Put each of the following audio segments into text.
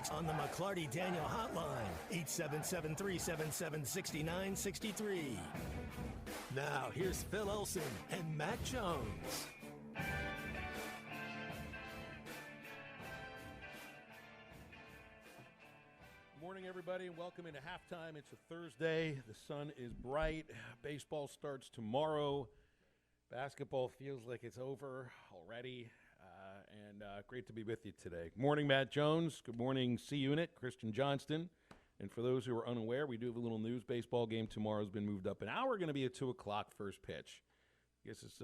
text on the McClarty Daniel hotline, 877-377-6963. Now, here's Phil Olson and Matt Jones. Morning, everybody, and welcome into halftime. It's a Thursday. The sun is bright. Baseball starts tomorrow. Basketball feels like it's over already, and great to be with you today. Morning, Matt Jones. Good morning, C-Unit, Christian Johnston. And for those who are unaware, we do have a little news. Baseball game tomorrow has been moved up an hour. Going to be a 2 o'clock first pitch. I guess it's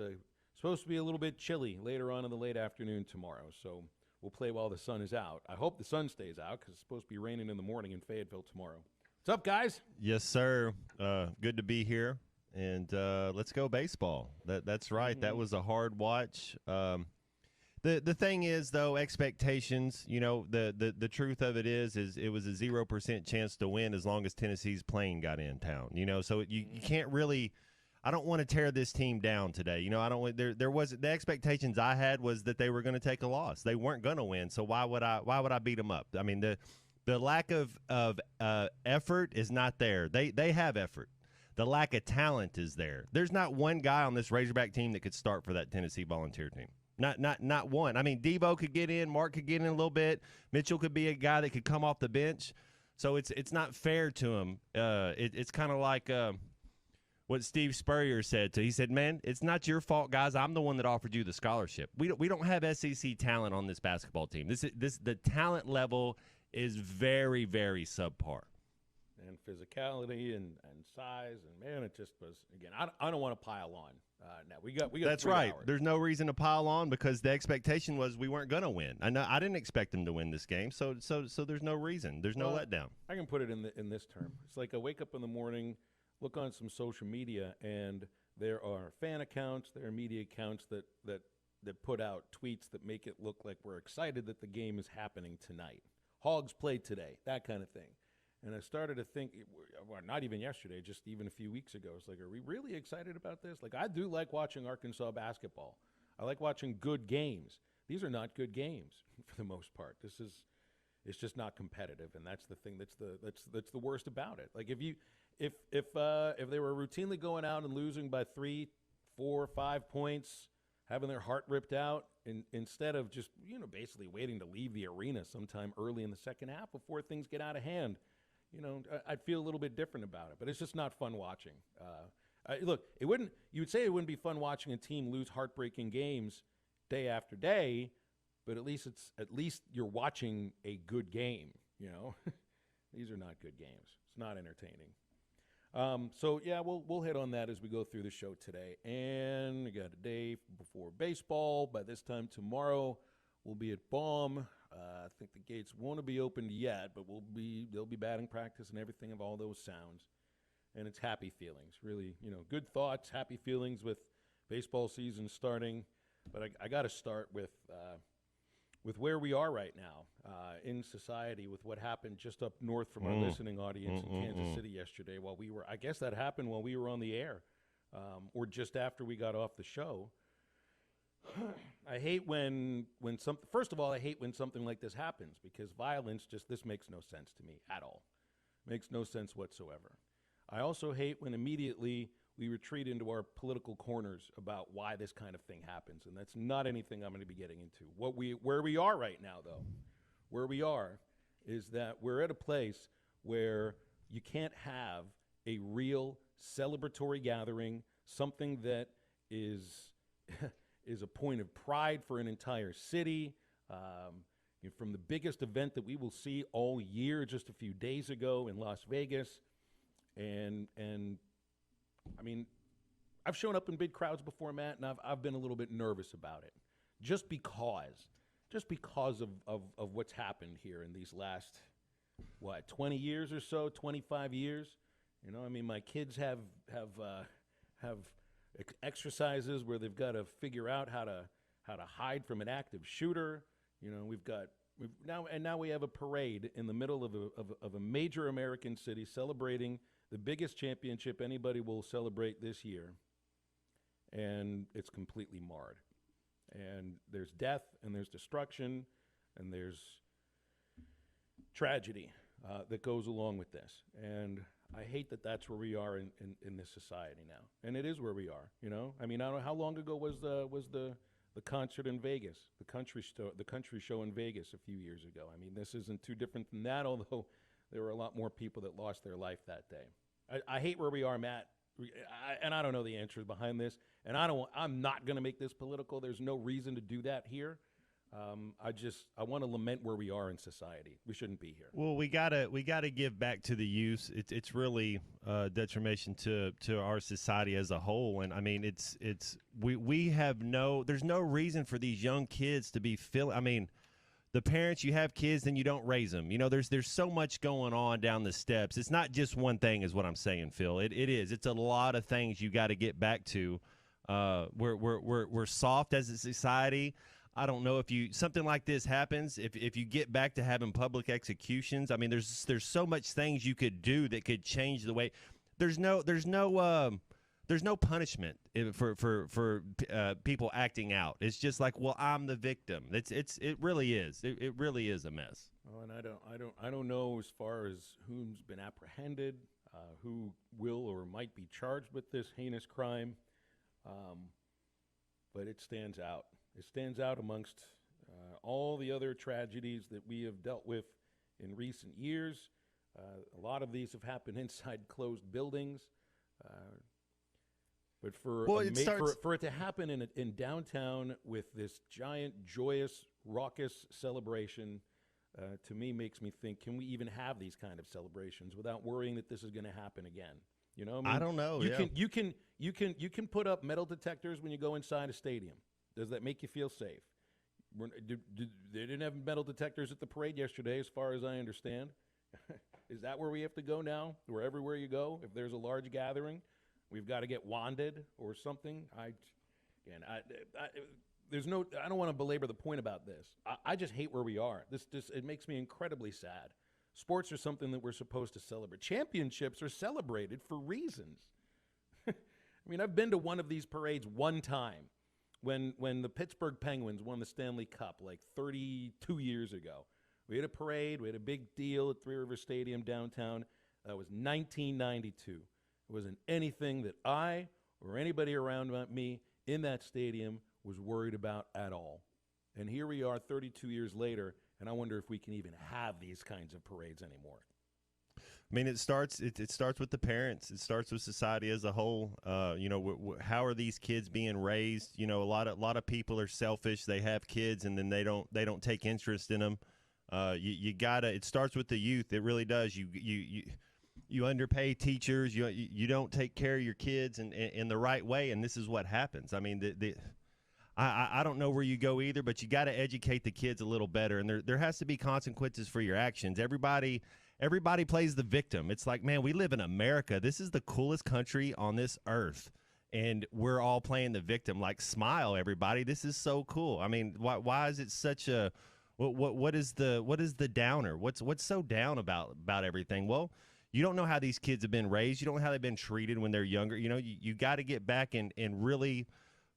supposed to be a little bit chilly later on in the late afternoon tomorrow, so we'll play while the sun is out. I hope the sun stays out because it's supposed to be raining in the morning in Fayetteville tomorrow. What's up, guys? Yes, sir. Good to be here, and let's go baseball. That's right. Mm-hmm. That was a hard watch. The thing is, though, expectations, you know, the truth of it is it was a 0% chance to win as long as Tennessee's plane got in town, you know, so you can't really – I don't want to tear this team down today. You know, I don't. There was the expectations I had was that they were going to take a loss. They weren't going to win, so why would I beat them up? I mean, the lack of effort is not there. They have effort. The lack of talent is there. There's not one guy on this Razorback team that could start for that Tennessee Volunteer team. Not one. I mean, Devo could get in, Mark could get in a little bit, Mitchell could be a guy that could come off the bench. So it's not fair to him. It's kind of like what Steve Spurrier said. He said, "Man, it's not your fault, guys. I'm the one that offered you the scholarship. We don't have SEC talent on this basketball team. The talent level is very, very subpar." And physicality and size, and man, it just was, again, I don't want to pile on. Now we got That's 3 right. hours. There's no reason to pile on because the expectation was we weren't going to win. I didn't expect them to win this game, so there's no reason. There's no letdown. I can put it in this term. It's like I wake up in the morning, look on some social media, and there are fan accounts, there are media accounts that put out tweets that make it look like we're excited that the game is happening tonight. Hogs played today, that kind of thing. And I started to think, well, not even yesterday, just even a few weeks ago, it's like, are we really excited about this? Like, I do like watching Arkansas basketball. I like watching good games. These are not good games for the most part. It's just not competitive, and that's the thing that's the worst about it. Like, if they were routinely going out and losing by 3, 4, 5 points, having their heart ripped out, instead of just, you know, basically waiting to leave the arena sometime early in the second half before things get out of hand, you know, I'd feel a little bit different about it. But it's just not fun watching. Look, you would say it wouldn't be fun watching a team lose heartbreaking games day after day, but at least you're watching a good game, you know. These are not good games. It's not entertaining. So, yeah, we'll hit on that as we go through the show today. And we got a day before baseball. By this time tomorrow, we'll be at Baum. I think the gates won't be opened yet, but there'll be batting practice and everything of all those sounds. And it's happy feelings, really, you know, good thoughts, happy feelings with baseball season starting. But I got to start with where we are right now in society, with what happened just up north from our listening audience in Kansas City yesterday. I guess that happened while we were on the air, or just after we got off the show. I hate first of all, I hate when something like this happens, because violence, this makes no sense to me at all. Makes no sense whatsoever. I also hate when immediately we retreat into our political corners about why this kind of thing happens, and that's not anything I'm going to be getting into. Where we are right now, though, where we are is that we're at a place where you can't have a real celebratory gathering, something that is is a point of pride for an entire city, from the biggest event that we will see all year just a few days ago in Las Vegas. And I mean, I've shown up in big crowds before, Matt, and I've been a little bit nervous about it, just because of what's happened here in these last, 20 years or so, 25 years. You know, I mean, my kids have exercises where they've got to figure out how to hide from an active shooter. You know, now we have a parade in the middle of a major American city celebrating the biggest championship anybody will celebrate this year, and it's completely marred. And there's death, and there's destruction, and there's tragedy that goes along with this. And I hate that that's where we are in this society now. And it is where we are, you know? I mean, I don't know, how long ago was the concert in Vegas, the country show in Vegas a few years ago? I mean, this isn't too different than that, although there were a lot more people that lost their life that day. I hate where we are, Matt. And I don't know the answers behind this. And I'm not going to make this political. There's no reason to do that here. I want to lament where we are in society. We shouldn't be here. Well, we gotta give back to the youth. It's really detrimental to our society as a whole. And I mean, there's no reason for these young kids to be feeling. I mean, the parents, you have kids, then you don't raise them. You know, there's so much going on down the steps. It's not just one thing, is what I'm saying, Phil. It is. It's a lot of things you got to get back to. We're soft as a society. I don't know if something like this happens, if you get back to having public executions. I mean, there's so much things you could do that could change the way. There's no punishment for people acting out. It's just like, well, I'm the victim. It really is. It really is a mess. Oh, and I don't know as far as who's been apprehended, who will or might be charged with this heinous crime, but it stands out. It stands out amongst all the other tragedies that we have dealt with in recent years. A lot of these have happened inside closed buildings. But for it to happen in downtown with this giant, joyous, raucous celebration, to me makes me think, can we even have these kind of celebrations without worrying that this is going to happen again? You know, I don't know. You can put up metal detectors when you go inside a stadium. Does that make you feel safe? They didn't have metal detectors at the parade yesterday, as far as I understand. Is that where we have to go now? Where everywhere you go, if there's a large gathering, we've got to get wanded or something? I don't want to belabor the point about this. I just hate where we are. It makes me incredibly sad. Sports are something that we're supposed to celebrate. Championships are celebrated for reasons. I mean, I've been to one of these parades one time. When the Pittsburgh Penguins won the Stanley Cup like 32 years ago. We had a parade. We had a big deal at Three River Stadium downtown. That was 1992. It wasn't anything that I or anybody around me in that stadium was worried about at all. And here we are 32 years later, and I wonder if we can even have these kinds of parades anymore. I mean, it starts with the parents. It starts with society as a whole. You know, how are these kids being raised? You know, a lot of people are selfish. They have kids and then they don't take interest in them. You gotta. It starts with the youth. It really does. You underpay teachers. You don't take care of your kids in the right way, and this is what happens. I mean, I don't know where you go either, but you got to educate the kids a little better, and there has to be consequences for your actions. Everybody plays the victim. It's like, man, we live in America. This is the coolest country on this earth, and we're all playing the victim. Like, smile, everybody. This is so cool. I mean, why is it such a what is the downer? What's so down about everything? Well, you don't know how these kids have been raised. You don't know how they've been treated when they're younger. You know, you got to get back and really.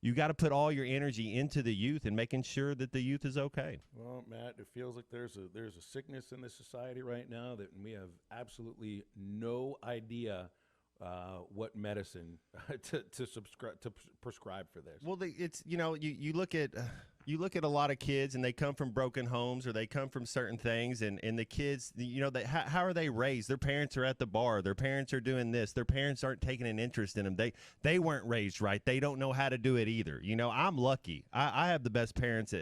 You got to put all your energy into the youth and making sure that the youth is okay. Well, Matt, it feels like there's a sickness in this society right now that we have absolutely no idea what medicine to prescribe for this. Well, it's you look at a lot of kids and they come from broken homes or they come from certain things and the kids, how are they raised? Their parents are at the bar. Their parents are doing this. Their parents aren't taking an interest in them. They weren't raised right. They don't know how to do it either. You know, I'm lucky. I have the best parents.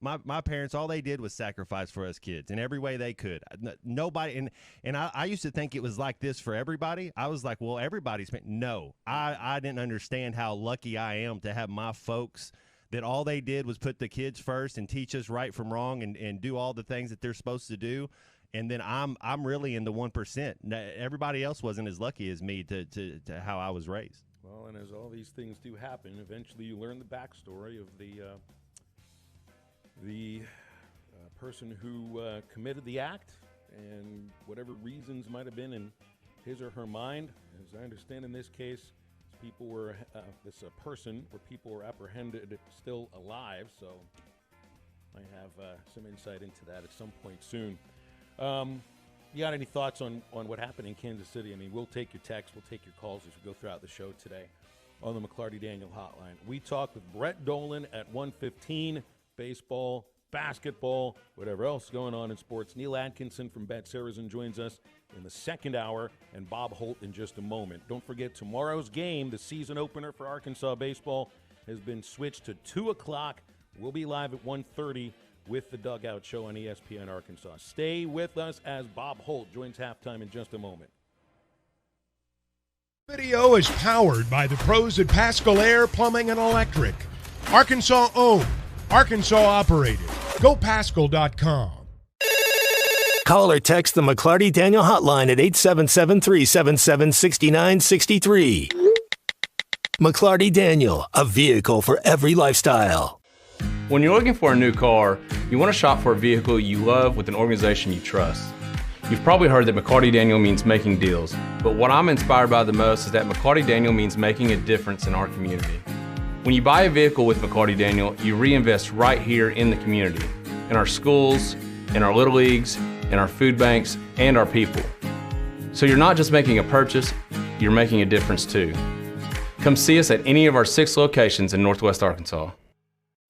My parents, all they did was sacrifice for us kids in every way they could. Nobody, and I used to think it was like this for everybody. I was like, well, everybody's. No, I didn't understand how lucky I am to have my folks that all they did was put the kids first and teach us right from wrong and do all the things that they're supposed to do. And then I'm really in the 1%. Everybody else wasn't as lucky as me to how I was raised. Well, and as all these things do happen, eventually you learn the backstory of the person who committed the act and whatever reasons might have been in his or her mind. As I understand in this case, people were person where people were apprehended still alive, so I have some insight into that at some point soon. You got any thoughts on what happened in Kansas City? I mean, we'll take your texts, we'll take your calls as we go throughout the show today on the McClarty Daniel hotline. We talk with Brett Dolan at 1:15, baseball, basketball, whatever else is going on in sports. Neil Atkinson from Bet Saracen joins us in the second hour, and Bob Holt in just a moment. Don't forget, tomorrow's game, the season opener for Arkansas baseball, has been switched to 2 o'clock. We'll be live at 1:30 with the Dugout Show on ESPN Arkansas. Stay with us as Bob Holt joins halftime in just a moment. Video is powered by the pros at Pascal Air Plumbing and Electric. Arkansas owned, Arkansas operated. GoPascal.com. Call or text the McClarty Daniel hotline at 877-377-6963. McClarty Daniel, a vehicle for every lifestyle. When you're looking for a new car, you want to shop for a vehicle you love with an organization you trust. You've probably heard that McClarty Daniel means making deals, but what I'm inspired by the most is that McClarty Daniel means making a difference in our community. When you buy a vehicle with McClarty Daniel, you reinvest right here in the community, in our schools, in our little leagues, in our food banks, and our people. So you're not just making a purchase, you're making a difference too. Come see us at any of our 6 locations in Northwest Arkansas.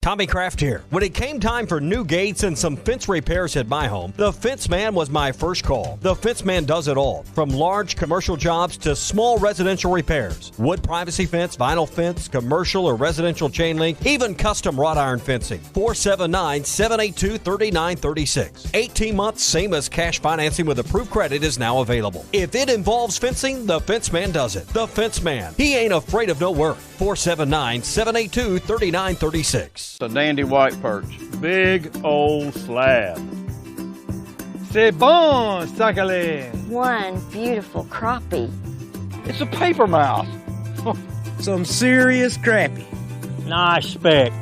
Tommy Kraft here. When it came time for new gates and some fence repairs at my home, the Fence Man was my first call. The Fence Man does it all, from large commercial jobs to small residential repairs. Wood privacy fence, vinyl fence, commercial or residential chain link, even custom wrought iron fencing. 479-782-3936. 18 months, same as cash financing with approved credit is now available. If it involves fencing, the Fence Man does it. The Fence Man. He ain't afraid of no work. 479-782-3936. A dandy white perch. Big old slab. C'est bon, sacalé. One beautiful crappie. It's a paper mouse. Some serious crappie. Nice speck.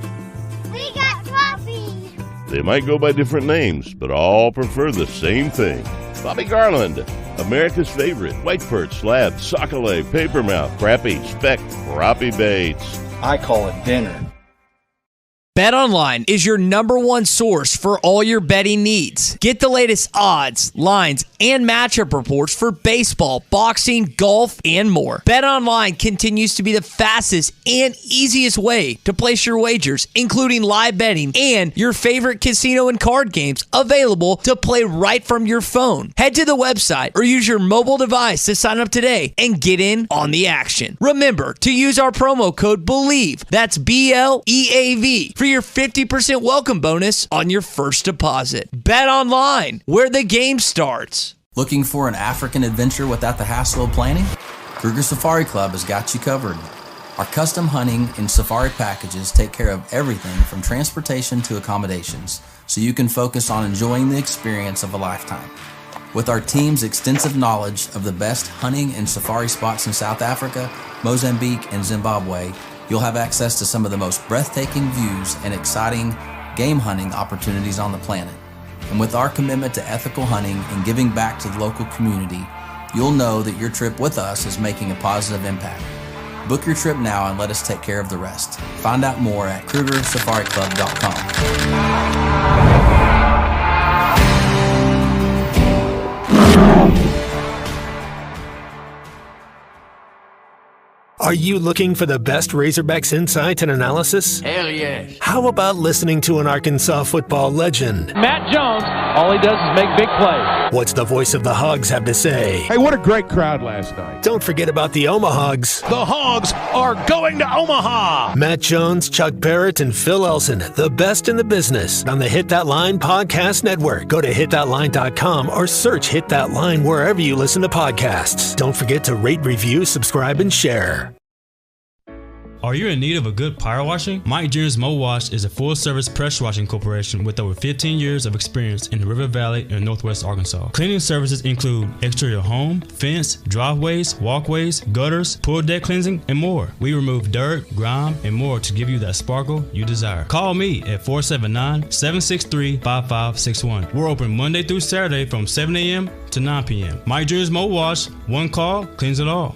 We got crappies. They might go by different names, but all prefer the same thing. Bobby Garland, America's favorite white perch, slab, sockeye, papermouth, crappie, speck, crappie baits. I call it dinner. BetOnline is your #1 source for all your betting needs. Get the latest odds, lines, and matchup reports for baseball, boxing, golf, and more. BetOnline continues to be the fastest and easiest way to place your wagers, including live betting and your favorite casino and card games available to play right from your phone. Head to the website or use your mobile device to sign up today and get in on the action. Remember to use our promo code BELIEVE, that's BLEAV, for your 50% welcome bonus on your first deposit. Bet online, where the game starts. Looking for an African adventure without the hassle of planning? Kruger Safari Club has got you covered. Our custom hunting and safari packages take care of everything from transportation to accommodations, so you can focus on enjoying the experience of a lifetime. With our team's extensive knowledge of the best hunting and safari spots in South Africa, Mozambique, and Zimbabwe, you'll have access to some of the most breathtaking views and exciting game hunting opportunities on the planet. And with our commitment to ethical hunting and giving back to the local community, you'll know that your trip with us is making a positive impact. Book your trip now and let us take care of the rest. Find out more at KrugerSafariClub.com. Are you looking for the best Razorbacks insight and analysis? Hell yes. How about listening to an Arkansas football legend? Matt Jones, all he does is make big plays. What's the voice of the Hogs have to say? Hey, what a great crowd last night. Don't forget about the Omahogs. The Hogs are going to Omaha. Matt Jones, Chuck Barrett, and Phil Elson, the best in the business on the Hit That Line Podcast Network. Go to hitthatline.com or search Hit That Line wherever you listen to podcasts. Don't forget to rate, review, subscribe, and share. Are you in need of a good power washing? Mike Jr.'s Mo Wash is a full-service pressure washing corporation with over 15 years of experience in the River Valley and Northwest Arkansas. Cleaning services include exterior home, fence, driveways, walkways, gutters, pool deck cleansing, and more. We remove dirt, grime, and more to give you that sparkle you desire. Call me at 479-763-5561. We're open Monday through Saturday from 7 a.m. to 9 p.m. Mike Jr.'s Mo Wash, one call, cleans it all.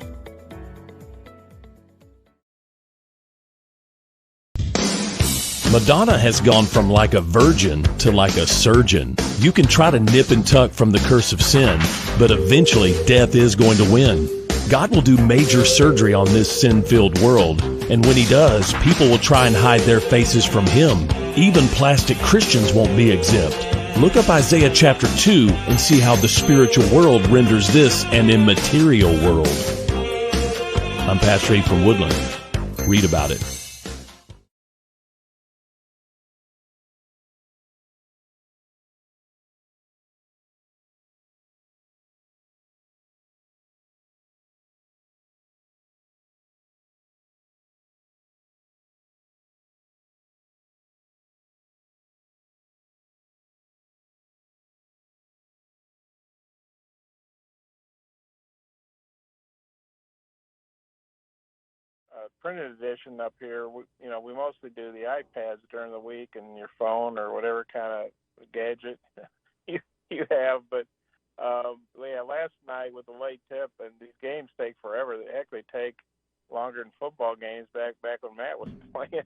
Madonna has gone from like a virgin to like a surgeon. You can try to nip and tuck from the curse of sin, but eventually death is going to win. God will do major surgery on this sin-filled world, and when he does, people will try and hide their faces from him. Even plastic Christians won't be exempt. Look up Isaiah chapter 2 and see how the spiritual world renders this an immaterial world. I'm Pastor A from Woodland. Read about it. Printed edition up here, we mostly do the iPads during the week and your phone or whatever kind of gadget you have. But last night with the late tip, and these games take forever. They take longer than football games back when Matt was playing.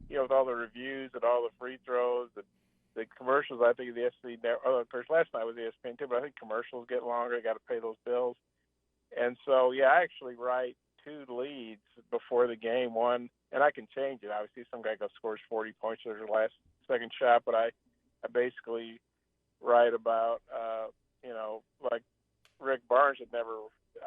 With all the reviews and all the free throws and the commercials. I think the SC. Of course, last night was ESPN too, but I think commercials get longer. You got to pay those bills, and so I actually write 2 leads before the game. One, and I can change it. Obviously, some guy scores 40 points or the last second shot, but I basically write about, like Rick Barnes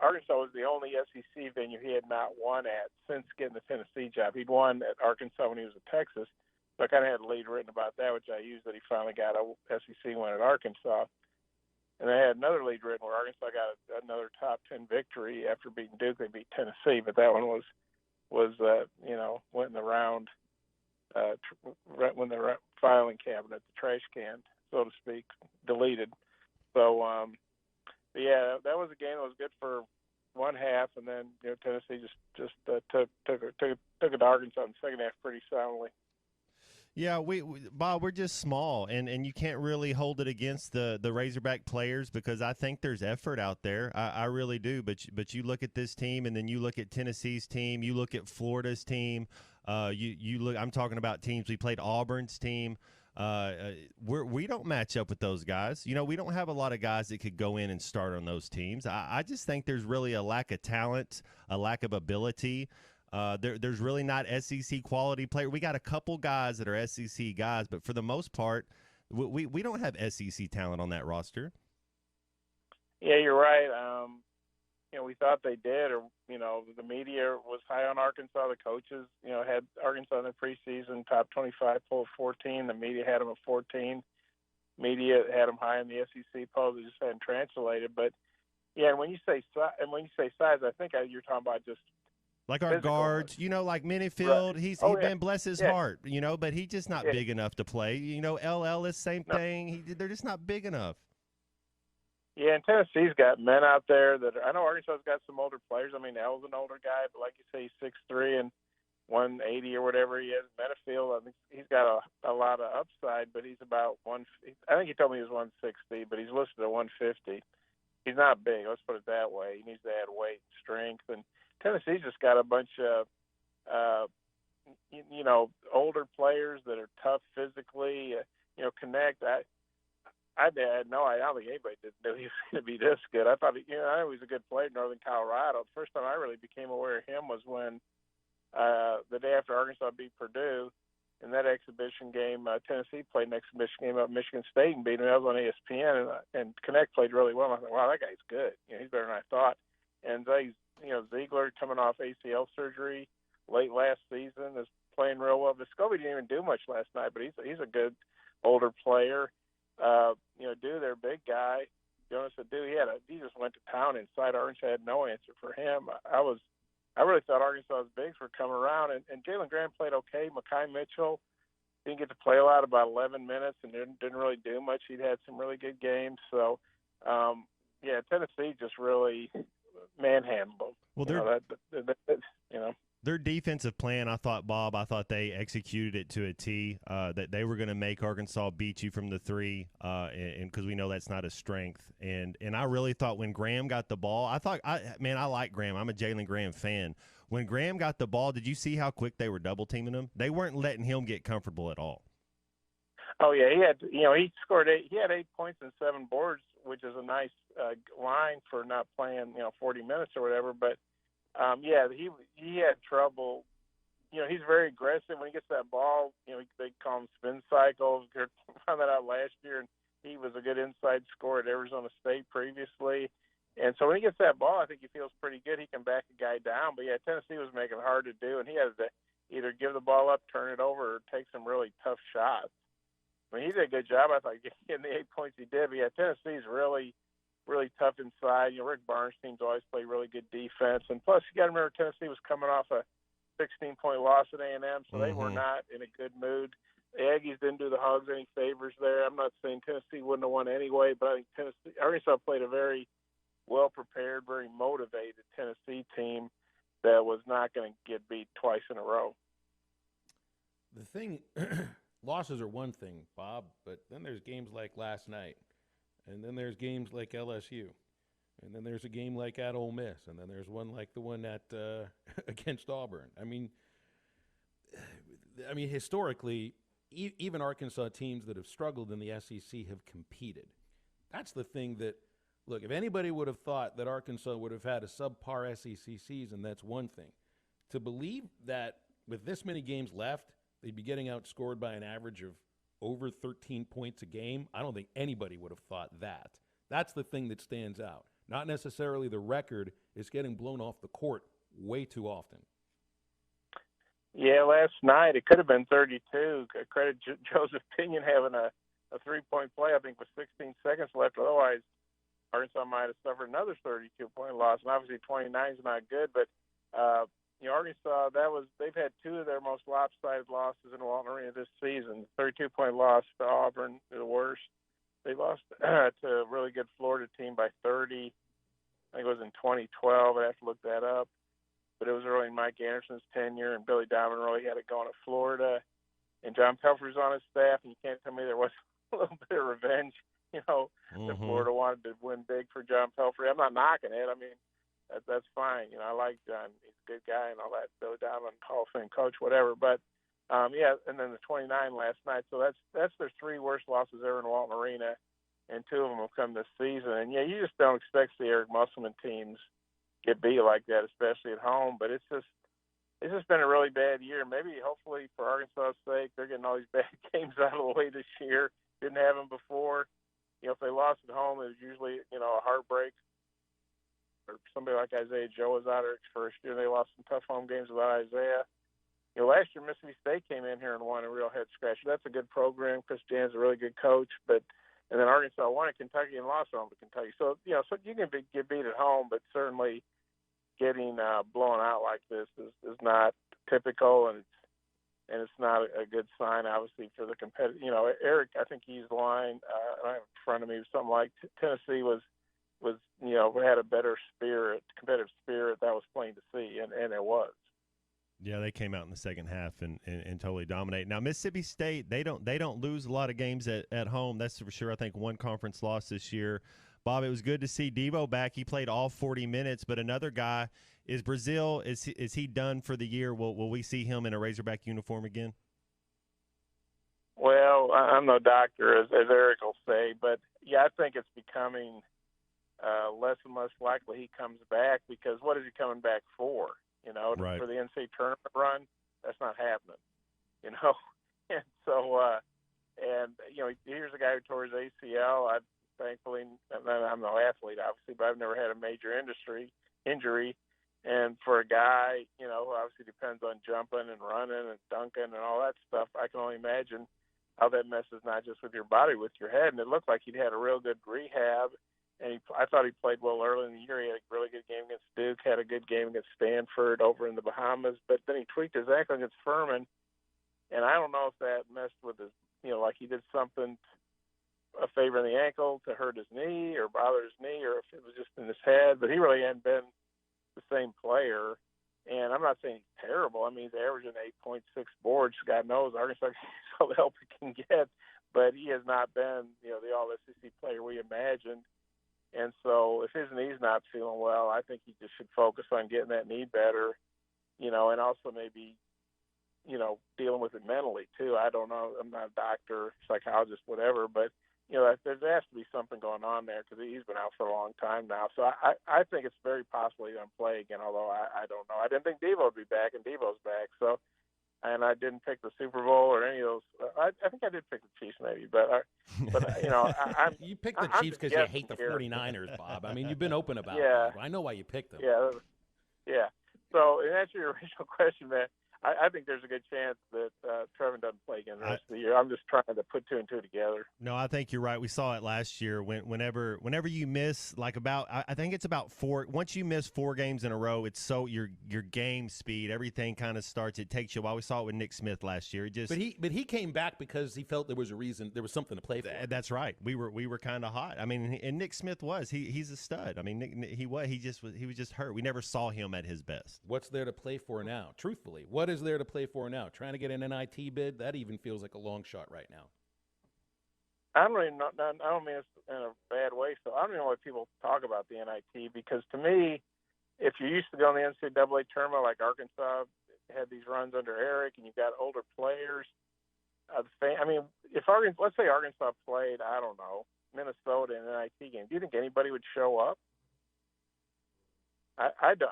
Arkansas was the only SEC venue he had not won at since getting the Tennessee job. He'd won at Arkansas when he was at Texas, so I kind of had a lead written about that, which I used, that he finally got a SEC win at Arkansas. And I had another lead written where Arkansas got another top 10 victory after beating Duke. They beat Tennessee, but that one was went in the round when the filing cabinet, the trash can, so to speak, deleted. So that was a game that was good for one half, and then Tennessee just took it to Arkansas in the second half pretty soundly. Yeah, Bob, we're just small, and you can't really hold it against the Razorback players because I think there's effort out there. I really do. But you look at this team, and then you look at Tennessee's team, you look at Florida's team. You look. I'm talking about teams. We played Auburn's team. We don't match up with those guys. We don't have a lot of guys that could go in and start on those teams. I just think there's really a lack of talent, a lack of ability. There's really not SEC quality player. We got a couple guys that are SEC guys, but for the most part, we don't have SEC talent on that roster. Yeah, you're right. We thought they did, or the media was high on Arkansas. The coaches, had Arkansas in the preseason top 25 poll of 14. The media had them at 14. Media had them high in the SEC poll. They just hadn't translated. But yeah, and when you say size, I think you're talking about just. Like our guards, like Minifield, right. He's been bless his heart, but he's just not big enough to play. L. Ellis, same thing. They're just not big enough. Yeah, and Tennessee's got men out there I know Arkansas's got some older players. I mean, L's an older guy, but like you say, he's 6'3" and 180 or whatever he is. Minifield, I think he's got a lot of upside, but he's about I think he told me he was 160, but he's listed at 150. He's not big, let's put it that way. He needs to add weight and strength, and Tennessee's just got a bunch of, older players that are tough physically, connect. I had no idea. I don't think anybody didn't know he was going to be this good. I thought, I know he was a good player in Northern Colorado. The first time I really became aware of him was when the day after Arkansas beat Purdue in that exhibition game, Tennessee played an exhibition game up at Michigan State and beat him. I was on ESPN, and Connect played really well. I thought, wow, that guy's good. He's better than I thought. And Ziegler coming off ACL surgery late last season is playing real well. Vescovi didn't even do much last night, but he's a good older player. Dew, their big guy, Jonas Adu, he just went to town inside Arkansas. Had no answer for him. I really thought Arkansas's bigs were coming around, and Jalen Graham played okay. Mekhi Mitchell didn't get to play a lot, about 11 minutes, and didn't really do much. He'd had some really good games. So, Tennessee just really manhandled. Well, Their defensive plan, I thought they executed it to a T. That they were going to make Arkansas beat you from the three, and because we know that's not a strength. And I really thought when Graham got the ball, I like Graham. I'm a Jalen Graham fan. When Graham got the ball, did you see how quick they were double teaming him? They weren't letting him get comfortable at all. Oh yeah, he scored 8. He had 8 points and 7 boards, which is a nice line for not playing 40 minutes or whatever. But he had trouble. He's very aggressive when he gets that ball. They call him spin cycles. They found that out last year, and he was a good inside scorer at Arizona State previously. And so when he gets that ball, I think he feels pretty good. He can back a guy down. But yeah, Tennessee was making it hard to do, and he had to either give the ball up, turn it over, or take some really tough shots. I mean, he did a good job, I thought, getting the 8 points he did. But yeah, Tennessee's really, really tough inside. Rick Barnes' teams always play really good defense. And plus, you got to remember, Tennessee was coming off a 16-point loss at A&M, so they were not in a good mood. The Aggies didn't do the Hogs any favors there. I'm not saying Tennessee wouldn't have won anyway, but I think Arkansas played a very well-prepared, very motivated Tennessee team that was not going to get beat twice in a row. The thing, losses are one thing, Bob, but then there's games like last night, and then there's games like LSU, and then there's a game like at Ole Miss, and then there's one like the one at against Auburn. I mean, historically, even Arkansas teams that have struggled in the SEC have competed. That's the thing that, look, if anybody would have thought that Arkansas would have had a subpar SEC season, that's one thing. To believe that with this many games left, they'd be getting outscored by an average of over 13 points a game, I don't think anybody would have thought that. That's the thing that stands out. Not necessarily the record. It's getting blown off the court way too often. Yeah, last night it could have been 32. Credit Joseph Pinion having a 3-point play, I think, with 16 seconds left. Otherwise, Arkansas might have suffered another 32-point loss. And obviously 29 is not good, but Arkansas, they've had 2 of their most lopsided losses in Walton Arena this season. 32-point loss to Auburn, the worst. They lost to a really good Florida team by 30. I think it was in 2012. I have to look that up. But it was early in Mike Anderson's tenure, and Billy Diamond really had it going to Florida. And John Pelfrey's on his staff, and you can't tell me there was a little bit of revenge, that Florida wanted to win big for John Pelfrey. I'm not knocking it. I mean, that's fine. I like John. He's a good guy and all that. Billy Diamond, Hall of Fame coach, whatever. But, and then the 29 last night. So that's their 3 worst losses ever in Walton Arena, and 2 of them will come this season. And, you just don't expect the Eric Musselman teams get beat like that, especially at home. But it's just been a really bad year. Maybe, hopefully, for Arkansas's sake, they're getting all these bad games out of the way this year. Didn't have them before. If they lost at home, it was usually, a heartbreak. Or somebody like Isaiah Joe was out Eric's first year. They lost some tough home games without Isaiah. Last year, Mississippi State came in here and won a real head-scratcher. That's a good program. Chris Jan's a really good coach. And then Arkansas won at Kentucky and lost home to Kentucky. So, so you can get beat at home, but certainly getting blown out like this is not typical, and it's not a good sign, obviously, for the competitive. Eric, I think he's line I have in front of me something like Tennessee was had a better spirit, competitive spirit. That was plain to see, and it was. Yeah, they came out in the second half and totally dominate. Now Mississippi State, they don't lose a lot of games at home. That's for sure. I think 1 conference loss this year. Bob, it was good to see Devo back. He played all 40 minutes, but another guy is Brazile. Is he done for the year? Will we see him in a Razorback uniform again? Well, I'm no doctor, as Eric will say, but yeah, I think it's becoming less and less likely he comes back, because what is he coming back for? Right. For the NCAA tournament run? That's not happening. And so, here's a guy who tore his ACL. Thankfully, I'm no athlete, obviously, but I've never had a major injury. And for a guy, who obviously depends on jumping and running and dunking and all that stuff, I can only imagine how that messes not just with your body, with your head. And it looked like he'd had a real good rehab. And I thought he played well early in the year. He had a really good game against Duke, had a good game against Stanford over in the Bahamas. But then he tweaked his ankle against Furman. And I don't know if that messed with his, like he did something, a favor in the ankle to hurt his knee or bother his knee, or if it was just in his head. But he really hadn't been the same player. And I'm not saying he's terrible. I mean, he's averaging 8.6 boards. God knows Arkansas gets all the help it can get, but he has not been, the All-SEC player we imagined. And so if his knee's not feeling well, I think he just should focus on getting that knee better, and also maybe, dealing with it mentally too. I don't know. I'm not a doctor, psychologist, whatever, but there has to be something going on there because he's been out for a long time now. So I think it's very possible he's going to play again, although I don't know. I didn't think Devo would be back, and Devo's back. So, and I didn't pick the Super Bowl or any of those. I think I did pick the Chiefs maybe, but you picked the Chiefs because you hate the 49ers, Bob. I mean, you've been open about that. I know why you picked them. Yeah. So in answer to your original question, man, I think there's a good chance that Trevin doesn't play again the rest of the year. I'm just trying to put two and two together. No, I think you're right. We saw it last year. Whenever you miss I think it's about 4. Once you miss 4 games in a row, it's so your game speed, everything kind of starts. It takes you a while. We saw it with Nick Smith last year. But he came back because he felt there was a reason, there was something to play for. That's right. We were kind of hot. I mean, and Nick Smith he's a stud. I mean, he was just hurt. We never saw him at his best. What's there to play for now? Truthfully, what is there to play for now? Trying to get an NIT bid? That even feels like a long shot right now. I don't mean this in a bad way. So I don't even know why people talk about the NIT, because to me, if you're used to going to the NCAA tournament like Arkansas had these runs under Eric, and you've got older players, if let's say Arkansas played, I don't know, Minnesota in an NIT game, do you think anybody would show up? I think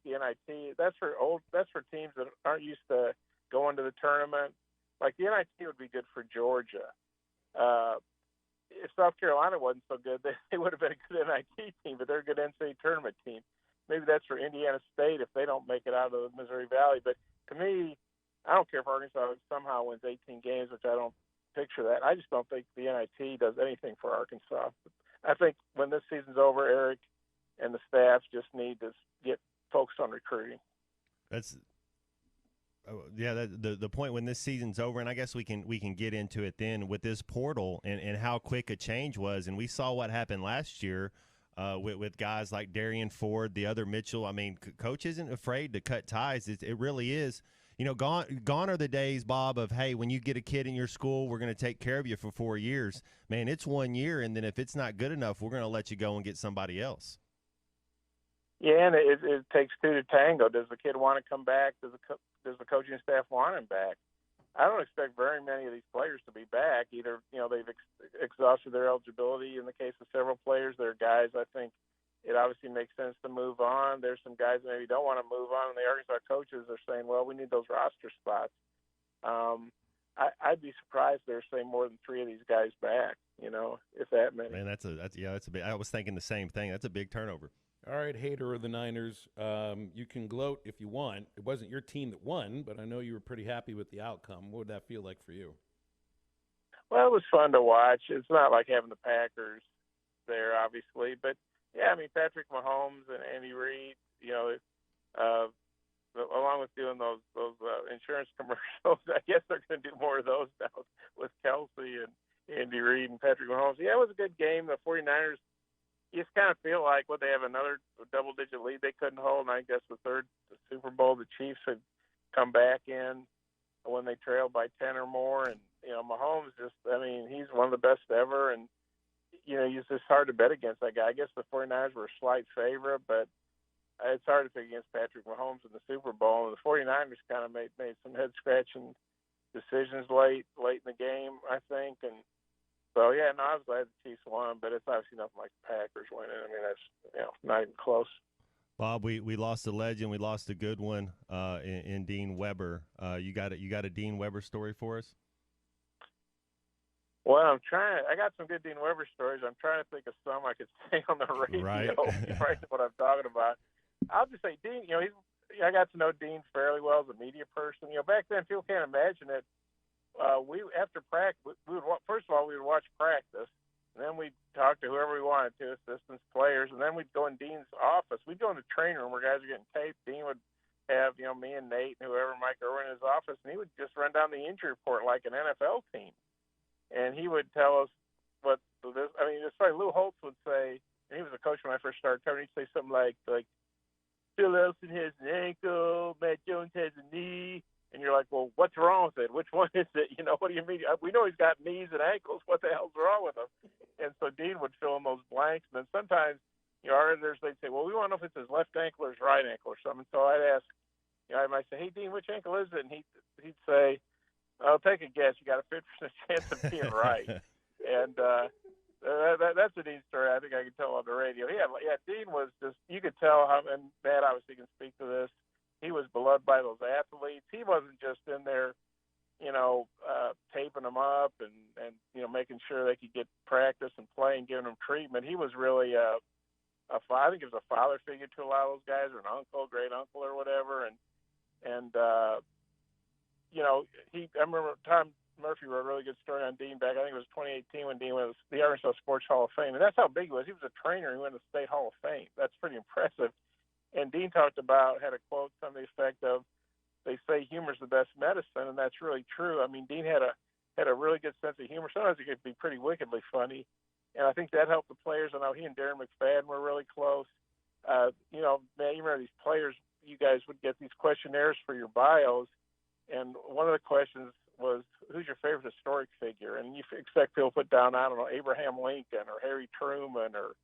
the NIT, that's for teams that aren't used to going to the tournament. Like the NIT would be good for Georgia. If South Carolina wasn't so good, they would have been a good NIT team, but they're a good NCAA tournament team. Maybe that's for Indiana State if they don't make it out of the Missouri Valley. But to me, I don't care if Arkansas somehow wins 18 games, which I don't picture that. I just don't think the NIT does anything for Arkansas. I think when this season's over, Eric and the staff just need to get focused on recruiting. The point when this season's over, and I guess we can get into it then with this portal and how quick a change was, and we saw what happened last year with guys like Darian Ford, the other Mitchell. I mean, coach isn't afraid to cut ties. It really is. Gone are the days, Bob, of, hey, when you get a kid in your school, we're going to take care of you for 4 years. Man, it's 1 year, and then if it's not good enough, we're going to let you go and get somebody else. Yeah, and it takes two to tango. Does the kid want to come back? Does the coaching staff want him back? I don't expect very many of these players to be back. Either, they've exhausted their eligibility. In the case of several players, there are guys I think it obviously makes sense to move on. There's some guys that maybe don't want to move on, and the Arkansas coaches are saying, well, we need those roster spots. I'd be surprised they're saying more than 3 of these guys back, if that many. Man, that's a big. I was thinking the same thing. That's a big turnover. All right, hater of the Niners, you can gloat if you want. It wasn't your team that won, but I know you were pretty happy with the outcome. What would that feel like for you? Well, it was fun to watch. It's not like having the Packers there, obviously, but yeah, I mean, Patrick Mahomes and Andy Reid, along with doing those insurance commercials, I guess they're going to do more of those now with Kelsey and Andy Reid and Patrick Mahomes. Yeah, it was a good game. The 49ers, you just kind of feel like, they have another double-digit lead they couldn't hold, and I guess the Super Bowl, the Chiefs had come back in when they trailed by 10 or more, and, Mahomes he's one of the best ever, and, it's just hard to bet against that guy. I guess the 49ers were a slight favorite, but it's hard to pick against Patrick Mahomes in the Super Bowl, and the 49ers kind of made some head-scratching decisions late in the game, I think, and so, yeah, I was glad the Chiefs won, but it's obviously nothing like the Packers winning. I mean, that's not even close. Bob, we lost a legend. We lost a good one in Dean Weber. You got a Dean Weber story for us? Well, I got some good Dean Weber stories. I'm trying to think of some I could say on the radio. Right. Right, what I'm talking about. I'll just say Dean, I got to know Dean fairly well as a media person. Back then, people can't imagine it. After practice, we would watch practice, and then we'd talk to whoever we wanted to, assistants, players, and then we'd go in Dean's office. We'd go in the training room where guys are getting taped. Dean would have, me and Nate and whoever, Mike Irwin, in his office, and he would just run down the injury report like an NFL team. And he would tell us it's funny, Lou Holtz would say, and he was a coach when I first started covering, he'd say something like, Phil Elson has an ankle, Matt Jones has a knee. And you're like, well, what's wrong with it? Which one is it? You know, what do you mean? We know he's got knees and ankles. What the hell's wrong with him? And so Dean would fill in those blanks. And then sometimes, you know, our editors, they'd say, well, we want to know if it's his left ankle or his right ankle or something. So I'd ask, you know, I might say, hey, Dean, which ankle is it? And he'd say, I'll take a guess. You got a 50% chance of being right. And that's a Dean story I think I can tell on the radio. Yeah, Dean was just, you could tell how, and Matt obviously can speak to this, he was beloved by those athletes. He wasn't just in there, you know, taping them up and you know, making sure they could get practice and play and giving them treatment. He was really I think he was a father figure to a lot of those guys, or an uncle, great uncle, or whatever. And you know, I remember Tom Murphy wrote a really good story on Dean back, I think it was 2018, when Dean was the Arkansas Sports Hall of Fame. And that's how big he was. He was a trainer. He went to the State Hall of Fame. That's pretty impressive. And Dean had a quote, something to the effect of, they say humor's the best medicine, and that's really true. I mean, Dean had a really good sense of humor. Sometimes he could be pretty wickedly funny, and I think that helped the players. I know he and Darren McFadden were really close. You know, man, you remember these players, you guys would get these questionnaires for your bios, and one of the questions was, who's your favorite historic figure? And you expect people to put down, I don't know, Abraham Lincoln or Harry Truman or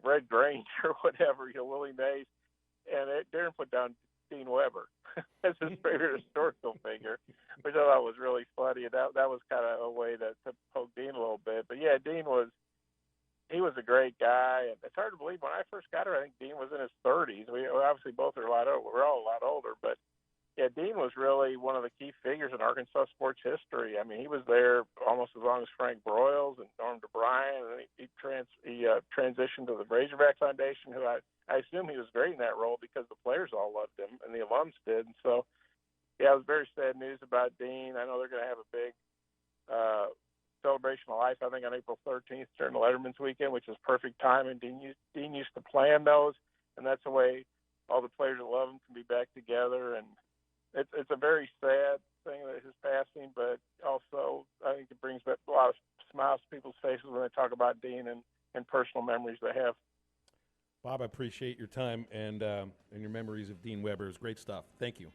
Red Grange or whatever, you know, Willie Mays. And Darren put down Dean Weber as his favorite historical figure, which I thought was really funny. And that was kind of a way to poke Dean a little bit. But yeah, Dean was a great guy. And it's hard to believe, when I first got her, I think Dean was in his 30s. We obviously both are a lot older. We're all a lot older, but yeah, Dean was really one of the key figures in Arkansas sports history. I mean, he was there almost as long as Frank Broyles and Norm DeBryan, and he transitioned to the Razorback Foundation, who I assume he was great in that role because the players all loved him and the alums did. And so, yeah, it was very sad news about Dean. I know they're going to have a big celebration of life, I think, on April 13th during the Letterman's weekend, which is perfect timing. Dean used to plan those, and that's the way all the players that love him can be back together. And it's a very sad thing that his passing, but also I think it brings back a lot of smiles to people's faces when they talk about Dean and personal memories they have. Bob, I appreciate your time and your memories of Dean Weber. It's great stuff. Thank you.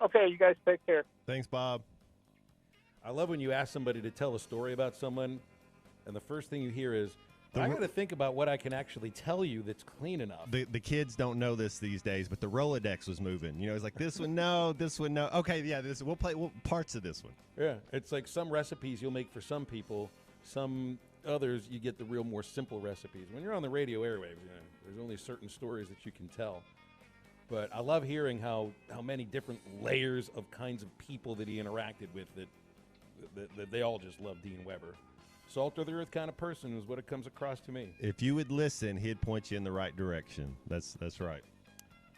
Okay, you guys take care. Thanks, Bob. I love when you ask somebody to tell a story about someone, and the first thing you hear is, I got to think about what I can actually tell you that's clean enough. The kids don't know this these days, but the Rolodex was moving. You know, it's like, this one, no, this one, no. Okay, yeah, we'll play parts of this one. Yeah, it's like some recipes you'll make for some people, some others you get the real more simple recipes. When you're on the radio airwaves, you know, there's only certain stories that you can tell. But I love hearing how many different layers of kinds of people that he interacted with that they all just love Dean Weber. Salt of the earth kind of person is what it comes across to me. If you would listen, he'd point you in the right direction. That's right.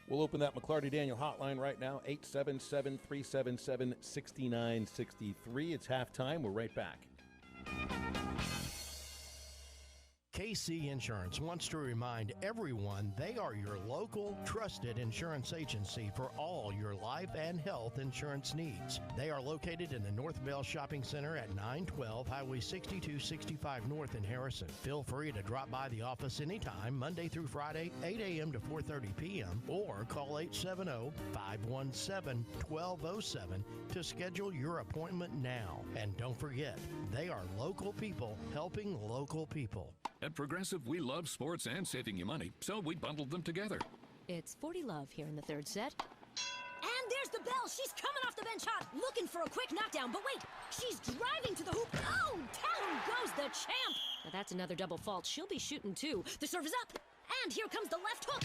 We'll open that McClarty Daniel hotline right now, 877-377-6963. It's halftime. We're right back. KC Insurance wants to remind everyone they are your local, trusted insurance agency for all your life and health insurance needs. They are located in the North Bell Shopping Center at 912 Highway 6265 North in Harrison. Feel free to drop by the office anytime, Monday through Friday, 8 a.m. to 4:30 p.m., or call 870-517-1207 to schedule your appointment now. And don't forget, they are local people helping local people. At Progressive, we love sports and saving you money, so we bundled them together. It's 40 love here in the third set. And there's the bell. She's coming off the bench hot, looking for a quick knockdown. But wait, she's driving to the hoop. Oh, down goes the champ. Now that's another double fault. She'll be shooting too. The serve is up, and here comes the left hook.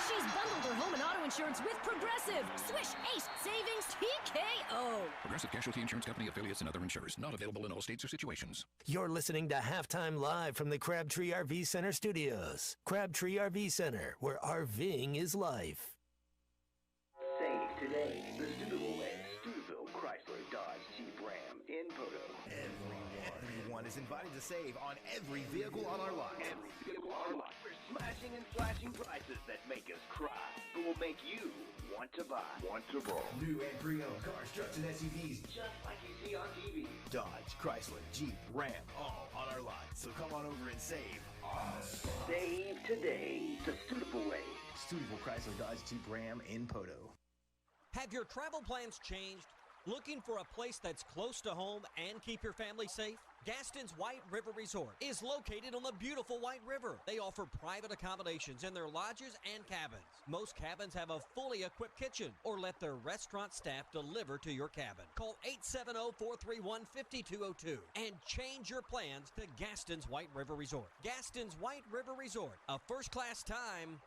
She's bundled her home and auto insurance with Progressive. Swish, ace, savings, TKO. Progressive Casualty Insurance Company, affiliates, and other insurers. Not available in all states or situations. You're listening to Halftime Live from the Crabtree RV Center studios. Crabtree RV Center, where RVing is life. Save today. The Steubenville Way. Steubenville, Chrysler, Dodge, Jeep, Ram, in Poto. Everyone is invited to save on every vehicle on our lot. Every vehicle on our lot. We're smashing and flashing prices that make us cry, but will make you want to buy. New and pre-owned cars, trucks, and SUVs, just like you see on TV. Dodge, Chrysler, Jeep, Ram, all on our lot. So come on over and save on the spot. Save today. The Steubenville Way. Stevensville Chrysler Dodge Jeep Ram in Poto. Have your travel plans changed? Looking for a place that's close to home and keep your family safe? Gaston's White River Resort is located on the beautiful White River. They offer private accommodations in their lodges and cabins. Most cabins have a fully equipped kitchen or let their restaurant staff deliver to your cabin. Call 870-431-5202 and change your plans to Gaston's White River Resort. Gaston's White River Resort, a first-class time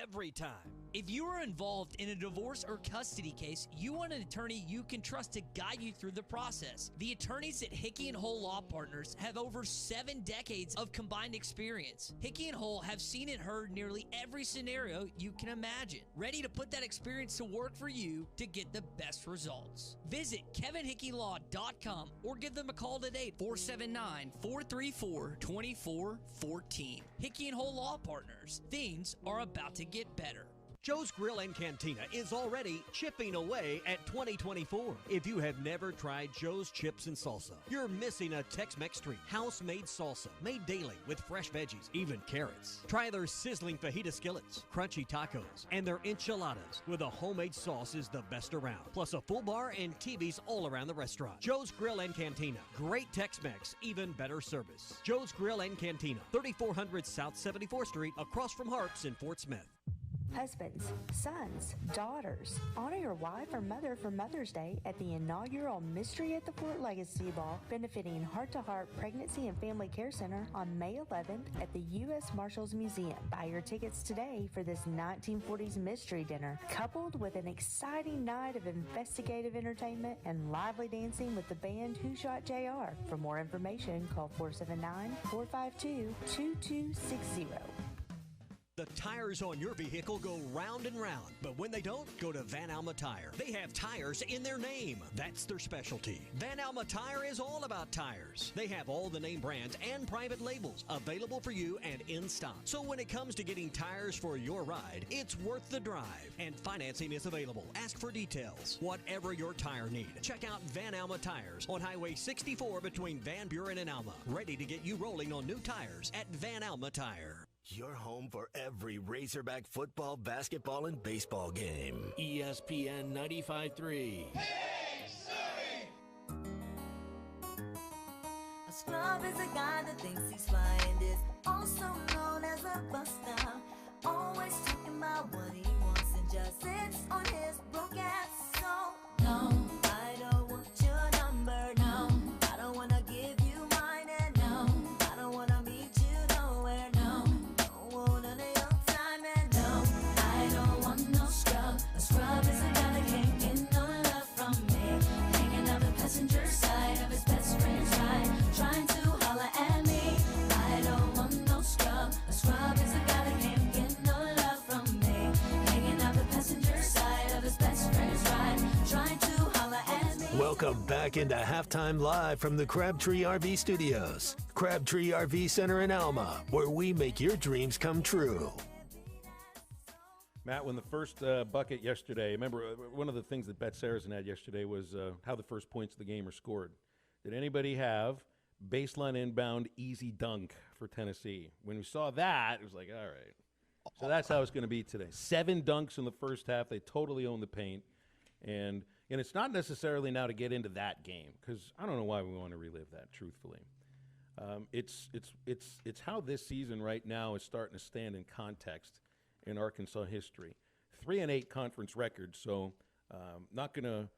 every time. If you are involved in a divorce or custody case, you want an attorney you can trust to guide you through the process. The attorneys at Hickey & Hole Law Partners have over 7 decades of combined experience. Hickey & Hole have seen and heard nearly every scenario you can imagine, ready to put that experience to work for you to get the best results. Visit kevinhickeylaw.com or give them a call today, 479-434-2414. Hickey & Hole Law Partners. Things are about to get better. Joe's Grill and Cantina is already chipping away at 2024. If you have never tried Joe's Chips and Salsa, you're missing a Tex-Mex treat. House-made salsa, made daily with fresh veggies, even carrots. Try their sizzling fajita skillets, crunchy tacos, and their enchiladas with a homemade sauce is the best around. Plus a full bar and TVs all around the restaurant. Joe's Grill and Cantina. Great Tex-Mex, even better service. Joe's Grill and Cantina, 3400 South 74th Street, across from Harps in Fort Smith. Husbands, sons, daughters, honor your wife or mother for Mother's Day at the inaugural Mystery at the Fort Legacy Ball, benefiting Heart to Heart Pregnancy and Family Care Center on May 11th at the U.S. Marshals Museum. Buy your tickets today for this 1940s mystery dinner, coupled with an exciting night of investigative entertainment and lively dancing with the band Who Shot JR. For more information, call 479-452-2260. The tires on your vehicle go round and round, but when they don't, go to Van Alma Tire. They have tires in their name. That's their specialty. Van Alma Tire is all about tires. They have all the name brands and private labels available for you and in stock. So when it comes to getting tires for your ride, it's worth the drive. And financing is available. Ask for details. Whatever your tire need, check out Van Alma Tires on Highway 64 between Van Buren and Alma. Ready to get you rolling on new tires at Van Alma Tire. Your home for every Razorback football, basketball, and baseball game. ESPN 95.3. A scrub is a guy that thinks he's fly and is also known as a buster. Always talking about what he wants and just sits on his broke ass. So, no, I don't want your number. No, I don't want to give you mine. And no, I don't want to meet you nowhere. No. A scrub is a guy that can't get no love from me. Hanging out the passenger side of his best friend's ride, trying to holler at me. I don't want no scrub. A scrub is a guy that can't get no love from me. Hanging out the passenger side of his best friend's ride, trying to holler at me. Welcome back into Halftime Live from the Crabtree RV Studios. Crabtree RV Center in Alma, where we make your dreams come true. Matt, when the first bucket yesterday, remember one of the things that Bet Saracen had yesterday was how the first points of the game are scored. Did anybody have baseline inbound easy dunk for Tennessee? When we saw that, it was like, all right. So that's how it's going to be today. 7 dunks in the first half. They totally own the paint. And it's not necessarily now to get into that game, because I don't know why we want to relive that, truthfully. It's how this season right now is starting to stand in context in Arkansas history. 3-8 conference record, so not gonna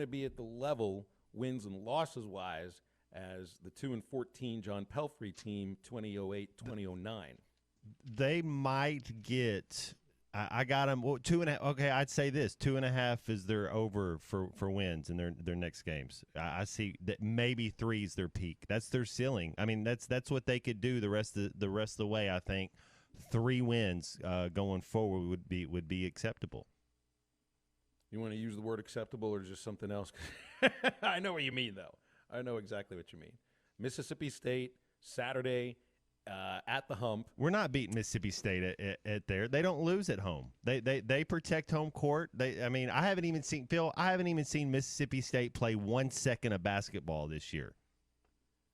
be at the level wins and losses wise as the 2-14 John Pelfrey team 2008-2009. They might get. I got them 2.5. Okay, I'd say this 2.5 is their over for wins in their next games. I see that maybe 3 is their peak. That's their ceiling. I mean, that's what they could do the rest of the way. I think 3 wins going forward would be acceptable. You want to use the word acceptable or just something else? I know what you mean, though. I know exactly what you mean. Mississippi State Saturday. At the Hump. We're not beating Mississippi State at there. They don't lose at home. They protect home court. I haven't even seen Mississippi State play 1 second of basketball this year.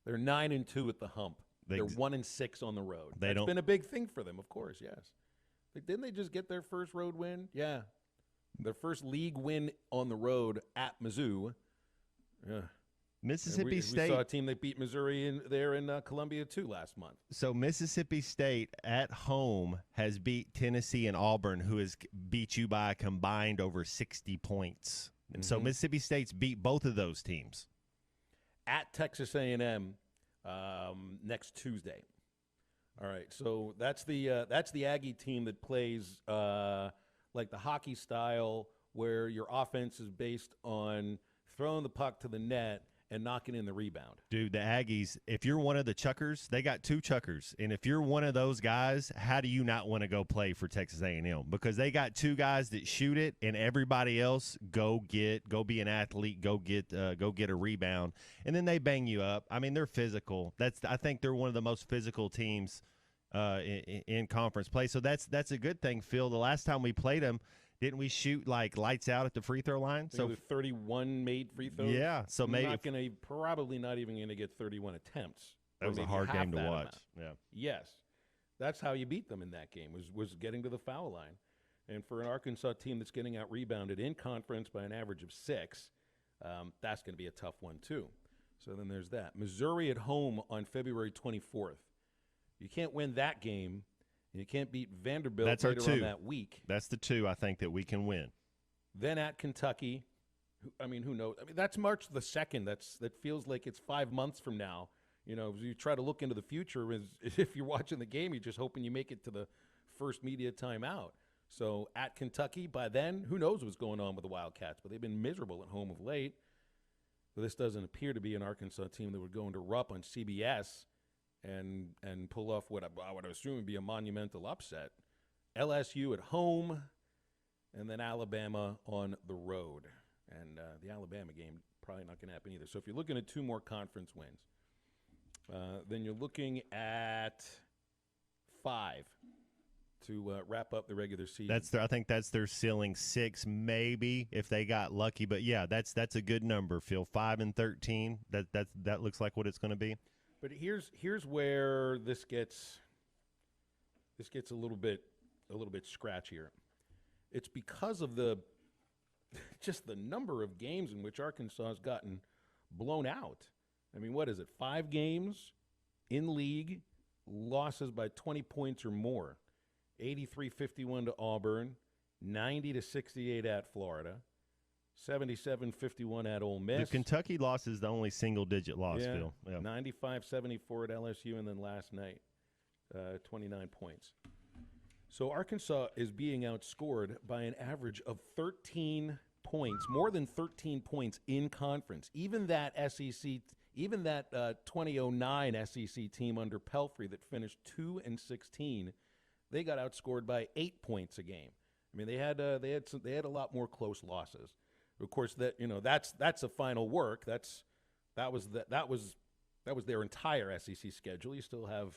They're 9-2 at the Hump. They're 1-6 on the road. That's been a big thing for them, of course. Yes, Like, didn't they just get their first road win? Yeah. Their first league win on the road at Mizzou. Yeah. Mississippi State. We saw a team that beat Missouri in Columbia, too, last month. So Mississippi State at home has beat Tennessee and Auburn, who has beat you by a combined over 60 points. And so Mississippi State's beat both of those teams. At Texas A&M next Tuesday. All right, so that's the Aggie team that plays like the hockey style, where your offense is based on throwing the puck to the net and knocking in the rebound. Dude, the Aggies, if you're one of the chuckers, they got 2 chuckers. And if you're one of those guys, how do you not want to go play for Texas A&M? Because they got 2 guys that shoot it, and everybody else go be an athlete, go get a rebound, and then they bang you up. I mean, they're physical. I think they're one of the most physical teams in conference play. So that's a good thing, Phil. The last time we played them, didn't we shoot like lights out at the free throw line? So 31 made free throws. Yeah, so maybe probably not even going to get 31 attempts. That was a hard game to watch. Yeah. Yes, that's how you beat them in that game was getting to the foul line, and for an Arkansas team that's getting out rebounded in conference by an average of 6, that's going to be a tough one too. So then there's that. Missouri at home on February 24th. You can't win that game. You can't beat Vanderbilt later on that week. That's the 2 I think that we can win. Then at Kentucky, who knows? I mean, that's March the 2nd. That feels like it's 5 months from now. You know, as you try to look into the future, if you're watching the game, you're just hoping you make it to the first media timeout. So at Kentucky, by then, who knows what's going on with the Wildcats? But they've been miserable at home of late. So this doesn't appear to be an Arkansas team that would go into Rupp on CBS and pull off what I would assume would be a monumental upset. LSU at home, and then Alabama on the road. And the Alabama game probably not going to happen either. So if you're looking at 2 more conference wins, then you're looking at 5 to wrap up the regular season. I think that's their ceiling. 6 maybe if they got lucky. But yeah, that's a good number, Phil. 5 and 13. That looks like what it's going to be. But here's where this gets a little bit scratchier. It's because of just the number of games in which Arkansas has gotten blown out. I mean, what is it? 5 games in league, losses by 20 points or more. 83-51 to Auburn, 90-68 at Florida. 77-51 at Ole Miss. The Kentucky loss is the only single-digit loss, Phil. Yeah. 95-74 at LSU, and then last night, 29 points. So Arkansas is being outscored by an average of 13 points, more than 13 points in conference. Even that 2009 SEC team under Pelfrey that finished 2-16, they got outscored by 8 points a game. I mean, they had a lot more close losses. Of course, that's a final work. That was their entire SEC schedule. You still have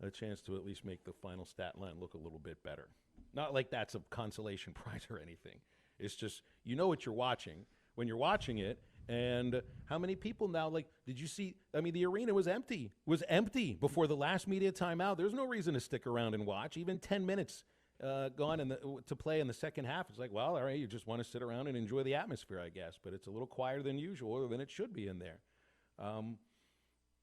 a chance to at least make the final stat line look a little bit better. Not like that's a consolation prize or anything. It's just what you're watching when you're watching it. And how many people now, did you see? I mean, the arena was empty before the last media timeout. There's no reason to stick around and watch. Even 10 minutes gone to play in the second half. It's like, well, all right, you just want to sit around and enjoy the atmosphere, I guess. But it's a little quieter than usual, or than it should be in there.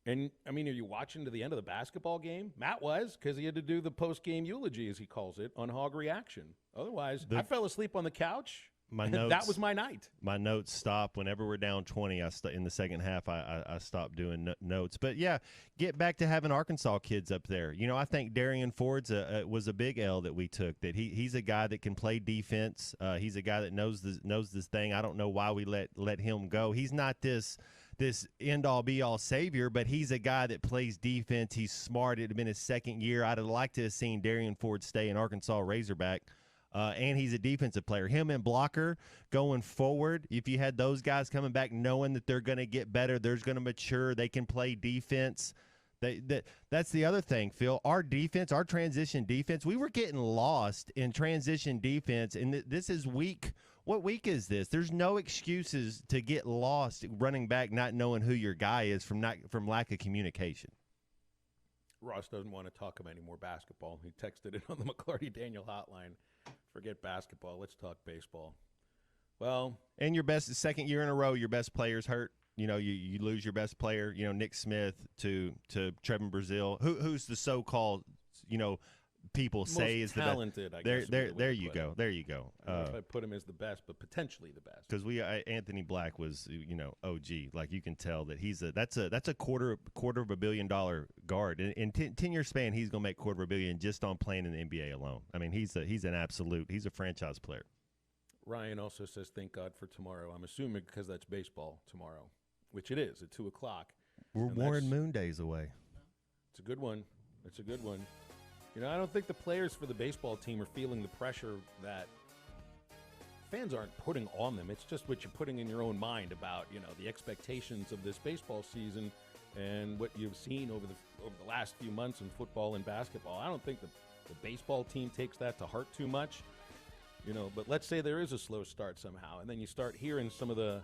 And, I mean, are you watching to the end of the basketball game? Matt was, because he had to do the post-game eulogy, as he calls it, on Hog Reaction. Otherwise, I fell asleep on the couch. That was my night. My notes stop whenever we're down 20. In the second half, I stopped doing notes. But yeah, get back to having Arkansas kids up there. I think Darian Ford's was a big L that we took. That he's a guy that can play defense. He's a guy that knows this thing. I don't know why we let him go. He's not this end-all, be-all savior, but he's a guy that plays defense. He's smart. It had been his second year. I'd have liked to have seen Darian Ford stay in Arkansas Razorback. And he's a defensive player. Him and Blocker going forward, if you had those guys coming back knowing that they're going to get better, they're going to mature, they can play defense. That's the other thing, Phil. Our defense, our transition defense, we were getting lost in transition defense, and this is week. What week is this? There's no excuses to get lost running back not knowing who your guy is from lack of communication. Ross doesn't want to talk about any more basketball. He texted it on the McClarty-Daniel hotline. Forget basketball. Let's talk baseball. Well, and your best second year in a row, your best player's hurt. You know, you lose your best player. You know, Nick Smith to Trevin Brazil, who's the so-called, you know, people say is talented, the best. There you go. There you go. I don't know if I put him as the best, but potentially the best. Because Anthony Black was, you know, OG. Like, you can tell that that's a quarter of $1 billion guard. In 10 year span, he's gonna make $250 million just on playing in the NBA alone. I mean, he's a franchise player. Ryan also says, "Thank God for tomorrow." I'm assuming because that's baseball tomorrow, which it is at 2:00. We're Warren Moon days away. It's a good one. It's a good one. You know, I don't think the players for the baseball team are feeling the pressure that fans aren't putting on them. It's just what you're putting in your own mind about, you know, the expectations of this baseball season and what you've seen over the last few months in football and basketball. I don't think the baseball team takes that to heart too much, you know, but let's say there is a slow start somehow, and then you start hearing some of the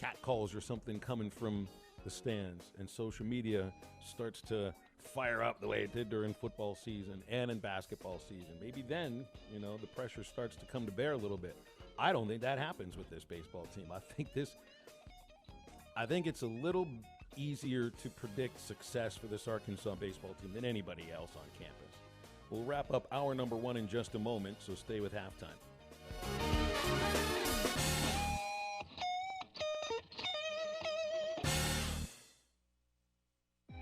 catcalls or something coming from the stands, and social media starts to fire up the way it did during football season and in basketball season. Maybe then, you know, the pressure starts to come to bear a little bit. I don't think that happens with this baseball team. I think it's a little easier to predict success for this Arkansas baseball team than anybody else on campus. We'll wrap up hour number 1 in just a moment, so stay with halftime.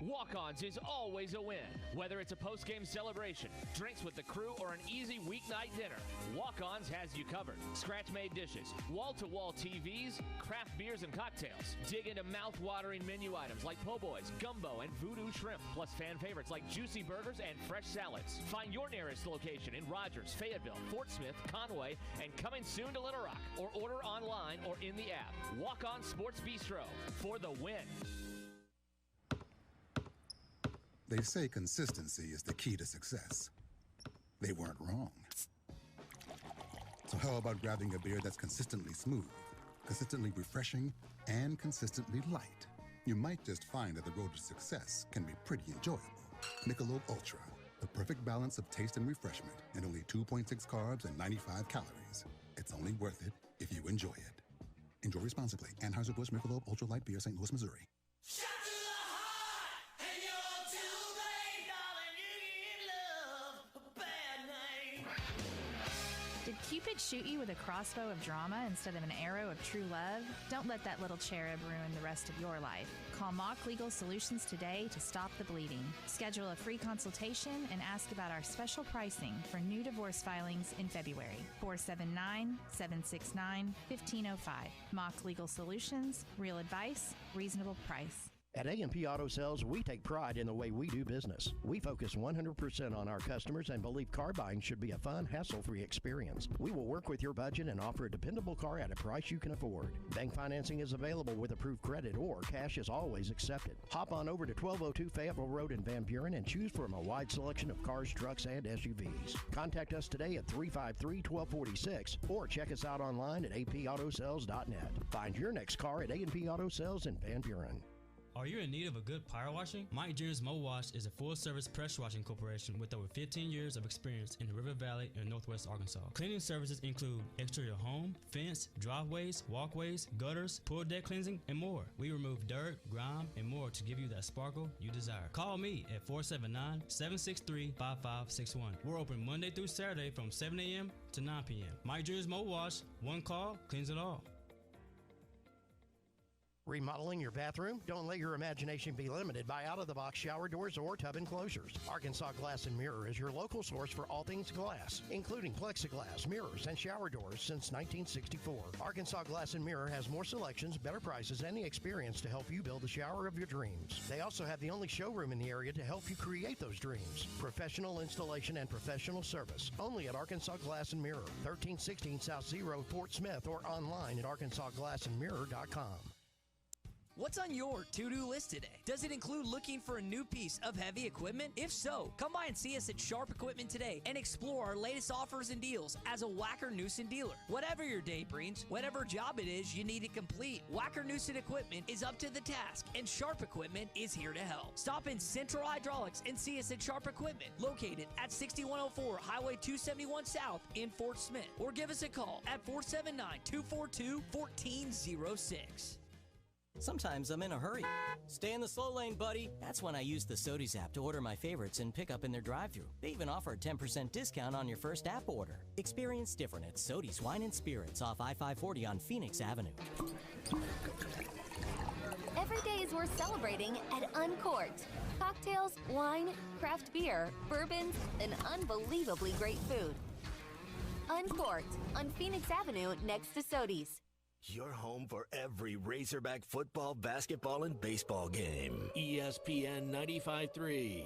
Walk-Ons is always a win. Whether it's a post-game celebration, drinks with the crew, or an easy weeknight dinner, Walk-Ons has you covered. Scratch-made dishes, wall-to-wall TVs, craft beers and cocktails. Dig into mouth-watering menu items like po' boys, gumbo, and voodoo shrimp, plus fan favorites like juicy burgers and fresh salads. Find your nearest location in Rogers, Fayetteville, Fort Smith, Conway, and coming soon to Little Rock, or order online or in the app. Walk-On Sports Bistro for the win. They say consistency is the key to success. They weren't wrong. So how about grabbing a beer that's consistently smooth, consistently refreshing, and consistently light? You might just find that the road to success can be pretty enjoyable. Michelob Ultra, the perfect balance of taste and refreshment, and only 2.6 carbs and 95 calories. It's only worth it if you enjoy it. Enjoy responsibly. Anheuser-Busch Michelob Ultra Light Beer, St. Louis, Missouri. Did Cupid shoot you with a crossbow of drama instead of an arrow of true love? Don't let that little cherub ruin the rest of your life. Call Mock Legal Solutions today to stop the bleeding. Schedule a free consultation and ask about our special pricing for new divorce filings in February. 479-769-1505. Mock Legal Solutions, real advice, reasonable price. At A&P Auto Sales, we take pride in the way we do business. We focus 100% on our customers and believe car buying should be a fun, hassle-free experience. We will work with your budget and offer a dependable car at a price you can afford. Bank financing is available with approved credit, or cash is always accepted. Hop on over to 1202 Fayetteville Road in Van Buren and choose from a wide selection of cars, trucks, and SUVs. Contact us today at 353-1246 or check us out online at apautosales.net. Find your next car at A&P Auto Sales in Van Buren. Are you in need of a good power washing? Mike Jr.'s Mo Wash is a full-service pressure washing corporation with over 15 years of experience in the River Valley and Northwest Arkansas. Cleaning services include exterior home, fence, driveways, walkways, gutters, pool deck cleansing, and more. We remove dirt, grime, and more to give you that sparkle you desire. Call me at 479-763-5561. We're open Monday through Saturday from 7 a.m. to 9 p.m. Mike Jr.'s Mo Wash, one call, cleans it all. Remodeling your bathroom? Don't let your imagination be limited by out-of-the-box shower doors or tub enclosures. Arkansas Glass and Mirror is your local source for all things glass, including plexiglass, mirrors, and shower doors since 1964. Arkansas Glass and Mirror has more selections, better prices, and the experience to help you build the shower of your dreams. They also have the only showroom in the area to help you create those dreams. Professional installation and professional service. Only at Arkansas Glass and Mirror, 1316 South Zero, Fort Smith, or online at arkansasglassandmirror.com. What's on your to-do list today? Does it include looking for a new piece of heavy equipment? If so, come by and see us at Sharp Equipment today and explore our latest offers and deals as a Wacker Newson dealer. Whatever your day brings, whatever job it is you need to complete, Wacker Newson Equipment is up to the task, and Sharp Equipment is here to help. Stop in Central Hydraulics and see us at Sharp Equipment, located at 6104 Highway 271 South in Fort Smith, or give us a call at 479-242-1406. Sometimes I'm in a hurry. Stay in the slow lane, buddy. That's when I use the Sodies app to order my favorites and pick up in their drive-thru. They even offer a 10% discount on your first app order. Experience different at Sodies Wine and Spirits off I-540 on Phoenix Avenue. Every day is worth celebrating at Uncorked. Cocktails, wine, craft beer, bourbons, and unbelievably great food. Uncorked on Phoenix Avenue next to Sodies. Your home for every Razorback football, basketball, and baseball game. ESPN 95.3.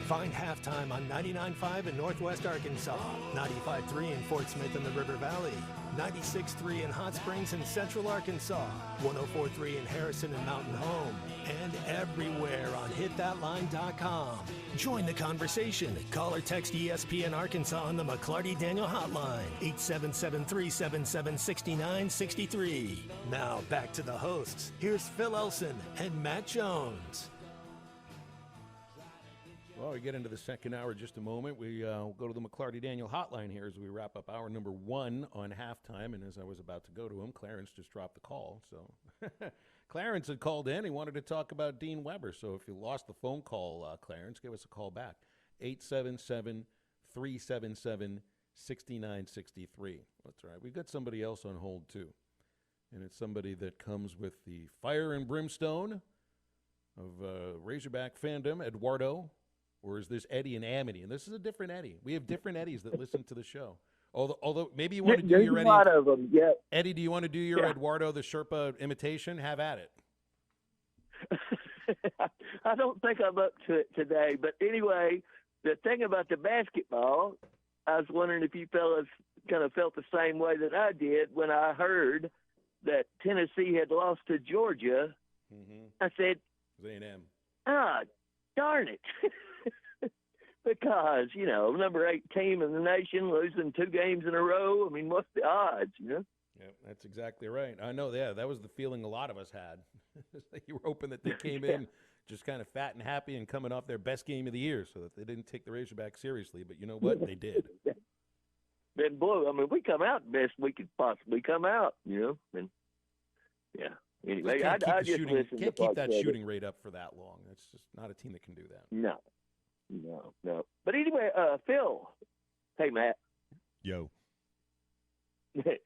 Find Halftime on 99.5 in Northwest Arkansas, 95.3 in Fort Smith and the River Valley, 96.3 in Hot Springs and Central Arkansas, 104.3 in Harrison and Mountain Home, and everywhere on hitthatline.com. Join the conversation. Call or text ESPN Arkansas on the McClarty Daniel Hotline, 877-377-6963. Now back to the hosts. Here's Phil Elson and Matt Jones. Well, we get into the second hour in just a moment. We'll go to the McClarty Daniel hotline here as we wrap up hour number 1 on halftime. And as I was about to go to him, Clarence just dropped the call. So Clarence had called in. He wanted to talk about Dean Weber. So if you lost the phone call, Clarence, give us a call back. 877-377-6963. That's right. We've got somebody else on hold, too. And it's somebody that comes with the fire and brimstone of Razorback fandom, Eduardo. Or is this Eddie and Amity? And this is a different Eddie. We have different Eddies that listen to the show. Although maybe you want to do your Eddie. There's a lot of them, yeah. Eddie, do you want to do your Eduardo the Sherpa imitation? Have at it. I don't think I'm up to it today. But anyway, the thing about the basketball, I was wondering if you fellas kind of felt the same way that I did when I heard that Tennessee had lost to Georgia. Mm-hmm. I said, A&M. Darn it. Because, number 8 team in the nation losing 2 games in a row. I mean, what's the odds, Yeah, that's exactly right. I know, that was the feeling a lot of us had. You were hoping that they came in just kind of fat and happy and coming off their best game of the year so that they didn't take the Razorback seriously. But you know what? They did. Then blow. I mean, we come out best we could possibly come out, And, yeah. Anyway, I just listen. Can't keep that shooting rate up for that long. It's just not a team that can do that. No. But anyway, Phil. Hey, Matt. Yo. Hey,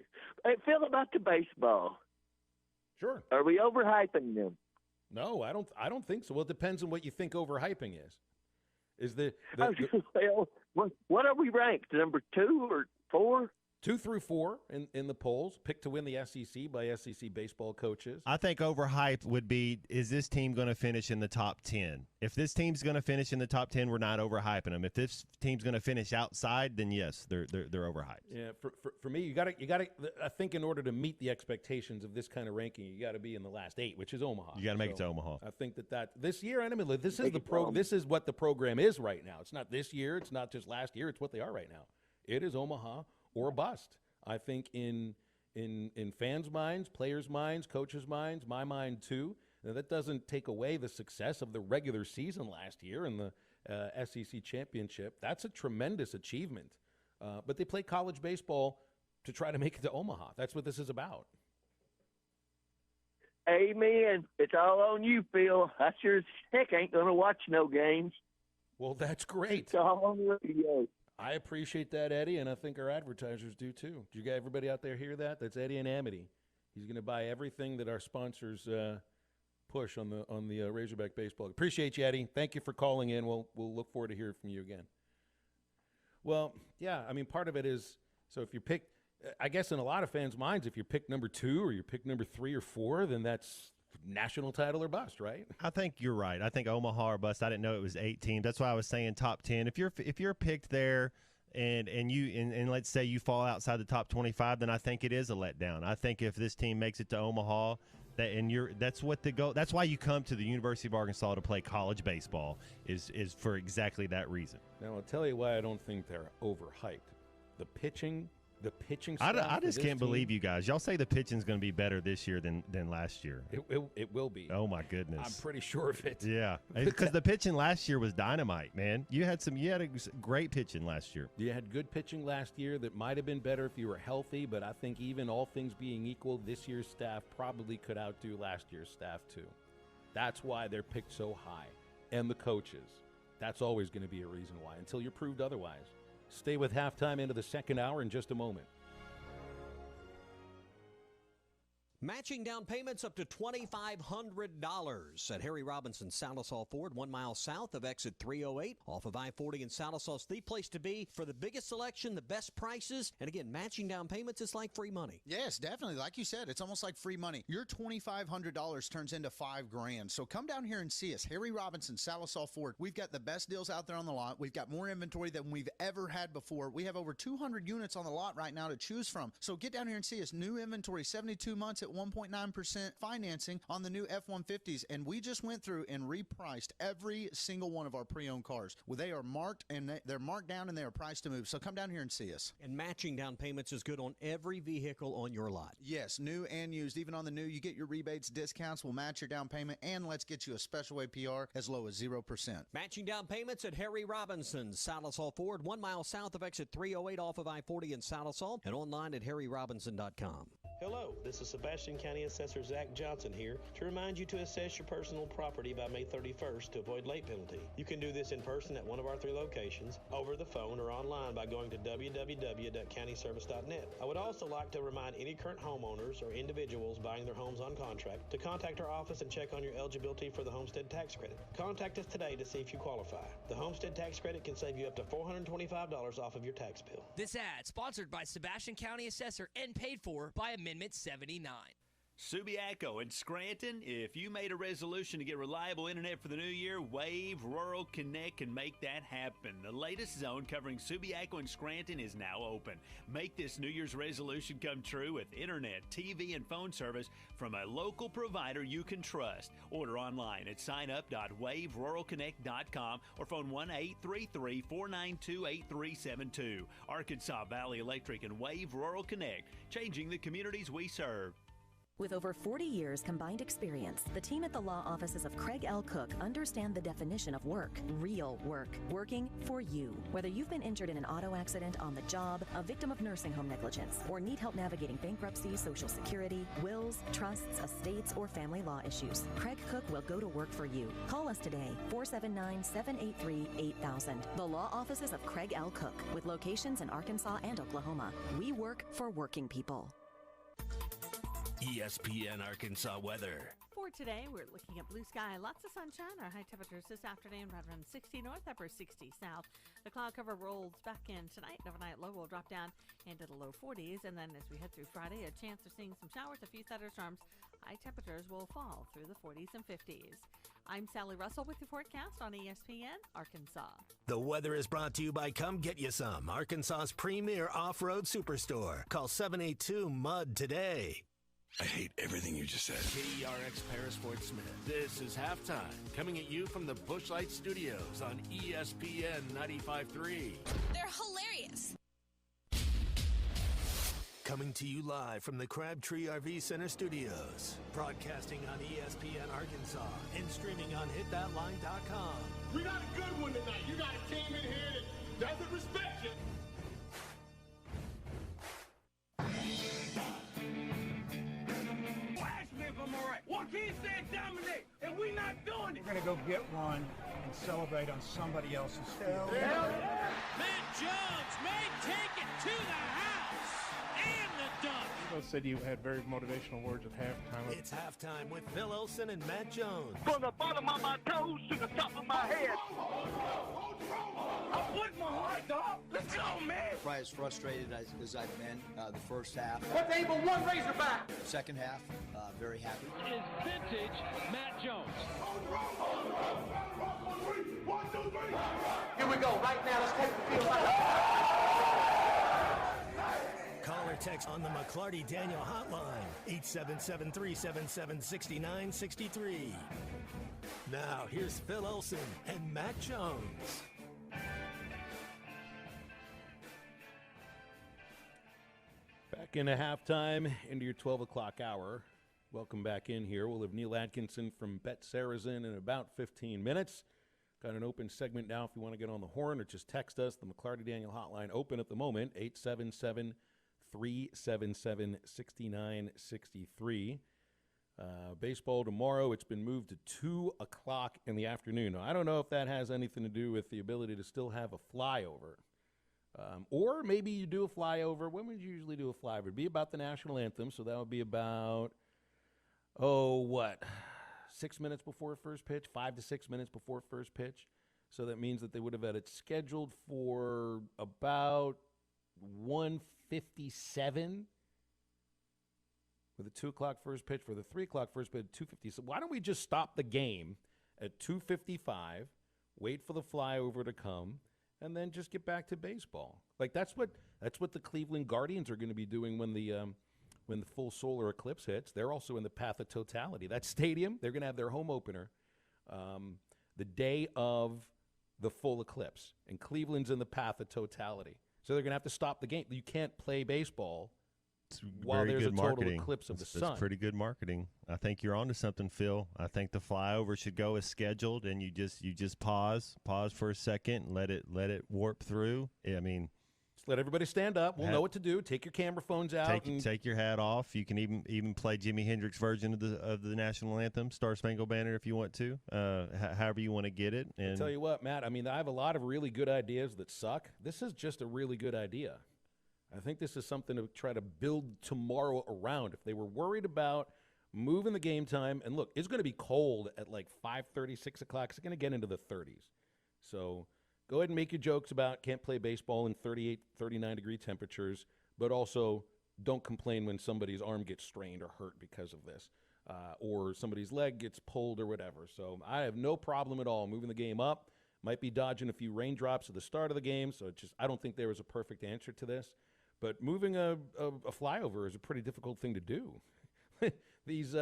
Phil, about the baseball. Sure. Are we overhyping them? No, I don't think so. Well, it depends on what you think overhyping is. Is well, what are we ranked? Number 2 or 4? 2 through 4 in the polls, picked to win the SEC by SEC baseball coaches. I think overhyped would be, is this team going to finish in the top 10? If this team's going to finish in the top 10, we're not overhyping them. If this team's going to finish outside, then yes, they're overhyped. Yeah, for me, you got to. I think in order to meet the expectations of this kind of ranking, you got to be in the last 8, which is Omaha. You got to make it to Omaha. I think that this year, this is This is what the program is right now. It's not this year. It's not just last year. It's what they are right now. It is Omaha or bust. I think in fans' minds, players' minds, coaches' minds, my mind too. Now, that doesn't take away the success of the regular season last year and SEC championship. That's a tremendous achievement. But they play college baseball to try to make it to Omaha. That's what this is about. Amen. It's all on you, Phil. I sure as heck ain't going to watch no games. Well, that's great. It's all on the radio. I appreciate that, Eddie, and I think our advertisers do too. Did you guys, everybody out there hear that? That's Eddie and Amity. He's going to buy everything that our sponsors push on the Razorback Baseball. Appreciate you, Eddie. Thank you for calling in. We'll look forward to hearing from you again. Well, yeah, I mean, part of it is, so if you pick, I guess in a lot of fans' minds, if you pick number 2 or you pick number 3 or 4, then that's national title or bust, right? I think you're right. I think Omaha or bust. I didn't know it was 8 teams. That's why I was saying top 10. If you're picked there and let's say you fall outside the top 25, then I think it is a letdown. I think if this team makes it to Omaha, that's why you come to the University of Arkansas to play college baseball is for exactly that reason. Now I'll tell you why I don't think they're overhyped. The pitching staff. I just can't believe you guys. Y'all say the pitching's going to be better this year than last year. It will be. Oh my goodness. I'm pretty sure of it. Yeah, because the pitching last year was dynamite, man. You had a great pitching last year. You had good pitching last year that might have been better if you were healthy, but I think even all things being equal, this year's staff probably could outdo last year's staff too. That's why they're picked so high. And the coaches. That's always going to be a reason why, until you're proved otherwise. Stay with halftime into the second hour in just a moment. Matching down payments up to $2,500 at Harry Robinson Salisal Ford, 1 mile south of exit 308 off of I-40 in Salisal. It's the place to be for the biggest selection, the best prices, and again, matching down payments is like free money. Yes, definitely. Like you said, it's almost like free money. Your $2,500 turns into $5,000. So come down here and see us, Harry Robinson Salisal Ford. We've got the best deals out there on the lot. We've got more inventory than we've ever had before. We have over 200 units on the lot right now to choose from. So get down here and see us. New inventory, 72 months at 1.9% financing on the new F-150s, and we just went through and repriced every single one of our pre-owned cars. Well, they are marked, and they're marked down, and they are priced to move. So come down here and see us. And matching down payments is good on every vehicle on your lot. Yes, new and used. Even on the new, you get your rebates, discounts. We'll match your down payment, and let's get you a special APR as low as 0%. Matching down payments at Harry Robinson Salisal Ford, 1 mile south of exit 308 off of I-40 in Salisal, and online at harryrobinson.com. Hello, this is Sebastian County Assessor Zach Johnson here to remind you to assess your personal property by May 31st to avoid late penalty. You can do this in person at one of our 3 locations, over the phone, or online by going to www.countyservice.net. I would also like to remind any current homeowners or individuals buying their homes on contract to contact our office and check on your eligibility for the homestead tax credit. Contact us today to see if you qualify. The homestead tax credit can save you up to $425 off of your tax bill. This ad sponsored by Sebastian County Assessor and paid for by Amendment 79. Subiaco in Scranton, if you made a resolution to get reliable internet for the new year, Wave Rural Connect can make that happen. The latest zone covering Subiaco in Scranton is now open. Make this New Year's resolution come true with internet, TV, and phone service from a local provider you can trust. Order online at signup.waveruralconnect.com or phone 1-833-492-8372. Arkansas Valley Electric and Wave Rural Connect, changing the communities we serve. With over 40 years combined experience, the team at the law offices of Craig L. Cook understand the definition of work, real work, working for you. Whether you've been injured in an auto accident, on the job, a victim of nursing home negligence, or need help navigating bankruptcy, Social Security, wills, trusts, estates, or family law issues, Craig Cook will go to work for you. Call us today, 479-783-8000. The law offices of Craig L. Cook, with locations in Arkansas and Oklahoma. We work for working people. ESPN Arkansas weather. For today, we're looking at blue sky, lots of sunshine. Our high temperatures this afternoon right around 60 north, upper 60 south. The cloud cover rolls back in tonight. Overnight low will drop down into the low 40s. And then as we head through Friday, a chance of seeing some showers, a few thunderstorms. High temperatures will fall through the 40s and 50s. I'm Sally Russell with your forecast on ESPN Arkansas. The weather is brought to you by Come Get You Some, Arkansas's premier off-road superstore. Call 782-MUD today. I hate everything you just said. KERX Paris Fort Smith. This is halftime. Coming at you from the Busch Light Studios on ESPN 95.3. They're hilarious. Coming to you live from the Crabtree RV Center studios. Broadcasting on ESPN Arkansas and streaming on hitthatline.com. We got a good one tonight. You got a team in here that doesn't respect you. Ask me if I'm all right. Joaquin said dominate, and we not doing it. We're going to go get one and celebrate on somebody else's field. Matt Jones may take it to the house and the dunk. Both said you had very motivational words at halftime. It's halftime with Phil Olsen and Matt Jones. From the bottom of my toes to the top of my head. I'm putting my heart, dog. Let's go, man. Probably as frustrated as I've been the first half. What's able one Razorback? Second half, very happy. Is vintage Matt Jones. Here we go. Right now, let's take the field. Call or text on the McClarty Daniel hotline, 877-377-6963. Now, here's Phil Olsen and Matt Jones. Back into halftime, into your 12 o'clock hour. Welcome back in here. We'll have Neil Atkinson from Bet Saracen in about 15 minutes. Got an open segment now if you want to get on the horn or just text us. The McClarty Daniel hotline open at the moment, 877-377-6963. Baseball tomorrow, it's been moved to 2 o'clock in the afternoon. Now, I don't know if that has anything to do with the ability to still have a flyover. Or maybe you do a flyover. When would you usually do a flyover? It'd be about the national anthem, so that would be about, 6 minutes before first pitch, 5 to 6 minutes before first pitch. So that means that they would have had it scheduled for about 1:57 for the 2 o'clock first pitch, for the 3 o'clock first pitch, 2:50. So why don't we just stop the game at 2:55, wait for the flyover to come, and then just get back to baseball? Like that's what the Cleveland Guardians are going to be doing when the full solar eclipse hits. They're also in the path of totality. That stadium, they're going to have their home opener the day of the full eclipse, and Cleveland's in the path of totality. So they're going to have to stop the game. You can't play baseball while there's a total eclipse of the sun. It's pretty good marketing. I think you're onto something, Phil. I think the flyover should go as scheduled, and you just pause for a second, let it warp through. I mean, just let everybody stand up. We'll know what to do. Take your camera phones out. Take your hat off. You can even play Jimi Hendrix version of the national anthem, Star Spangled Banner, if you want to. However you want to get it. And I'll tell you what, Matt. I mean, I have a lot of really good ideas that suck. This is just a really good idea. I think this is something to try to build tomorrow around. If they were worried about moving the game time, and look, it's going to be cold at like 5:30, 6 o'clock. It's going to get into the 30s. So go ahead and make your jokes about can't play baseball in 38, 39-degree temperatures, but also don't complain when somebody's arm gets strained or hurt because of this, or somebody's leg gets pulled or whatever. So I have no problem at all moving the game up. Might be dodging a few raindrops at the start of the game, so I don't think there was a perfect answer to this. But moving a flyover is a pretty difficult thing to do. These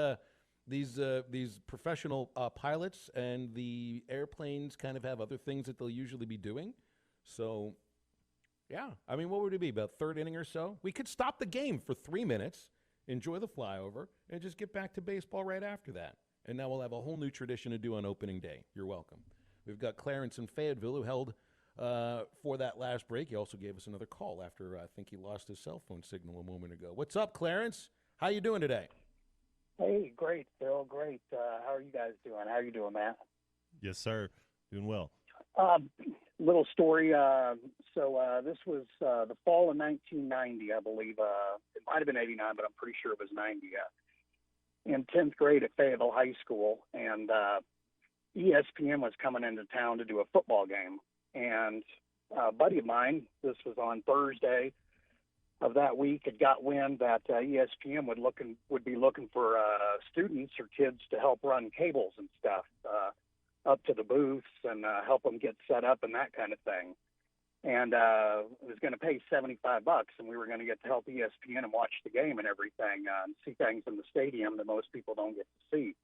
professional pilots and the airplanes kind of have other things that they'll usually be doing. So, yeah, I mean, what would it be, about third inning or so? We could stop the game for 3 minutes, enjoy the flyover, and just get back to baseball right after that. And now we'll have a whole new tradition to do on opening day. You're welcome. We've got Clarence in Fayetteville who held for that last break. He also gave us another call after I think he lost his cell phone signal a moment ago. What's up, Clarence? How you doing today? Hey, great, Phil. Great. How are you guys doing? How are you doing, Matt? Yes, sir. Doing well. Little story. So this was the fall of 1990, I believe. It might have been 89, but I'm pretty sure it was 90. In 10th grade at Fayetteville High School, and ESPN was coming into town to do a football game. And a buddy of mine, this was on Thursday of that week, had got wind that ESPN would be looking for students or kids to help run cables and stuff up to the booths and help them get set up and that kind of thing. And it was going to pay $75, and we were going to get to help ESPN and watch the game and everything and see things in the stadium that most people don't get to see.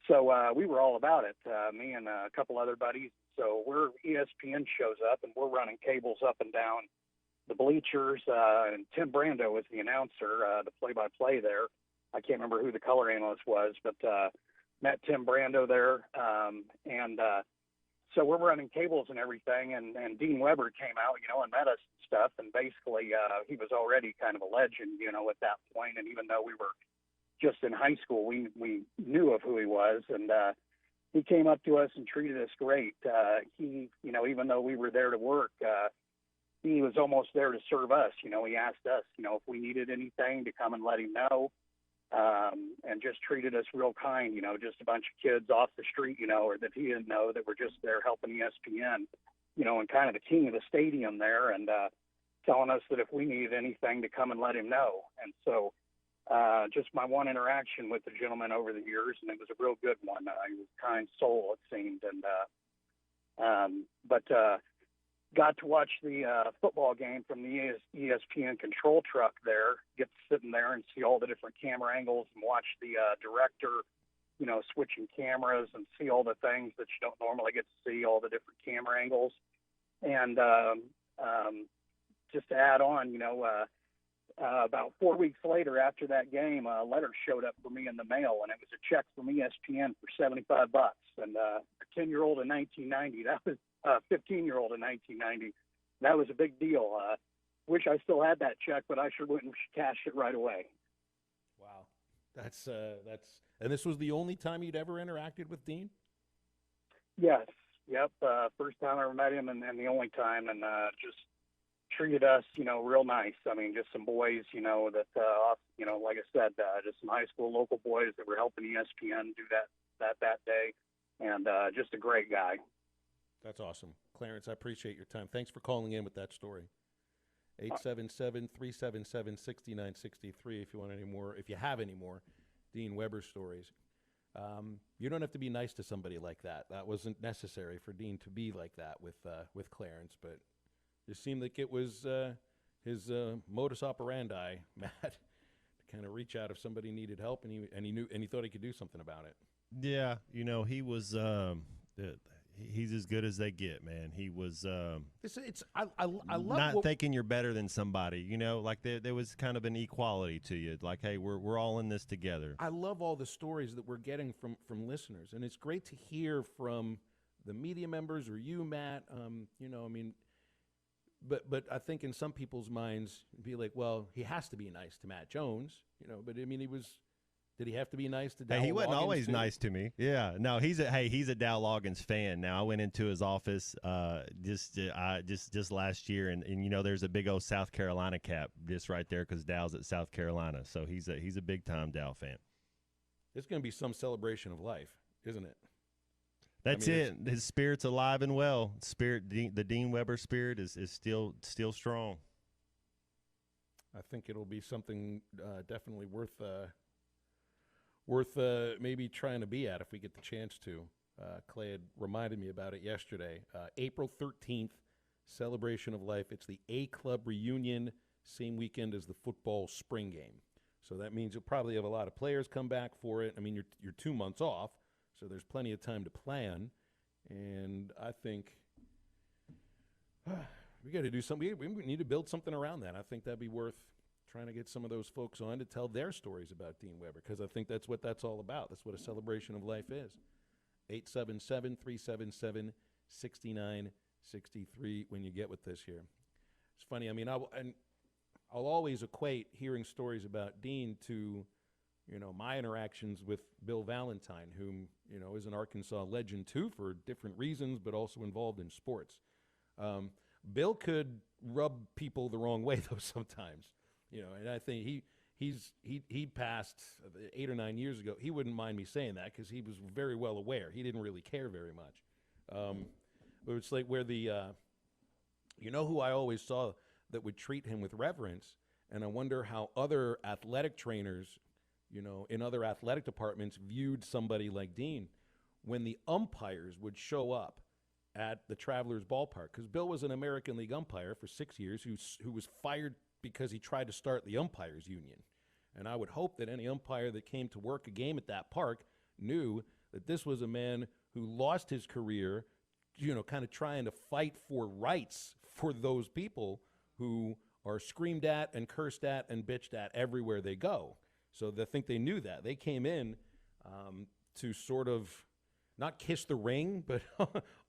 So we were all about it, me and a couple other buddies. So ESPN shows up, and we're running cables up and down the bleachers, and Tim Brando was the announcer, the play-by-play there. I can't remember who the color analyst was, but met Tim Brando there. So we're running cables and everything, and Dean Weber came out, and met us and stuff. And basically, he was already kind of a legend, at that point. And even though we were just in high school, we knew of who he was. And he came up to us and treated us great. He, even though we were there to work, he was almost there to serve us. He asked us, if we needed anything, to come and let him know. And just treated us real kind, just a bunch of kids off the street, or that he didn't know, that were just there helping ESPN, and kind of the king of the stadium there, and telling us that if we needed anything, to come and let him know. And so just my one interaction with the gentleman over the years, and it was a real good one. He was a kind soul, it seemed. And got to watch the football game from the ESPN control truck there, get to sit in there and see all the different camera angles and watch the director, switching cameras, and see all the things that you don't normally get to see, all the different camera angles. And just to add on, about 4 weeks later after that game, a letter showed up for me in the mail, and it was a check from ESPN for $75. And a 10-year-old in 1990, that was 15-year-old in 1990. That was a big deal. Wish I still had that check, but I sure wouldn't cash it right away. Wow. That's and this was the only time you'd ever interacted with Dean? Yes. Yep. First time I ever met him, and the only time, and just treated us, real nice. I mean, just some boys, that, like I said, just some high school local boys that were helping ESPN do that day, and just a great guy. That's awesome. Clarence, I appreciate your time. Thanks for calling in with that story. 877-377-6963 if you want any more, if you have any more Dean Weber stories. You don't have to be nice to somebody like that. That wasn't necessary for Dean to be like that with Clarence, but it seemed like it was his modus operandi, Matt, to kind of reach out if somebody needed help, and he thought he could do something about it. Yeah, he was he's as good as they get, man. He was I love not thinking you're better than somebody, like there was kind of an equality to you, like, hey, we're all in this together. I love all the stories that we're getting from listeners, and it's great to hear from the media members or you, Matt. But I think in some people's minds, it'd be like, well, he has to be nice to Matt Jones, But I mean, did he have to be nice to Dow He wasn't Loggins always too? nice to me. Yeah, no, he's a Dow Loggins fan. Now I went into his office just last year, and there's a big old South Carolina cap just right there because Dow's at South Carolina, so he's a big time Dow fan. It's going to be some celebration of life, isn't it? That's it. His spirit's alive and well. The Dean Weber spirit is still strong. I think it'll be something definitely worth maybe trying to be at if we get the chance to. Clay had reminded me about it yesterday. April 13th, celebration of life. It's the A Club reunion, same weekend as the football spring game. So that means you'll probably have a lot of players come back for it. I mean, you're 2 months off, so there's plenty of time to plan. And I think we got to do something. We need to build something around that. I think that'd be worth trying to get some of those folks on to tell their stories about Dean Weber, because I think that's what that's all about. That's what a celebration of life is. 877-377-6963 when you get with this here. It's funny. I mean, I'll always equate hearing stories about Dean to, my interactions with Bill Valentine, whom, is an Arkansas legend too for different reasons, but also involved in sports. Bill could rub people the wrong way though sometimes. And I think he passed 8 or 9 years ago. He wouldn't mind me saying that because he was very well aware. He didn't really care very much. But it's like where who I always saw that would treat him with reverence, and I wonder how other athletic trainers, in other athletic departments viewed somebody like Dean when the umpires would show up at the Travelers ballpark, because Bill was an American League umpire for 6 years who was fired because he tried to start the umpires union. And I would hope that any umpire that came to work a game at that park knew that this was a man who lost his career, kind of trying to fight for rights for those people who are screamed at and cursed at and bitched at everywhere they go. So they think they knew that. They came in to sort of not kiss the ring, but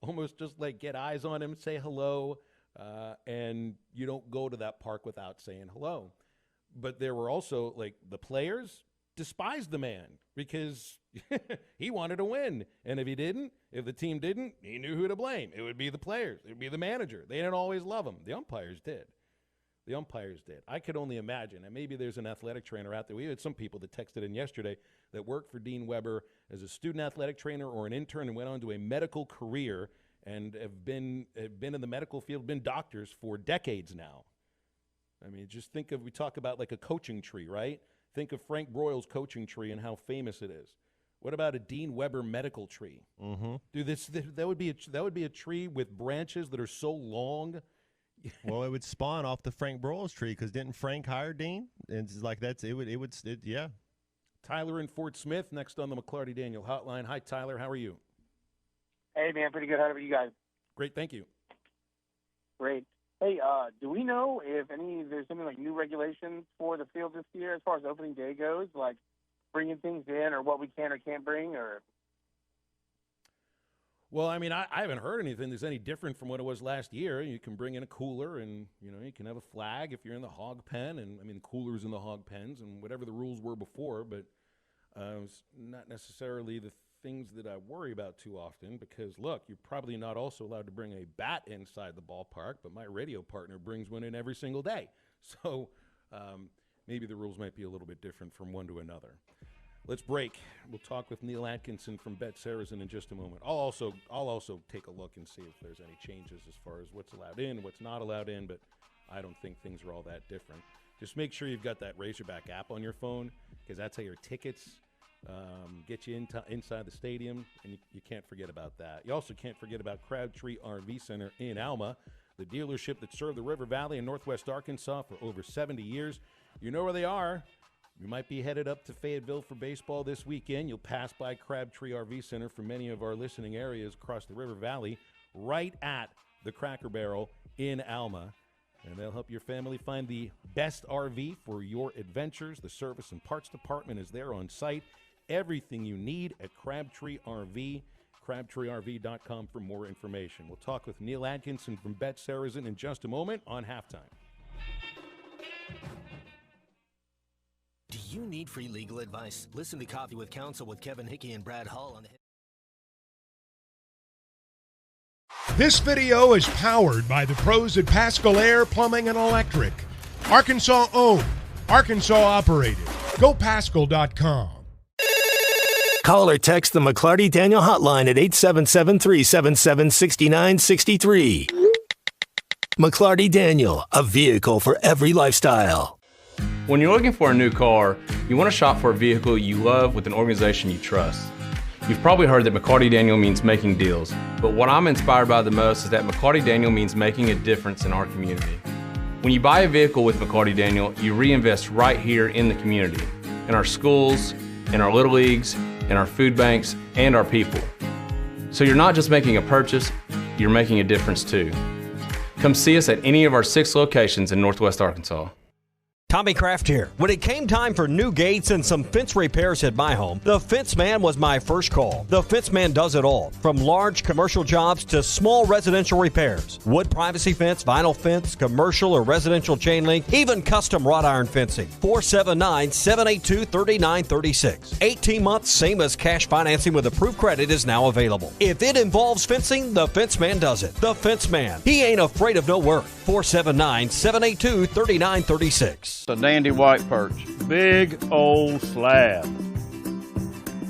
almost just like get eyes on him, say hello, and you don't go to that park without saying hello. But there were also, like, the players despised the man because he wanted to win. And if the team didn't, he knew who to blame. It would be the players. It would be the manager. They didn't always love him. The umpires did. I could only imagine, and maybe there's an athletic trainer out there. We had some people that texted in yesterday that worked for Dean Weber as a student athletic trainer or an intern and went on to a medical career and have been in the medical field, been doctors for decades now. I mean, just we talk about like a coaching tree, right? Think of Frank Broyles' coaching tree and how famous it is. What about a Dean Weber medical tree? Mm-hmm. Dude, that would be a tree with branches that are so long. Well, it would spawn off the Frank Broyles tree because didn't Frank hire Dean? And it's like yeah. Tyler in Fort Smith, next on the McClarty Daniel hotline. Hi, Tyler. How are you? Hey, man, pretty good. How about you guys? Great, thank you. Great. Hey, do we know if there's any like new regulations for the field this year as far as opening day goes, like bringing things in or what we can or can't bring? Or Well, I mean, I haven't heard anything that's any different from what it was last year. You can bring in a cooler and, you can have a flag if you're in the hog pen. And, I mean, coolers in the hog pens and whatever the rules were before. But it's not necessarily the things that I worry about too often because, look, you're probably not also allowed to bring a bat inside the ballpark, but my radio partner brings one in every single day. So maybe the rules might be a little bit different from one to another. Let's break. We'll talk with Neil Atkinson from Bet Saracen in just a moment. I'll also take a look and see if there's any changes as far as what's allowed in, what's not allowed in, but I don't think things are all that different. Just make sure you've got that Razorback app on your phone because that's how your tickets get you inside the stadium, and you can't forget about that. You also can't forget about Crabtree RV Center in Alma, the dealership that served the River Valley in Northwest Arkansas for over 70 years. You know where they are. You might be headed up to Fayetteville for baseball this weekend. You'll pass by Crabtree RV Center for many of our listening areas across the River Valley, right at the Cracker Barrel in Alma. And they'll help your family find the best RV for your adventures. The service and parts department is there on site. Everything you need at Crabtree RV. CrabtreeRV.com for more information. We'll talk with Neil Atkinson from Bet Saracen in just a moment on Halftime. Do you need free legal advice? Listen to Coffee with Counsel with Kevin Hickey and Brad Hall on the This video is powered by the pros at Pascal Air Plumbing and Electric. Arkansas owned, Arkansas operated. GoPascal.com. Call or text the McClarty Daniel hotline at 877-377-6963. McClarty Daniel, a vehicle for every lifestyle. When you're looking for a new car, you want to shop for a vehicle you love with an organization you trust. You've probably heard that McClarty Daniel means making deals, but what I'm inspired by the most is that McClarty Daniel means making a difference in our community. When you buy a vehicle with McClarty Daniel, you reinvest right here in the community, in our schools, in our little leagues, in our food banks, and our people. So you're not just making a purchase, you're making a difference too. Come see us at any of our 6 locations in Northwest Arkansas. Tommy Kraft here. When it came time for new gates and some fence repairs at my home, the Fence Man was my first call. The Fence Man does it all, from large commercial jobs to small residential repairs. Wood privacy fence, vinyl fence, commercial or residential chain link, even custom wrought iron fencing. 479-782-3936. 18 months, same as cash financing with approved credit is now available. If it involves fencing, the Fence Man does it. The Fence Man. He ain't afraid of no work. 479-782-3936. A dandy white perch. Big old slab.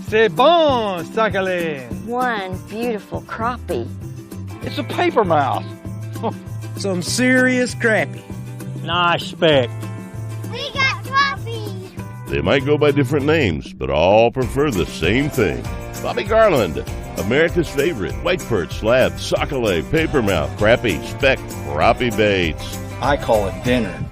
C'est bon, sacalé. One beautiful crappie. It's a paper mouth. Some serious crappie. Nice speck. We got crappies. They might go by different names, but all prefer the same thing. Bobby Garland, America's favorite white perch, slab, sockeye, papermouth, crappie, speck, crappie baits. I call it dinner.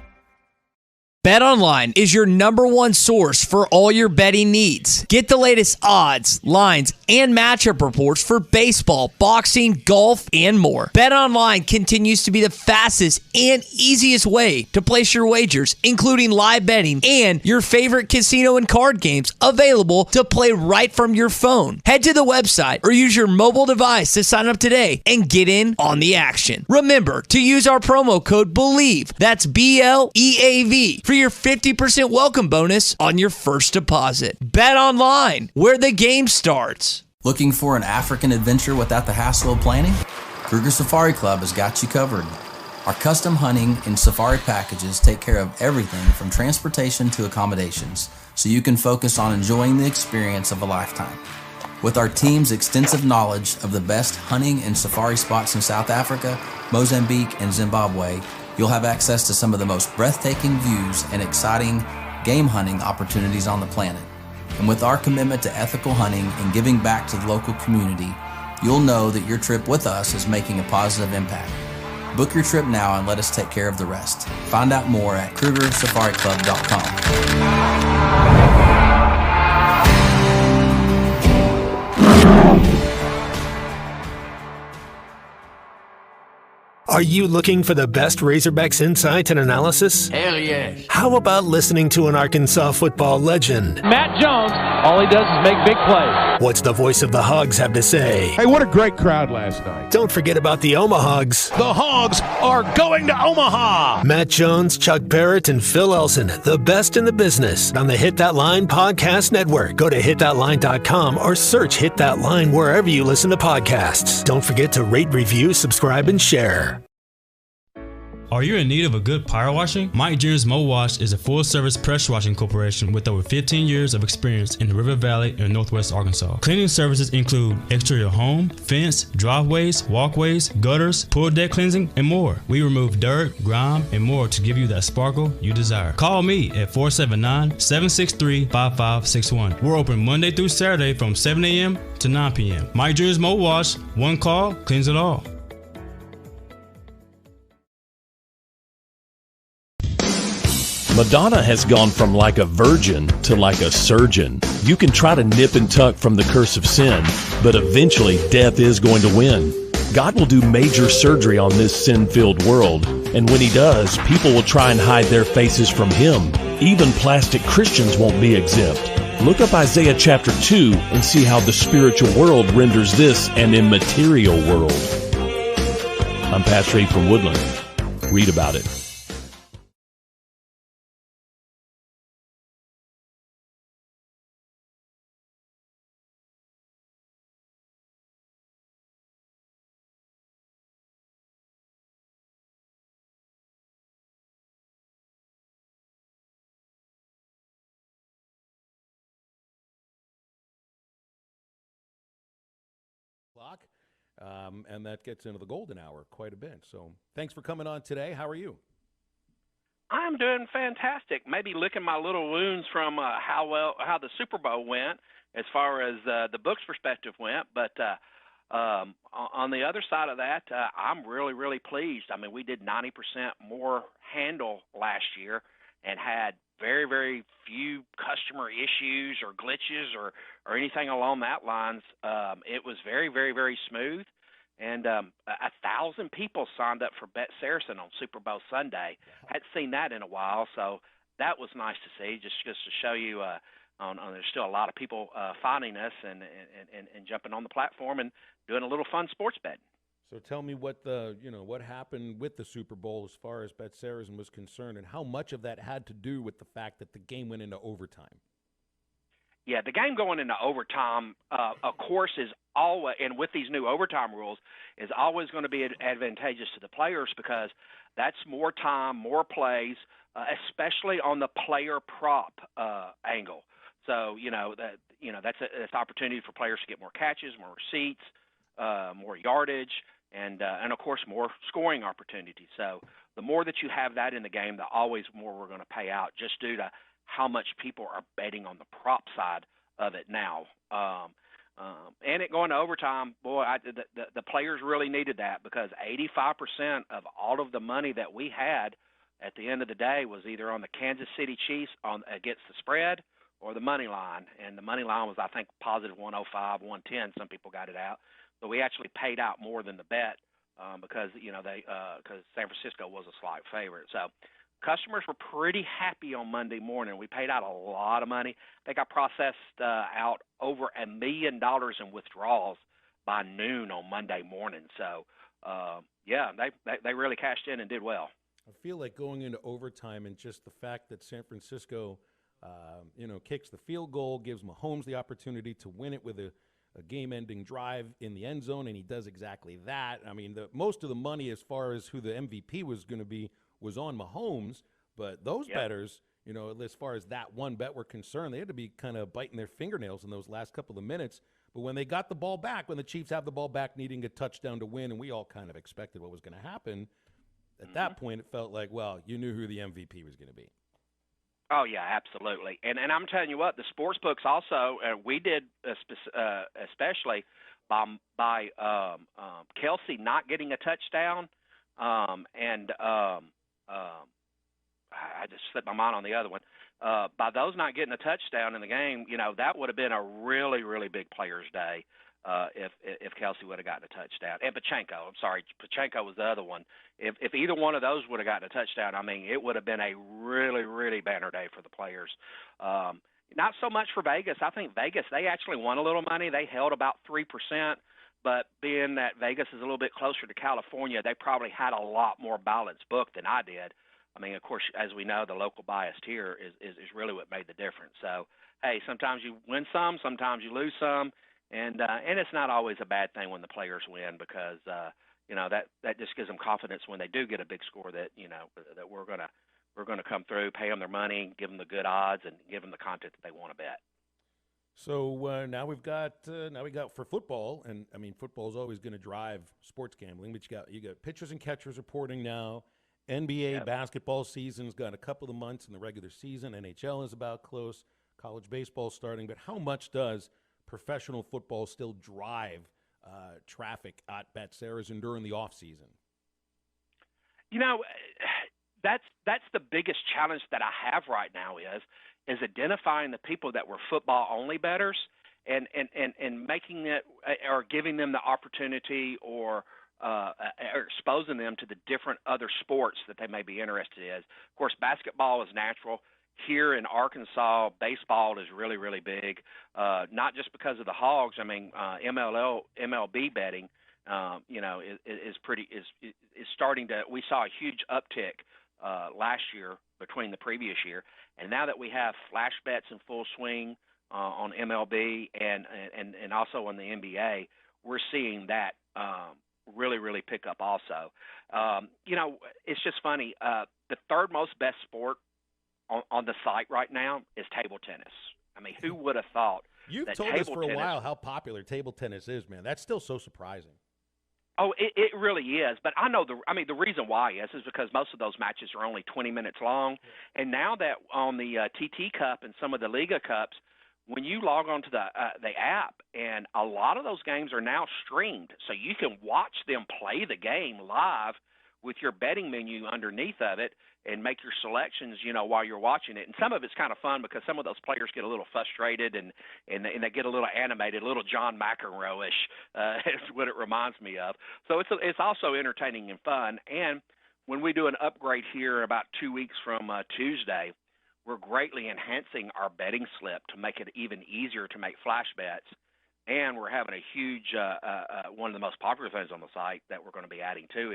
BetOnline is your #1 source for all your betting needs. Get the latest odds, lines, and matchup reports for baseball, boxing, golf, and more. BetOnline continues to be the fastest and easiest way to place your wagers, including live betting and your favorite casino and card games available to play right from your phone. Head to the website or use your mobile device to sign up today and get in on the action. Remember to use our promo code BELIEVE, that's BLEAV, for your 50% welcome bonus on your first deposit. Bet online, where the game starts. Looking for an African adventure without the hassle of planning? Kruger Safari Club has got you covered. Our custom hunting and safari packages take care of everything from transportation to accommodations, so you can focus on enjoying the experience of a lifetime. With our team's extensive knowledge of the best hunting and safari spots in South Africa, Mozambique, and Zimbabwe, you'll have access to some of the most breathtaking views and exciting game hunting opportunities on the planet. And with our commitment to ethical hunting and giving back to the local community, you'll know that your trip with us is making a positive impact. Book your trip now and let us take care of the rest. Find out more at KrugerSafariClub.com. Are you looking for the best Razorbacks insight and analysis? Hell yes. How about listening to an Arkansas football legend? Matt Jones, all he does is make big plays. What's the voice of the Hogs have to say? Hey, what a great crowd last night. Don't forget about the Omahogs. The Hogs are going to Omaha. Matt Jones, Chuck Barrett, and Phil Elson, the best in the business, on the Hit That Line Podcast Network. Go to hitthatline.com or search Hit That Line wherever you listen to podcasts. Don't forget to rate, review, subscribe, and share. Are you in need of a good power washing? Mike Jr.'s Mo Wash is a full-service pressure washing corporation with over 15 years of experience in the River Valley and Northwest Arkansas. Cleaning services include exterior home, fence, driveways, walkways, gutters, pool deck cleansing, and more. We remove dirt, grime, and more to give you that sparkle you desire. Call me at 479-763-5561. We're open Monday through Saturday from 7 a.m. to 9 p.m. Mike Jr.'s Mo Wash, one call, cleans it all. Madonna has gone from like a virgin to like a surgeon. You can try to nip and tuck from the curse of sin, but eventually death is going to win. God will do major surgery on this sin-filled world, and when He does, people will try and hide their faces from Him. Even plastic Christians won't be exempt. Look up Isaiah chapter 2 and see how the spiritual world renders this an immaterial world. I'm Pastor A from Woodland. Read about it. And that gets into the golden hour quite a bit. So thanks for coming on today. How are you? I'm doing fantastic. Maybe licking my little wounds from how the Super Bowl went as far as the book's perspective went. But on the other side of that, I'm really, really pleased. I mean, we did 90% more handle last year and had very, very few customer issues or glitches or anything along that lines. It was very, very, very smooth. And 1,000 people signed up for Bet Saracen on Super Bowl Sunday. Hadn't seen that in a while, so that was nice to see. Just to show you, there's still a lot of people finding us and jumping on the platform and doing a little fun sports betting. So tell me what what happened with the Super Bowl as far as Bet Saracen was concerned, and how much of that had to do with the fact that the game went into overtime. Yeah, the game going into overtime, of course, is always, and with these new overtime rules, is always going to be advantageous to the players because that's more time, more plays, especially on the player prop angle. So that's an opportunity for players to get more catches, more receipts, more yardage, and of course more scoring opportunities. So the more that you have that in the game, the always more we're going to pay out, just due to how much people are betting on the prop side of it now. And it going to overtime, boy, the players really needed that because 85% of all of the money that we had at the end of the day was either on the Kansas City Chiefs against the spread or the money line. And the money line was, I think, positive 105, 110. Some people got it out. So we actually paid out more than the bet because San Francisco was a slight favorite. So customers were pretty happy on Monday morning. We paid out a lot of money. I think I processed out over $1 million in withdrawals by noon on Monday morning. So, they really cashed in and did well. I feel like going into overtime and just the fact that San Francisco, kicks the field goal, gives Mahomes the opportunity to win it with a game-ending drive in the end zone, and he does exactly that. I mean, most of the money as far as who the MVP was going to be was on Mahomes, but those bettors, as far as that one bet were concerned, they had to be kind of biting their fingernails in those last couple of minutes. But when they got the ball back, when the Chiefs have the ball back needing a touchdown to win, and we all kind of expected what was going to happen, at that point it felt like, well, you knew who the MVP was going to be. Oh, yeah, absolutely. And I'm telling you what, the sports books also, we did especially by Kelsey not getting a touchdown, and I just slipped my mind on the other one. By those not getting a touchdown in the game, that would have been a really, really big player's day if Kelsey would have gotten a touchdown. And Pachenko was the other one. If either one of those would have gotten a touchdown, I mean, it would have been a really, really banner day for the players. Not so much for Vegas. I think Vegas, they actually won a little money. They held about 3%. But being that Vegas is a little bit closer to California, they probably had a lot more balanced book than I did. I mean, of course, as we know, the local bias here is really what made the difference. So, hey, sometimes you win some, sometimes you lose some, and it's not always a bad thing when the players win because that just gives them confidence when they do get a big score that that we're gonna come through, pay them their money, give them the good odds, and give them the content that they want to bet. So now we got for football, and I mean football is always going to drive sports gambling, but you got pitchers and catchers reporting now. NBA basketball season's got a couple of months in the regular season. NHL is about close. College baseball starting, but how much does professional football still drive traffic at Betsaris and during the off season? That's the biggest challenge that I have right now is identifying the people that were football only bettors and making it or giving them the opportunity or exposing them to the different other sports that they may be interested in. Of course, basketball is natural. Here in Arkansas, baseball is really, really big, not just because of the Hogs. I mean, MLB betting, is starting to. We saw a huge uptick last year between the previous year, and now that we have flash bets in full swing on MLB and also on the NBA, we're seeing that really, really pick up also. It's just funny. The third most best sport on the site right now is table tennis. I mean, who would have thought? You've told us for a while how popular table tennis is, man. That's still so surprising. Oh, it really is. But I know the reason why is because most of those matches are only 20 minutes long. And now that on the TT Cup and some of the Liga Cups, when you log on to the app, and a lot of those games are now streamed, so you can watch them play the game live with your betting menu underneath of it and make your selections, while you're watching it. And some of it's kind of fun because some of those players get a little frustrated and they get a little animated, a little John McEnroe-ish is what it reminds me of. So it's also entertaining and fun. And when we do an upgrade here about 2 weeks from Tuesday, we're greatly enhancing our betting slip to make it even easier to make flash bets. And we're having a huge one of the most popular things on the site that we're going to be adding to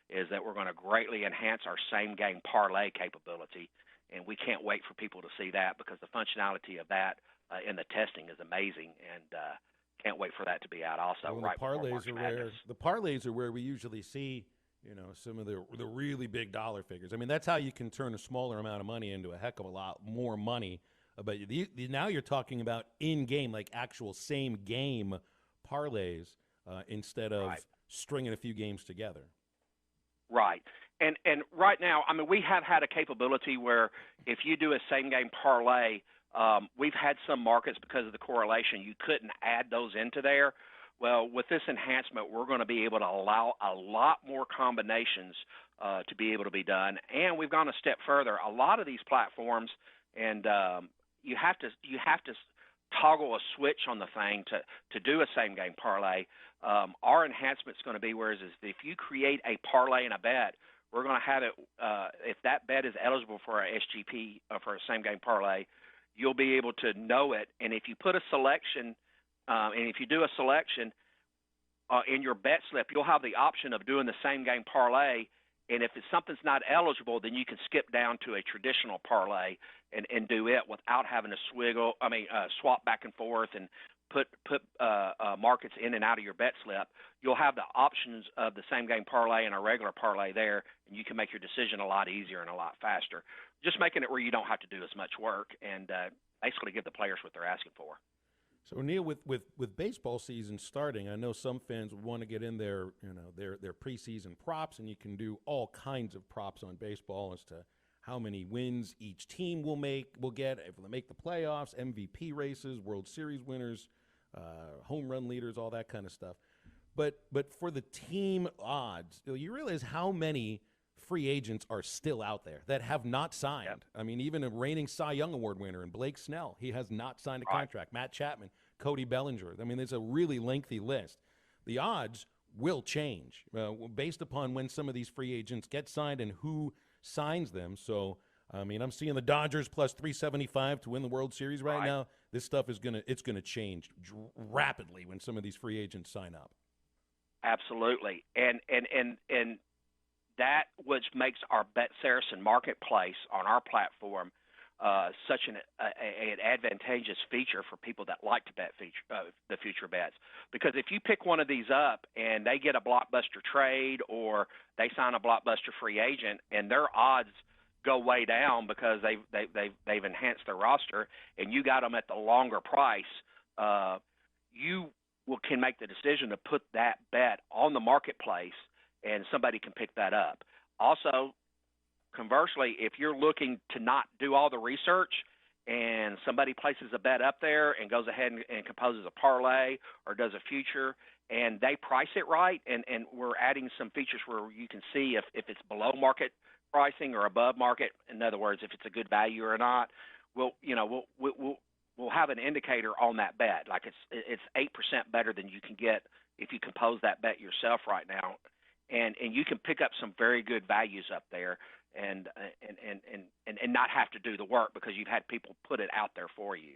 is that we're going to greatly enhance our same-game parlay capability, and we can't wait for people to see that because the functionality of that in the testing is amazing, and can't wait for that to be out also. Well, right the parlays are where we usually see some of the really big dollar figures. I mean, that's how you can turn a smaller amount of money into a heck of a lot more money. But now you're talking about in-game, like actual same-game parlays instead of stringing a few games together. Right. And right now, I mean, we have had a capability where if you do a same-game parlay, we've had some markets because of the correlation, you couldn't add those into there. Well, with this enhancement, we're going to be able to allow a lot more combinations to be able to be done. And we've gone a step further. A lot of these platforms, and you have to toggle a switch on the thing to do a same game parlay. Our enhancement's going to be whereas if you create a parlay and a bet, we're going to have it. If that bet is eligible for a SGP for a same game parlay, you'll be able to know it. And if you put a selection, and if you do a selection in your bet slip, you'll have the option of doing the same game parlay. And if something's not eligible, then you can skip down to a traditional parlay and do it without having to swap back and forth and put markets in and out of your bet slip. You'll have the options of the same game parlay and a regular parlay there, and you can make your decision a lot easier and a lot faster. Just making it where you don't have to do as much work and basically give the players what they're asking for. So Neil, with baseball season starting, I know some fans would want to get in their preseason props, and you can do all kinds of props on baseball as to how many wins each team will get if they make the playoffs, MVP races, World Series winners, home run leaders, all that kind of stuff. But for the team odds, you realize how many free agents are still out there that have not signed. Yep. I mean, even a reigning Cy Young Award winner in Blake Snell, he has not signed a contract. Matt Chapman, Cody Bellinger. I mean, there's a really lengthy list. The odds will change based upon when some of these free agents get signed and who signs them. So, I mean, I'm seeing the Dodgers plus 375 to win the World Series right now. This stuff is gonna change rapidly when some of these free agents sign up. Absolutely, and that which makes our Bet Saracen marketplace on our platform such an advantageous feature for people that like to bet the future bets. Because if you pick one of these up and they get a blockbuster trade or they sign a blockbuster free agent and their odds go way down because they've enhanced their roster and you got them at the longer price, you can make the decision to put that bet on the marketplace and somebody can pick that up. Also, conversely, if you're looking to not do all the research and somebody places a bet up there and goes ahead and composes a parlay or does a future and they price it right, and we're adding some features where you can see if it's below market pricing or above market, in other words, if it's a good value or not, we'll have an indicator on that bet. Like it's 8% better than you can get if you compose that bet yourself right now. And you can pick up some very good values up there and not have to do the work because you've had people put it out there for you.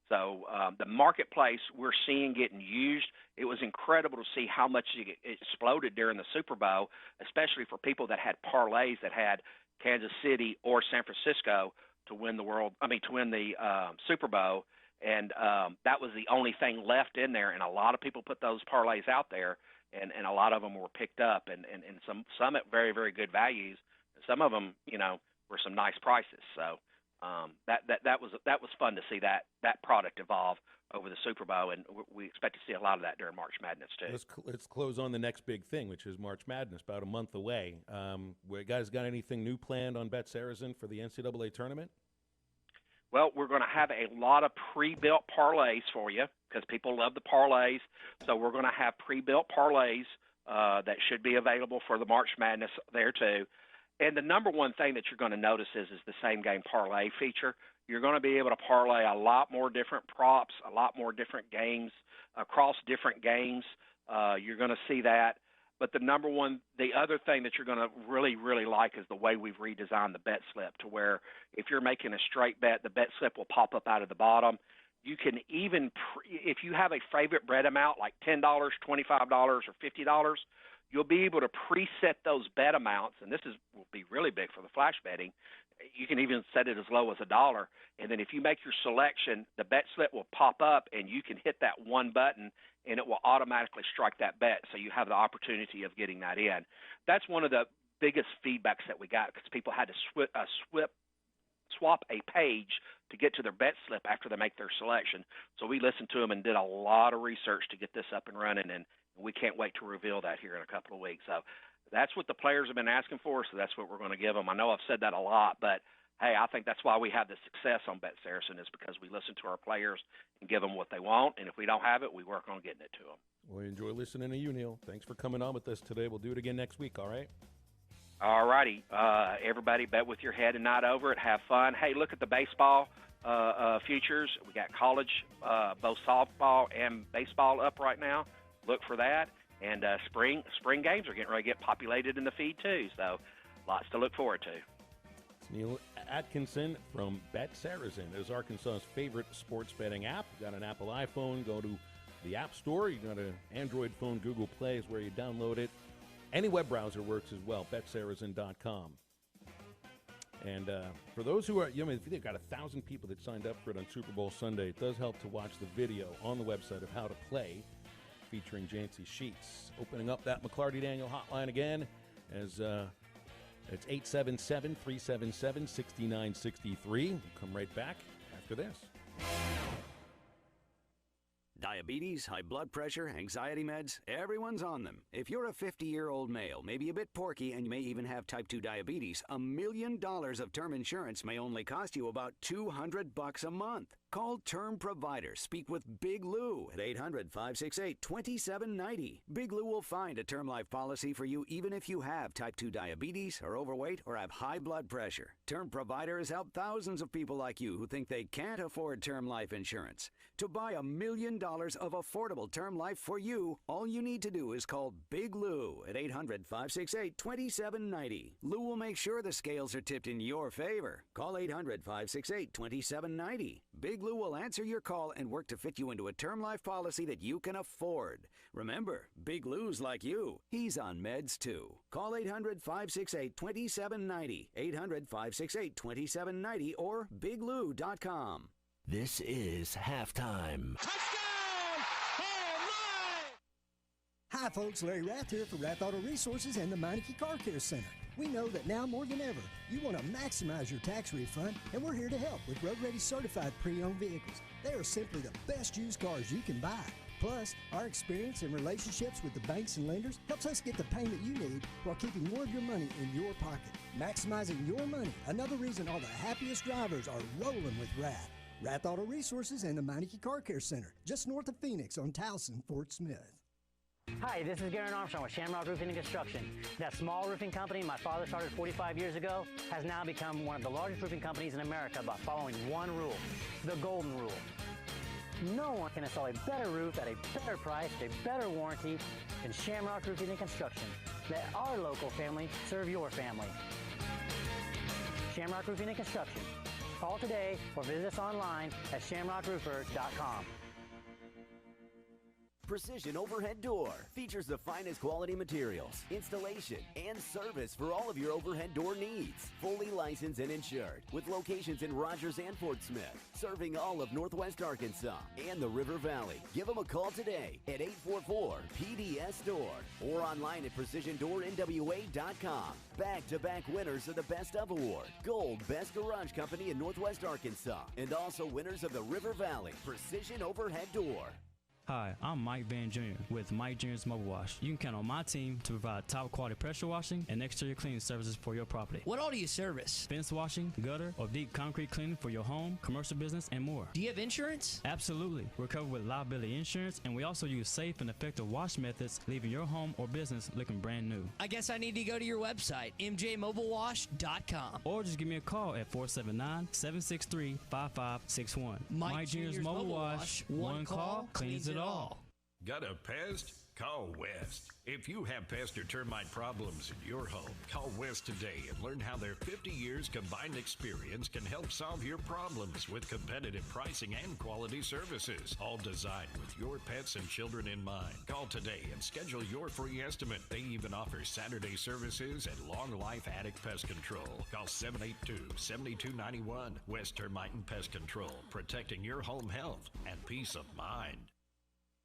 So the marketplace we're seeing getting used, it was incredible to see how much it exploded during the Super Bowl, especially for people that had parlays that had Kansas City or San Francisco to win the Super Bowl. And that was the only thing left in there. And a lot of people put those parlays out there. And a lot of them were picked up, and some at very, very good values. Some of them, were some nice prices. So that was fun to see that product evolve over the Super Bowl, and we expect to see a lot of that during March Madness too. Let's close on the next big thing, which is March Madness, about a month away. Guys, got anything new planned on Bet Saracen for the NCAA tournament? Well, we're going to have a lot of pre-built parlays for you because people love the parlays. So we're going to have pre-built parlays that should be available for the March Madness there too. And the number one thing that you're going to notice is the same game parlay feature. You're going to be able to parlay a lot more different props, a lot more different games across different games. You're going to see that. But the other thing that you're going to really, really like is the way we've redesigned the bet slip to where if you're making a straight bet, the bet slip will pop up out of the bottom. You can even, if you have a favorite bet amount like $10, $25, or $50, you'll be able to preset those bet amounts, and this will be really big for the flash betting. You can even set it as low as $1, and then if you make your selection, the bet slip will pop up, and you can hit that one button, and it will automatically strike that bet, so you have the opportunity of getting that in. That's one of the biggest feedbacks that we got because people had to swap a page to get to their bet slip after they make their selection. So we listened to them and did a lot of research to get this up and running, and we can't wait to reveal that here in a couple of weeks. So that's what the players have been asking for, so that's what we're going to give them. I know I've said that a lot, but, hey, I think that's why we have the success on Bet Saracen is because we listen to our players and give them what they want, and if we don't have it, we work on getting it to them. Well, enjoy listening to you, Neil. Thanks for coming on with us today. We'll do it again next week, all right? All righty. Everybody bet with your head and not over it. Have fun. Hey, look at the baseball futures. We got college, both softball and baseball up right now. Look for that. And spring games are getting ready to get populated in the feed, too. So lots to look forward to. Neil Atkinson from Bet Saracen is Arkansas's favorite sports betting app. You got an Apple iPhone, go to the App Store. You got an Android phone, Google Play is where you download it. Any web browser works as well, betsaracen.com. And for those who are, if they've got 1,000 people that signed up for it on Super Bowl Sunday, it does help to watch the video on the website of how to play, featuring Jancy Sheets. Opening up that McClarty Daniel hotline again, as it's 877-377-6963. We'll come right back after this. Diabetes, high blood pressure, anxiety meds, everyone's on them. If you're a 50-year-old male, maybe a bit porky, and you may even have type 2 diabetes, $1 million of term insurance may only cost you about $200 a month. Call Term Provider. Speak with Big Lou at 800-568-2790. Big Lou will find a term life policy for you even if you have type 2 diabetes, are overweight, or have high blood pressure. Term Provider has helped thousands of people like you who think they can't afford term life insurance. To buy $1 million of affordable term life for you, all you need to do is call Big Lou at 800-568-2790. Lou will make sure the scales are tipped in your favor. Call 800-568-2790. Big Lou will answer your call and work to fit you into a term life policy that you can afford. Remember, Big Lou's like you. He's on meds too. Call 800-568-2790, 800-568-2790, or biglou.com. This is halftime. Hi, folks. Larry Rath here for Rath Auto Resources and the Meineke Car Care Center. We know that now more than ever, you want to maximize your tax refund, and we're here to help with road-ready certified pre-owned vehicles. They are simply the best used cars you can buy. Plus, our experience and relationships with the banks and lenders helps us get the payment you need while keeping more of your money in your pocket. Maximizing your money, another reason all the happiest drivers are rolling with Rath. Rath Auto Resources and the Meineke Car Care Center, just north of Phoenix on Towson, Fort Smith. Hi, this is Garen Armstrong with Shamrock Roofing and Construction. That small roofing company my father started 45 years ago has now become one of the largest roofing companies in America by following one rule, the golden rule. No one can install a better roof at a better price, a better warranty than Shamrock Roofing and Construction. Let our local family serve your family. Shamrock Roofing and Construction. Call today or visit us online at shamrockroofers.com. Precision Overhead Door features the finest quality materials, installation, and service for all of your overhead door needs. Fully licensed and insured, with locations in Rogers and Fort Smith, serving all of Northwest Arkansas and the River Valley. Give them a call today at 844-PDS-STORE or online at PrecisionDoorNWA.com. Back-to-back winners of the Best of Award, Gold Best Garage Company in Northwest Arkansas, and also winners of the River Valley Precision Overhead Door. Hi, I'm Mike Van Jr. with Mike Jr.'s Mobile Wash. You can count on my team to provide top quality pressure washing and exterior cleaning services for your property. What all do you service? Fence washing, gutter, or deep concrete cleaning for your home, commercial business, and more. Do you have insurance? Absolutely. We're covered with liability insurance, and we also use safe and effective wash methods, leaving your home or business looking brand new. I guess I need to go to your website, mjmobilewash.com. Or just give me a call at 479-763-5561. Mike Jr.'s Mobile Wash. One call cleans it all. Got a pest? Call West. If you have pest or termite problems in your home, call West today and learn how their 50 years combined experience can help solve your problems with competitive pricing and quality services, all designed with your pets and children in mind. Call today and schedule your free estimate. They even offer Saturday services and long life attic pest control. Call 782-7291. West Termite and Pest Control, protecting your home health and peace of mind.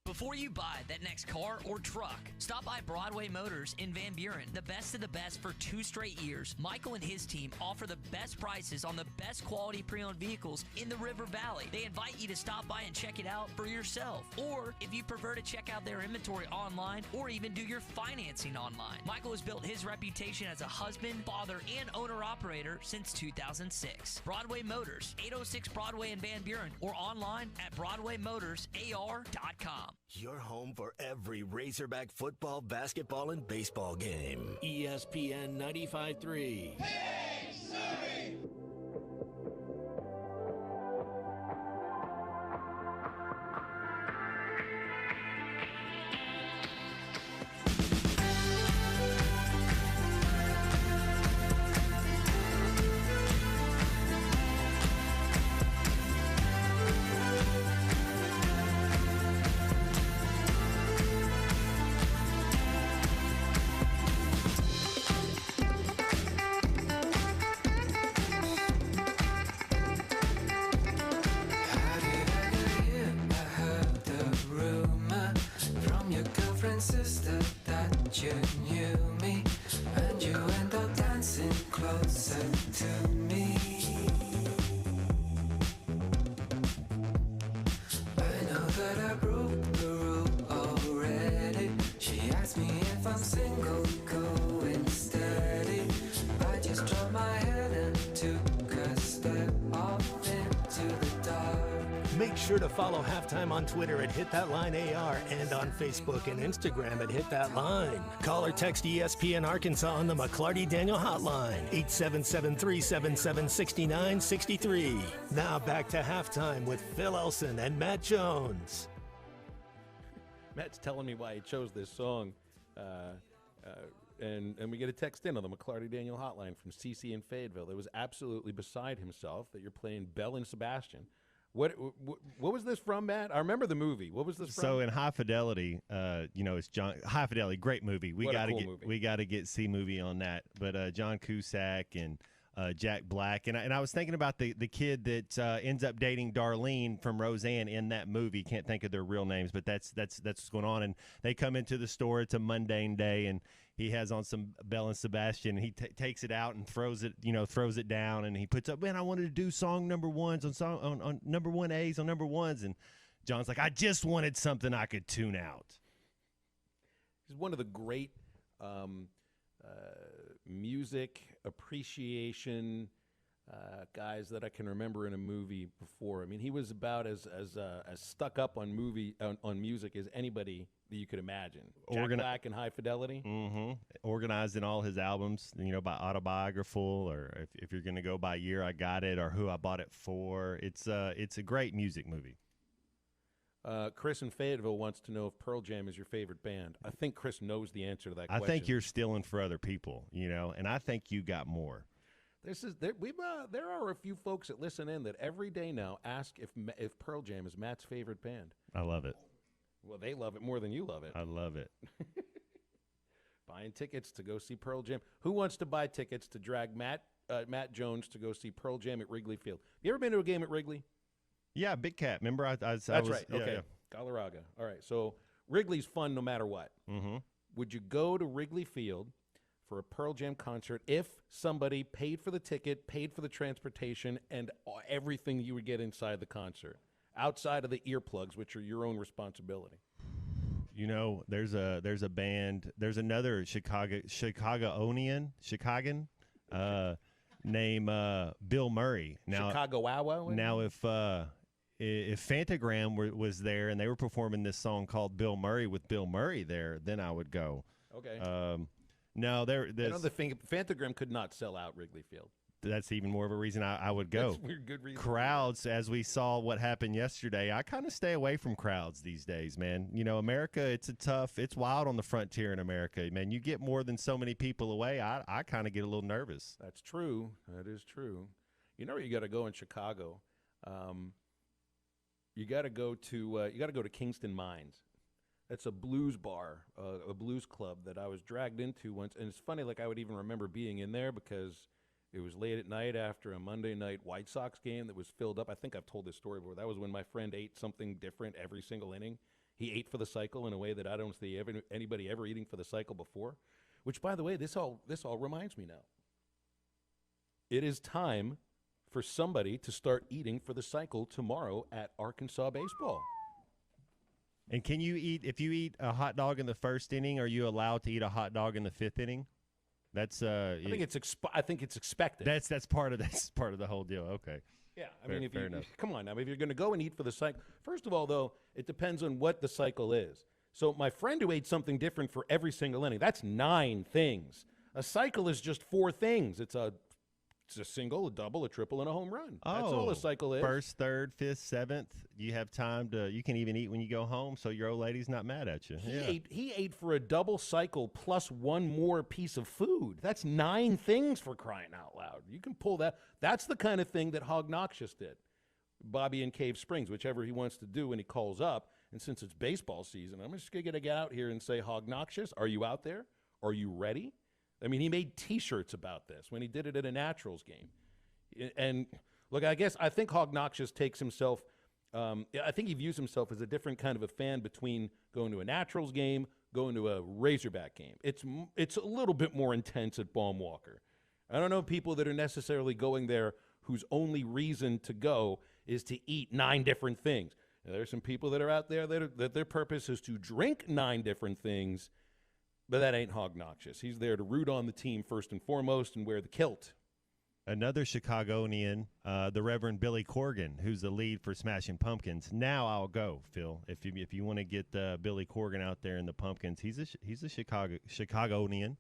Before you buy that next car or truck, stop by Broadway Motors in Van Buren. The best of the best for 2 straight years. Michael and his team offer the best prices on the best quality pre-owned vehicles in the River Valley. They invite you to stop by and check it out for yourself. Or if you prefer to check out their inventory online or even do your financing online. Michael has built his reputation as a husband, father, and owner-operator since 2006. Broadway Motors, 806 Broadway in Van Buren, or online at BroadwayMotorsAR.com. Your home for every Razorback football, basketball, and baseball game. ESPN 95.3. Hey, Surrey! Sister, that you knew me, and you end up dancing closer to me. I know that I broke the rule already. She asked me if I'm single, going steady. I just dropped my head and took a step off into the dark. Make sure to follow Halftime on Twitter at HitThatLineAR and on Facebook and Instagram at HitThatLine. Call or text ESPN Arkansas on the McClarty Daniel Hotline, 877-377-6963. Now back to Halftime with Phil Elson and Matt Jones. Matt's telling me why he chose this song, and we get a text in on the McClarty Daniel Hotline from CC in Fayetteville. It was absolutely beside himself that you're playing Belle and Sebastian. What was this from, Matt? I remember the movie. What was this from? So in High Fidelity, it's John. High Fidelity, great movie. We got to get C movie on that. But John Cusack and Jack Black, and I was thinking about the kid that ends up dating Darlene from Roseanne in that movie. Can't think of their real names, but that's what's going on. And they come into the store. It's a mundane day, and he has on some Belle and Sebastian. And he takes it out and throws it down, and he puts up, man, I wanted to do song number ones on number one A's on number ones. And John's like, I just wanted something I could tune out. He's one of the great music appreciation guys that I can remember in a movie before. I mean, he was about as stuck up on music as anybody that you could imagine. Jack Black and High Fidelity. Mm-hmm. Organized in all his albums, by autobiographical, or if you're going to go by year I got it or who I bought it for. It's a great music movie. Chris in Fayetteville wants to know if Pearl Jam is your favorite band. I think Chris knows the answer to that question. I think you're stealing for other people, and I think you got more. There are a few folks that listen in that every day now ask if Pearl Jam is Matt's favorite band. I love it. Well, they love it more than you love it. I love it. Buying tickets to go see Pearl Jam. Who wants to buy tickets to drag Matt Jones to go see Pearl Jam at Wrigley Field? You ever been to a game at Wrigley? Yeah, Big Cat. Remember, That's right. Okay, Galarraga. All right. So Wrigley's fun no matter what. Mm-hmm. Would you go to Wrigley Field for a Pearl Jam concert if somebody paid for the ticket, paid for the transportation, and everything you would get inside the concert, outside of the earplugs, which are your own responsibility? There's a band. There's another Chicagoan named Bill Murray. Now, Chicago. Now, if Fantagram was there and they were performing this song called Bill Murray with Bill Murray there, then I would go. Okay. No, Fantagram could not sell out Wrigley Field. That's even more of a reason I would go. That's weird, good reason. Crowds, as we saw what happened yesterday, I kind of stay away from crowds these days, man. America, it's wild on the frontier in America, man. You get more than so many people away, I kind of get a little nervous. That's true. That is true. You got to go in Chicago. You got to go to Kingston Mines. That's a blues bar, a blues club that I was dragged into once. And it's funny, I would even remember being in there because it was late at night after a Monday night White Sox game that was filled up. I think I've told this story before. That was when my friend ate something different every single inning. He ate for the cycle in a way that I don't see anybody ever eating for the cycle before. Which, by the way, this all reminds me now. It is time for somebody to start eating for the cycle tomorrow at Arkansas Baseball. And if you eat a hot dog in the first inning, are you allowed to eat a hot dog in the fifth inning? That's I think it's expected. That's part of the whole deal. Okay. Yeah, I mean, come on now, if you're going to go and eat for the cycle, first of all, though, it depends on what the cycle is. So my friend who ate something different for every single inning, that's 9 things. A cycle is just 4 things. It's a single, a double, a triple, and a home run. That's all a cycle is. First, third, fifth, seventh. You have time you can even eat when you go home, so your old lady's not mad at you. He ate for a double cycle plus 1 more piece of food. That's 9 things, for crying out loud. You can pull that. That's the kind of thing that Hog Noxious did. Bobby in Cave Springs, whichever he wants to do when he calls up. And since it's baseball season, I'm just going to get out here and say, Hog Noxious, are you out there? Are you ready? I mean, he made T-shirts about this when he did it at a Naturals game. And, look, I think Hog Noxious takes himself I think he views himself as a different kind of a fan between going to a Naturals game, going to a Razorback game. It's a little bit more intense at Baum Walker. I don't know people that are necessarily going there whose only reason to go is to eat 9 different things. Now, there are some people that are out there that their purpose is to drink 9 different things, but that ain't Hog Noxious. He's there to root on the team first and foremost and wear the kilt. Another Chicagonian, the Reverend Billy Corgan, who's the lead for Smashing Pumpkins. Now I'll go, Phil. If you want to get Billy Corgan out there in the Pumpkins, he's a Chicagonian.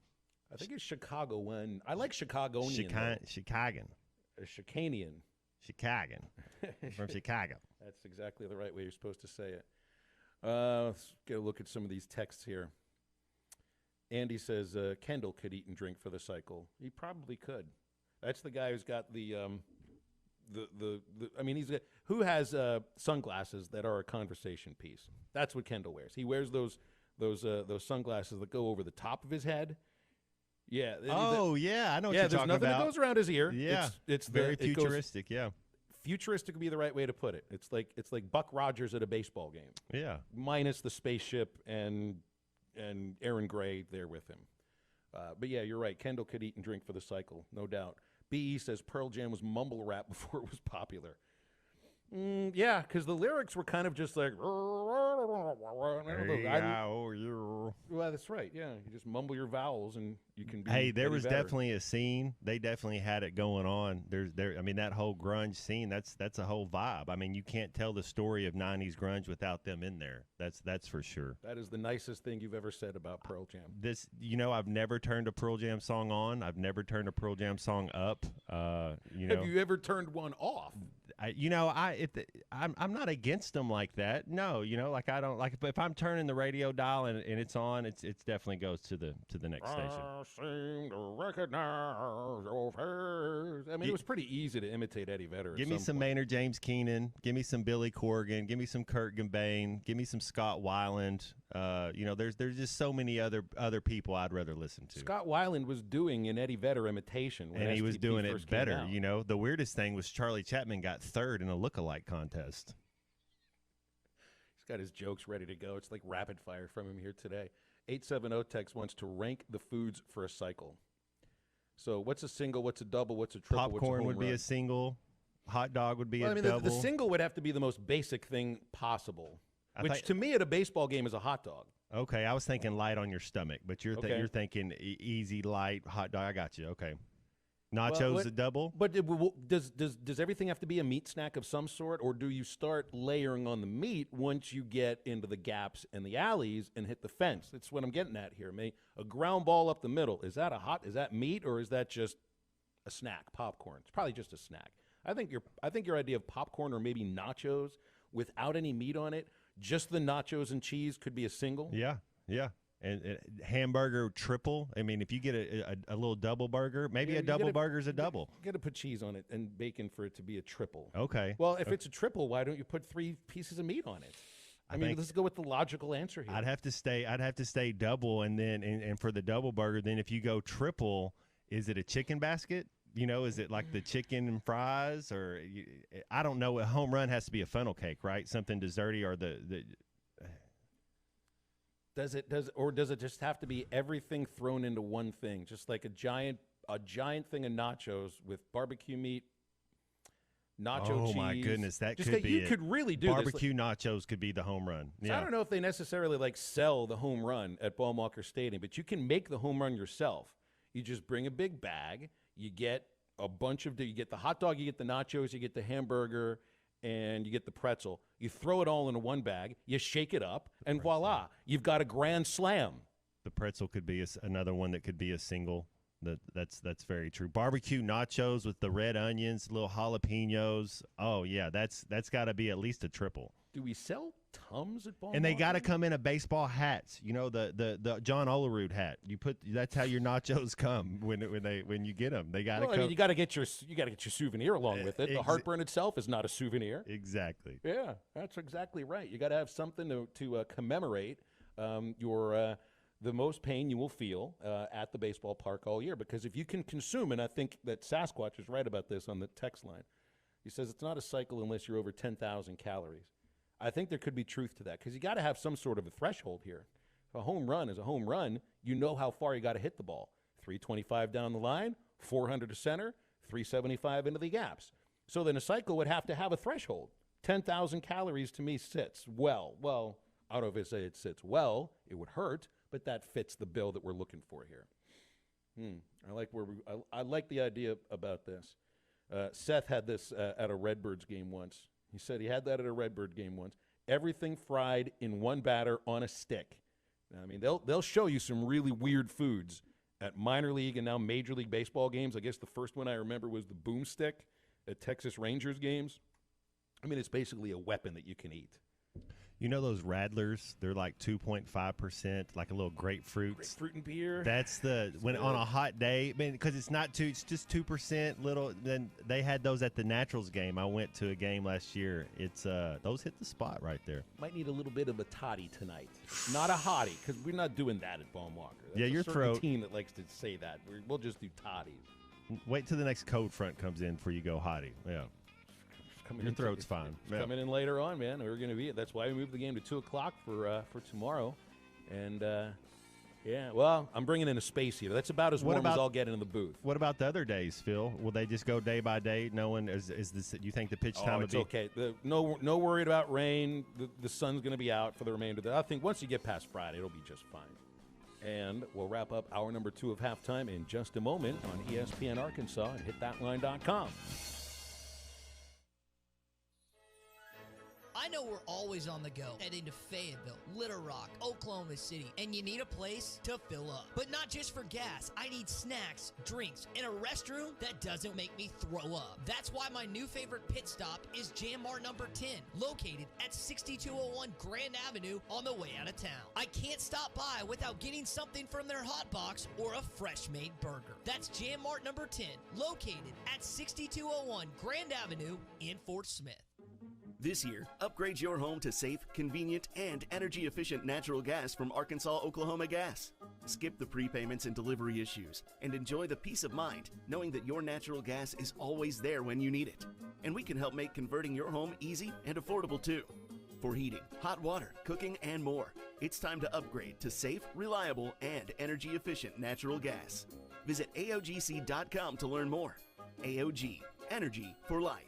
I think it's Chicagoan. I like Chicagonian. Chicagan. A Chicanian. Chicagan. From Chicago. That's exactly the right way you're supposed to say it. Let's get a look at some of these texts here. Andy says Kendall could eat and drink for the cycle. He probably could. That's the guy who's got who has sunglasses that are a conversation piece. That's what Kendall wears. He wears those sunglasses that go over the top of his head. Yeah. Yeah, I know what you're talking about. There's nothing that goes around his ear. Yeah, it's very futuristic. Futuristic would be the right way to put it. It's like Buck Rogers at a baseball game. Yeah, minus the spaceship and Aaron Gray there with him. But yeah, you're right. Kendall could eat and drink for the cycle, no doubt. B.E. says Pearl Jam was mumble rap before it was popular. Yeah, because the lyrics were kind of just like. Well, that's right. Yeah, you just mumble your vowels and you can be. Hey, there was better. definitely a scene. They definitely had it going on. I mean, that whole grunge scene. That's a whole vibe. I mean, you can't tell the story of '90s grunge without them in there. That's for sure. That is the nicest thing you've ever said about Pearl Jam. I've never turned a Pearl Jam song on. I've never turned a Pearl Jam song up. Have you ever turned one off? I'm not against them like that. No, like I don't like if I'm turning the radio dial and it's on, it definitely goes to the next station. I seem to recognize your face. I mean, it was pretty easy to imitate Eddie Vedder. Give me some Maynard James Keenan. Give me some Billy Corgan. Give me some Kurt Cobain. Give me some Scott Weiland. There's just so many other people I'd rather listen to. Scott Weiland was doing an Eddie Vedder imitation, and he was doing it better. The weirdest thing was Charlie Chapman got 3rd in a lookalike contest. He's got his jokes ready to go. It's like rapid fire from him here today. 870 text wants to rank the foods for a cycle. So what's a single? What's a double? What's a triple? Popcorn would be a single. Hot dog would be a double. The single would have to be the most basic thing possible, which to me at a baseball game is a hot dog. Okay, I was thinking light on your stomach, but you're thinking easy, light, hot dog. I got you. Okay. Nachos a double? But does everything have to be a meat snack of some sort, or do you start layering on the meat once you get into the gaps and the alleys and hit the fence? That's what I'm getting at here. A ground ball up the middle, is that meat, or is that just a snack, popcorn? It's probably just a snack. I think your idea of popcorn or maybe nachos without any meat on it, just the nachos and cheese could be a single. Yeah. And hamburger triple. I mean, if you get a little double burger, maybe a double burger's a double. You got to put cheese on it and bacon for it to be a triple. Okay. Well, if it's a triple, why don't you put 3 pieces of meat on it? I mean, let's go with the logical answer here. I'd have to stay double, and then and for the double burger, then if you go triple, is it a chicken basket? Is it like the chicken and fries, or I don't know. A home run has to be a funnel cake, right? Something desserty, or the. Does it just have to be everything thrown into one thing, just like a giant thing of nachos with barbecue meat, nacho cheese? Oh my goodness, that could be you could really do barbecue nachos could be the home run. Yeah. I don't know if they necessarily sell the home run at Baum Walker Stadium, but you can make the home run yourself. You just bring a big bag. You get a bunch of, you get the hot dog, you get the nachos, you get the hamburger, and you get the pretzel. You throw it all into one bag. You shake it up, and voila, you've got a grand slam. The pretzel could be another one that could be a single. That's very true. Barbecue nachos with the red onions, little jalapenos. Oh yeah, that's got to be at least a triple. Do we sell Tums at Ball? And they got to come in a baseball hats. You know, the John Olerud hat. That's how your nachos come when you get them. They got to come. I mean, you got to get your souvenir along with it. The heartburn itself is not a souvenir. Exactly. Yeah, that's exactly right. You got to have something to commemorate the most pain you will feel at the baseball park all year. Because if you can consume, and I think that Sasquatch is right about this on the text line. He says it's not a cycle unless you're over 10,000 calories. I think there could be truth to that because you got to have some sort of a threshold here. If a home run is a home run, you know how far you got to hit the ball. 325 down the line, 400 to center, 375 into the gaps. So then a cycle would have to have a threshold. 10,000 calories to me sits well. I don't know if I say it sits well. It would hurt, but that fits the bill that we're looking for here. I like the idea about this. Seth had this at a Redbirds game once. He said he had that at a Redbird game once. Everything fried in one batter on a stick. I mean, they'll show you some really weird foods at minor league and now Major League Baseball games. I guess the first one I remember was the boomstick at Texas Rangers games. I mean, it's basically a weapon that you can eat. You know those Radlers? They're like 2.5%, like a little grapefruit. Grapefruit and beer. That's when on a hot day, because it's just 2% little. Then they had those at the Naturals game. I went to a game last year. It's those hit the spot right there. Might need a little bit of a toddy tonight, not a hottie, because we're not doing that at Bone Walker. That's your throat team that likes to say that. We'll just do toddies. Wait till the next cold front comes in before you go hottie. Yeah. Your throat's fine. Coming in later on, man. We're going to be. That's why we moved the game to 2:00 for tomorrow. And well, I'm bringing in a space heater. That's about as warm as I'll get in the booth. What about the other days, Phil? Will they just go day by day? Knowing is this? You think the pitch time would be okay? No worried about rain. The sun's going to be out for the remainder of the. I think once you get past Friday, it'll be just fine. And we'll wrap up hour number 2 of halftime in just a moment on ESPN Arkansas and hitthatline.com. I know we're always on the go, heading to Fayetteville, Little Rock, Oklahoma City, and you need a place to fill up. But not just for gas. I need snacks, drinks, and a restroom that doesn't make me throw up. That's why my new favorite pit stop is Jam Mart number 10, located at 6201 Grand Avenue on the way out of town. I can't stop by without getting something from their hot box or a fresh-made burger. That's Jam Mart number 10, located at 6201 Grand Avenue in Fort Smith. This year, upgrade your home to safe, convenient, and energy-efficient natural gas from Arkansas Oklahoma Gas. Skip the prepayments and delivery issues, and enjoy the peace of mind knowing that your natural gas is always there when you need it. And we can help make converting your home easy and affordable too. For heating, hot water, cooking, and more, it's time to upgrade to safe, reliable, and energy-efficient natural gas. Visit AOGC.com to learn more. AOG, Energy for Life.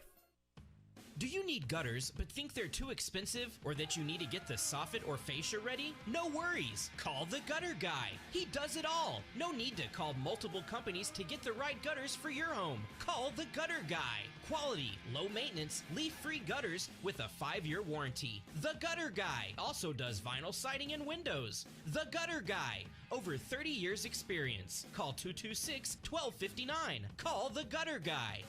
Do you need gutters but think they're too expensive or that you need to get the soffit or fascia ready? No worries. Call the Gutter Guy. He does it all. No need to call multiple companies to get the right gutters for your home. Call the Gutter Guy. Quality, low maintenance, leaf-free gutters with a 5-year warranty. The Gutter Guy also does vinyl siding and windows. The Gutter Guy. Over 30 years experience. Call 226-1259. Call the Gutter Guy.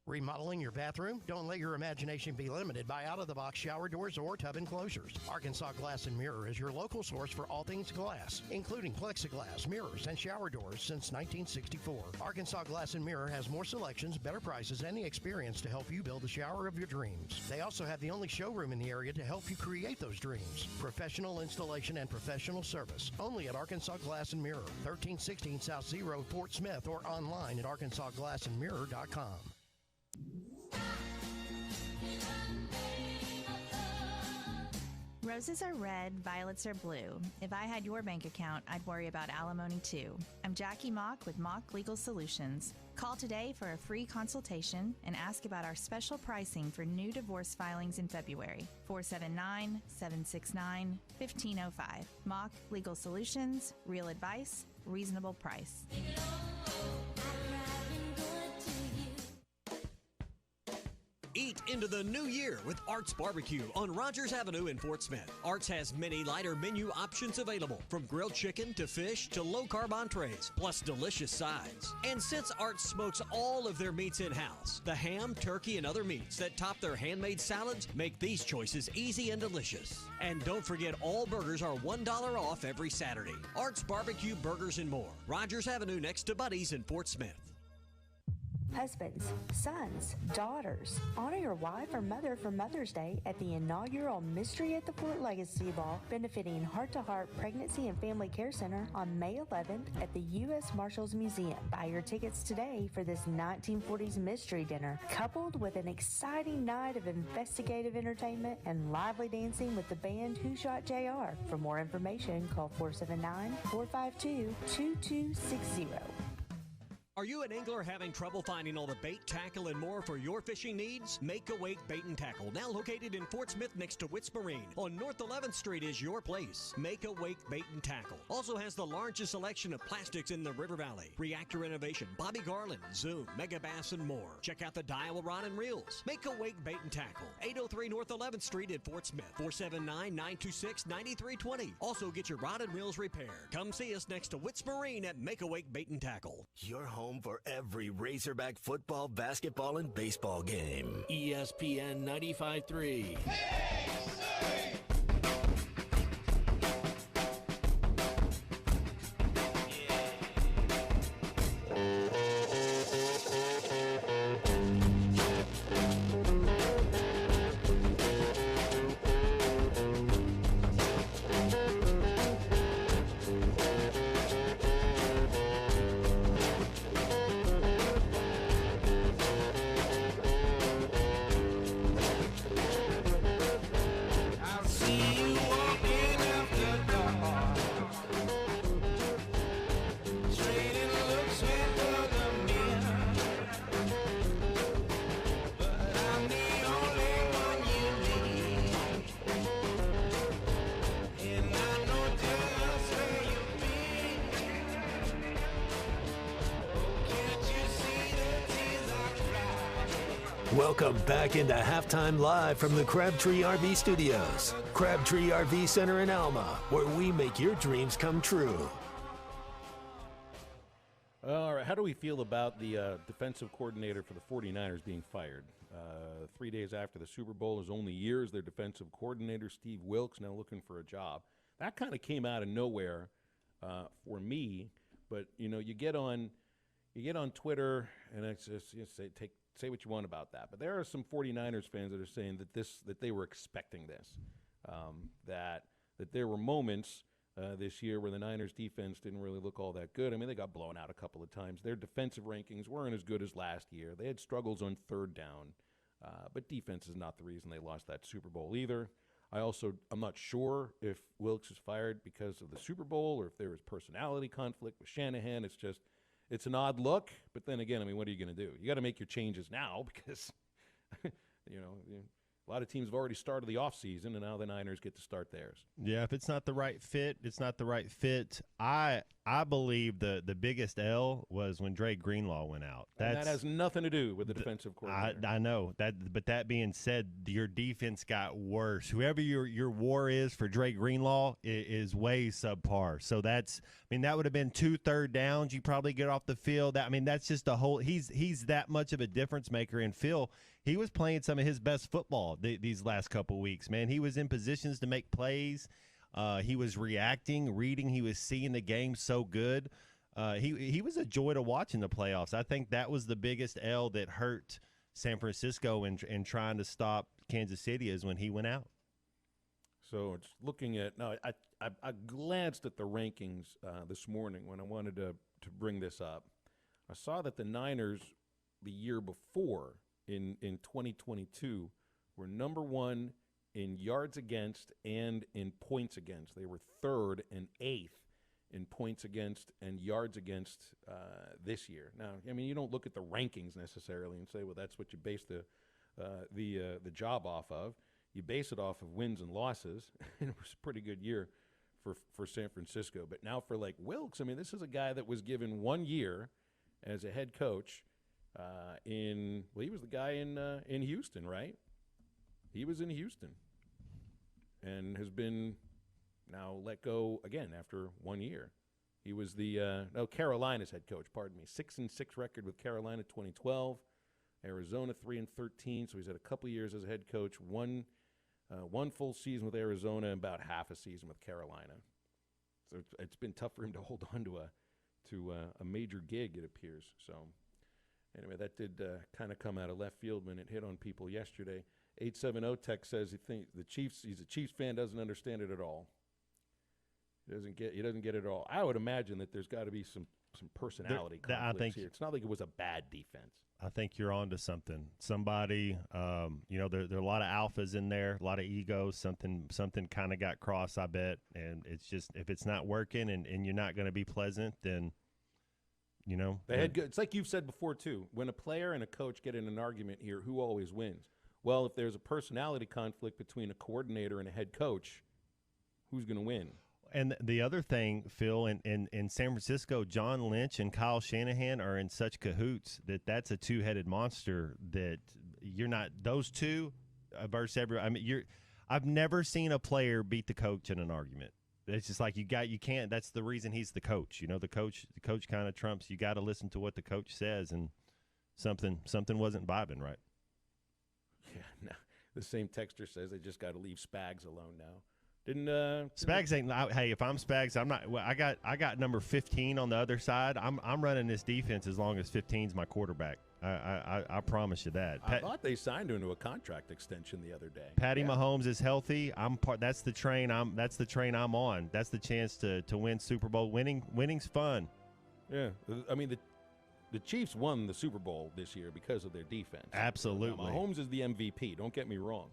Remodeling your bathroom? Don't let your imagination be limited by out-of-the-box shower doors or tub enclosures. Arkansas Glass and Mirror is your local source for all things glass, including plexiglass, mirrors, and shower doors since 1964. Arkansas Glass and Mirror has more selections, better prices, and the experience to help you build the shower of your dreams. They also have the only showroom in the area to help you create those dreams. Professional installation and professional service. Only at Arkansas Glass and Mirror, 1316 South Z Road, Fort Smith, or online at arkansasglassandmirror.com. Roses are red, violets are blue. If I had your bank account, I'd worry about alimony too. I'm Jackie Mock with Mock Legal Solutions. Call today for a free consultation and ask about our special pricing for new divorce filings in February. 479-769-1505. Mock Legal Solutions, real advice, reasonable price. Eat into the new year with Art's Barbecue on Rogers Avenue in Fort Smith. Art's has many lighter menu options available, from grilled chicken to fish to low-carb entrees, plus delicious sides. And since Art's smokes all of their meats in-house, the ham, turkey, and other meats that top their handmade salads make these choices easy and delicious. And don't forget, all burgers are $1 off every Saturday. Art's Barbecue Burgers and more. Rogers Avenue next to Buddy's in Fort Smith. Husbands, sons, daughters, honor your wife or mother for Mother's Day at the inaugural Mystery at the Fort Legacy Ball, benefiting Heart to Heart Pregnancy and Family Care Center on May 11th at the U.S. Marshals Museum. Buy your tickets today for this 1940s mystery dinner, coupled with an exciting night of investigative entertainment and lively dancing with the band Who Shot JR. For more information, call 479-452-2260. Are you an angler having trouble finding all the bait, tackle, and more for your fishing needs? Make Awake Bait and Tackle, now located in Fort Smith next to Witts Marine on North 11th Street, is your place. Make Awake Bait and Tackle also has the largest selection of plastics in the River Valley. Reactor Innovation, Bobby Garland, Zoom, Mega Bass, and more. Check out the Daiwa Rod and Reels. Make Awake Bait and Tackle, 803 North 11th Street in Fort Smith, 479-926-9320. Also get your rod and reels repaired. Come see us next to Witts Marine at Make Awake Bait and Tackle. Your home for every Razorback football, basketball, and baseball game. ESPN 95.3. Welcome back into Halftime Live from the Crabtree RV Studios. Crabtree RV Center in Alma, where we make your dreams come true. All right, how do we feel about the defensive coordinator for the 49ers being fired? 3 days after the Super Bowl, his only year as their defensive coordinator, Steve Wilks, now looking for a job. That kind of came out of nowhere for me, but you get on Twitter and it's just say what you want about that. But there are some 49ers fans that are saying that they were expecting this, that there were moments this year where the Niners defense didn't really look all that good. I mean, they got blown out a couple of times. Their defensive rankings weren't as good as last year. They had struggles on third down, but defense is not the reason they lost that Super Bowl either. I'm not sure if Wilks is fired because of the Super Bowl or if there was personality conflict with Shanahan. It's an odd look, but then again, I mean, what are you going to do? You got to make your changes now because, a lot of teams have already started the offseason, and now the Niners get to start theirs. Yeah, if it's not the right fit, it's not the right fit. I believe the biggest L was when Dre Greenlaw went out. That has nothing to do with the defensive coordinator. I know that, but that being said, your defense got worse. Whoever your war is for Dre Greenlaw is way subpar. So that would have been 2 third downs. You probably get off the field. That's just a whole. He's that much of a difference maker. And Phil, he was playing some of his best football these last couple weeks. Man, he was in positions to make plays. He was reacting, reading. He was seeing the game so good. He was a joy to watch in the playoffs. I think that was the biggest L that hurt San Francisco in trying to stop Kansas City is when he went out. So it's looking at now. I glanced at the rankings this morning when I wanted to bring this up. I saw that the Niners the year before in 2022 were number one in yards against and in points against. They were third and eighth in points against and yards against this year. Now, I mean, you don't look at the rankings necessarily and say, well, that's what you base the job off of. You base it off of wins and losses. It was a pretty good year for San Francisco. But now for like Wilkes, I mean, this is a guy that was given 1 year as a head coach he was the guy in Houston, right? He was in Houston and has been now let go again after 1 year. He was Carolina's head coach, pardon me. 6-6 record with Carolina 2012. Arizona 3-13, so he's had a couple years as a head coach, one full season with Arizona and about half a season with Carolina. So it's been tough for him to hold on to a major gig, it appears. So anyway, that did kind of come out of left field when it hit on people yesterday. 870 Tech says he's a Chiefs fan, doesn't understand it at all. He doesn't get it at all. I would imagine that there's got to be some personality conflicts here. It's not like it was a bad defense. I think you're onto something. Somebody, there are a lot of alphas in there, a lot of egos. Something kind of got crossed, I bet. And it's just, if it's not working and you're not going to be pleasant, then, it's like you've said before too. When a player and a coach get in an argument here, who always wins? Well, if there's a personality conflict between a coordinator and a head coach, who's going to win? And the other thing, Phil, in San Francisco, John Lynch and Kyle Shanahan are in such cahoots that's a two-headed monster that you're not – those two versus everyone. I mean, I've never seen a player beat the coach in an argument. It's just like you can't – that's the reason he's the coach. The coach kind of trumps. You got to listen to what the coach says, and something wasn't vibing right. Yeah, no. The same texter says they just got to leave Spags alone now. Spags ain't. Hey, if I'm Spags, I'm not. Well, I got number 15 on the other side. I'm running this defense as long as 15's my quarterback. I promise you that. I thought they signed him to a contract extension the other day. Patty Mahomes is healthy. That's the train. That's the train I'm on. That's the chance to win Super Bowl. Winning's fun. Yeah, I mean the Chiefs won the Super Bowl this year because of their defense. Absolutely. Now, Mahomes is the MVP. Don't get me wrong.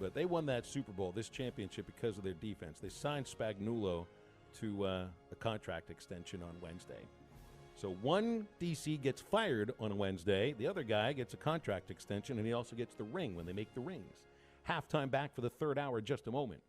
But they won that Super Bowl, this championship, because of their defense. They signed Spagnuolo to a contract extension on Wednesday. So one DC gets fired on Wednesday. The other guy gets a contract extension, and he also gets the ring when they make the rings. Halftime back for the third hour in just a moment.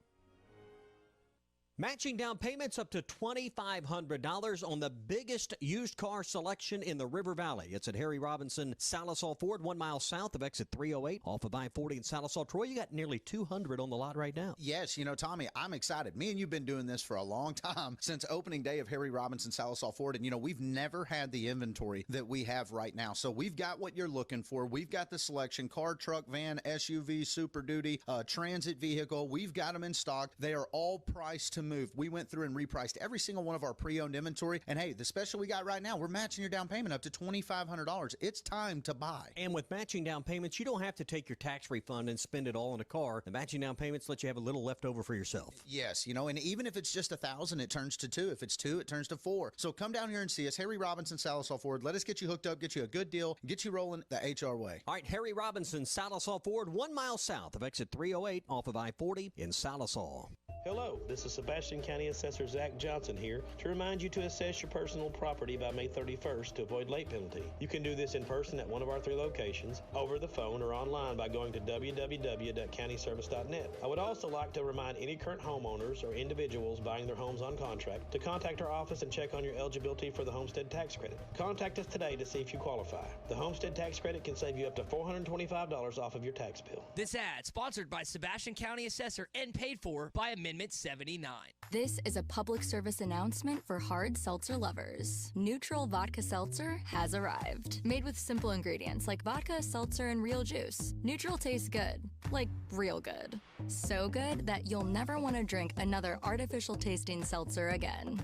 Matching down payments up to $2,500 on the biggest used car selection in the River Valley. It's at Harry Robinson Salisal Ford, 1 mile south of exit 308 off of I-40 in Salisal. Troy, you got nearly 200 on the lot right now. Yes, Tommy, I'm excited. Me and you've been doing this for a long time, since opening day of Harry Robinson Salisal Ford. And, we've never had the inventory that we have right now. So we've got what you're looking for. We've got the selection: car, truck, van, SUV, Super Duty, transit vehicle. We've got them in stock. They are all priced to move. We went through and repriced every single one of our pre-owned inventory. And hey, the special we got right now, we're matching your down payment up to $2,500. It's time to buy. And with matching down payments, you don't have to take your tax refund and spend it all in a car. The matching down payments let you have a little left over for yourself. Yes, and even if it's just $1,000, it turns to $2,000. If it's $2,000, it turns to $4,000. So come down here and see us, Harry Robinson Salisal Ford. Let us get you hooked up, get you a good deal, get you rolling the HR way. All right, Harry Robinson Salisal Ford, 1 mile south of exit 308 off of I-40 in Salisal. Hello, this is Sebastian County Assessor Zach Johnson here to remind you to assess your personal property by May 31st to avoid late penalty. You can do this in person at one of our 3 locations, over the phone, or online by going to www.countyservice.net. I would also like to remind any current homeowners or individuals buying their homes on contract to contact our office and check on your eligibility for the homestead tax credit. Contact us today to see if you qualify. The homestead tax credit can save you up to $425 off of your tax bill. This ad sponsored by Sebastian County Assessor and paid for by Amendment 79. This is a public service announcement for hard seltzer lovers. Neutral Vodka Seltzer has arrived. Made with simple ingredients like vodka, seltzer, and real juice. Neutral tastes good. Like real good. So good that you'll never want to drink another artificial tasting seltzer again.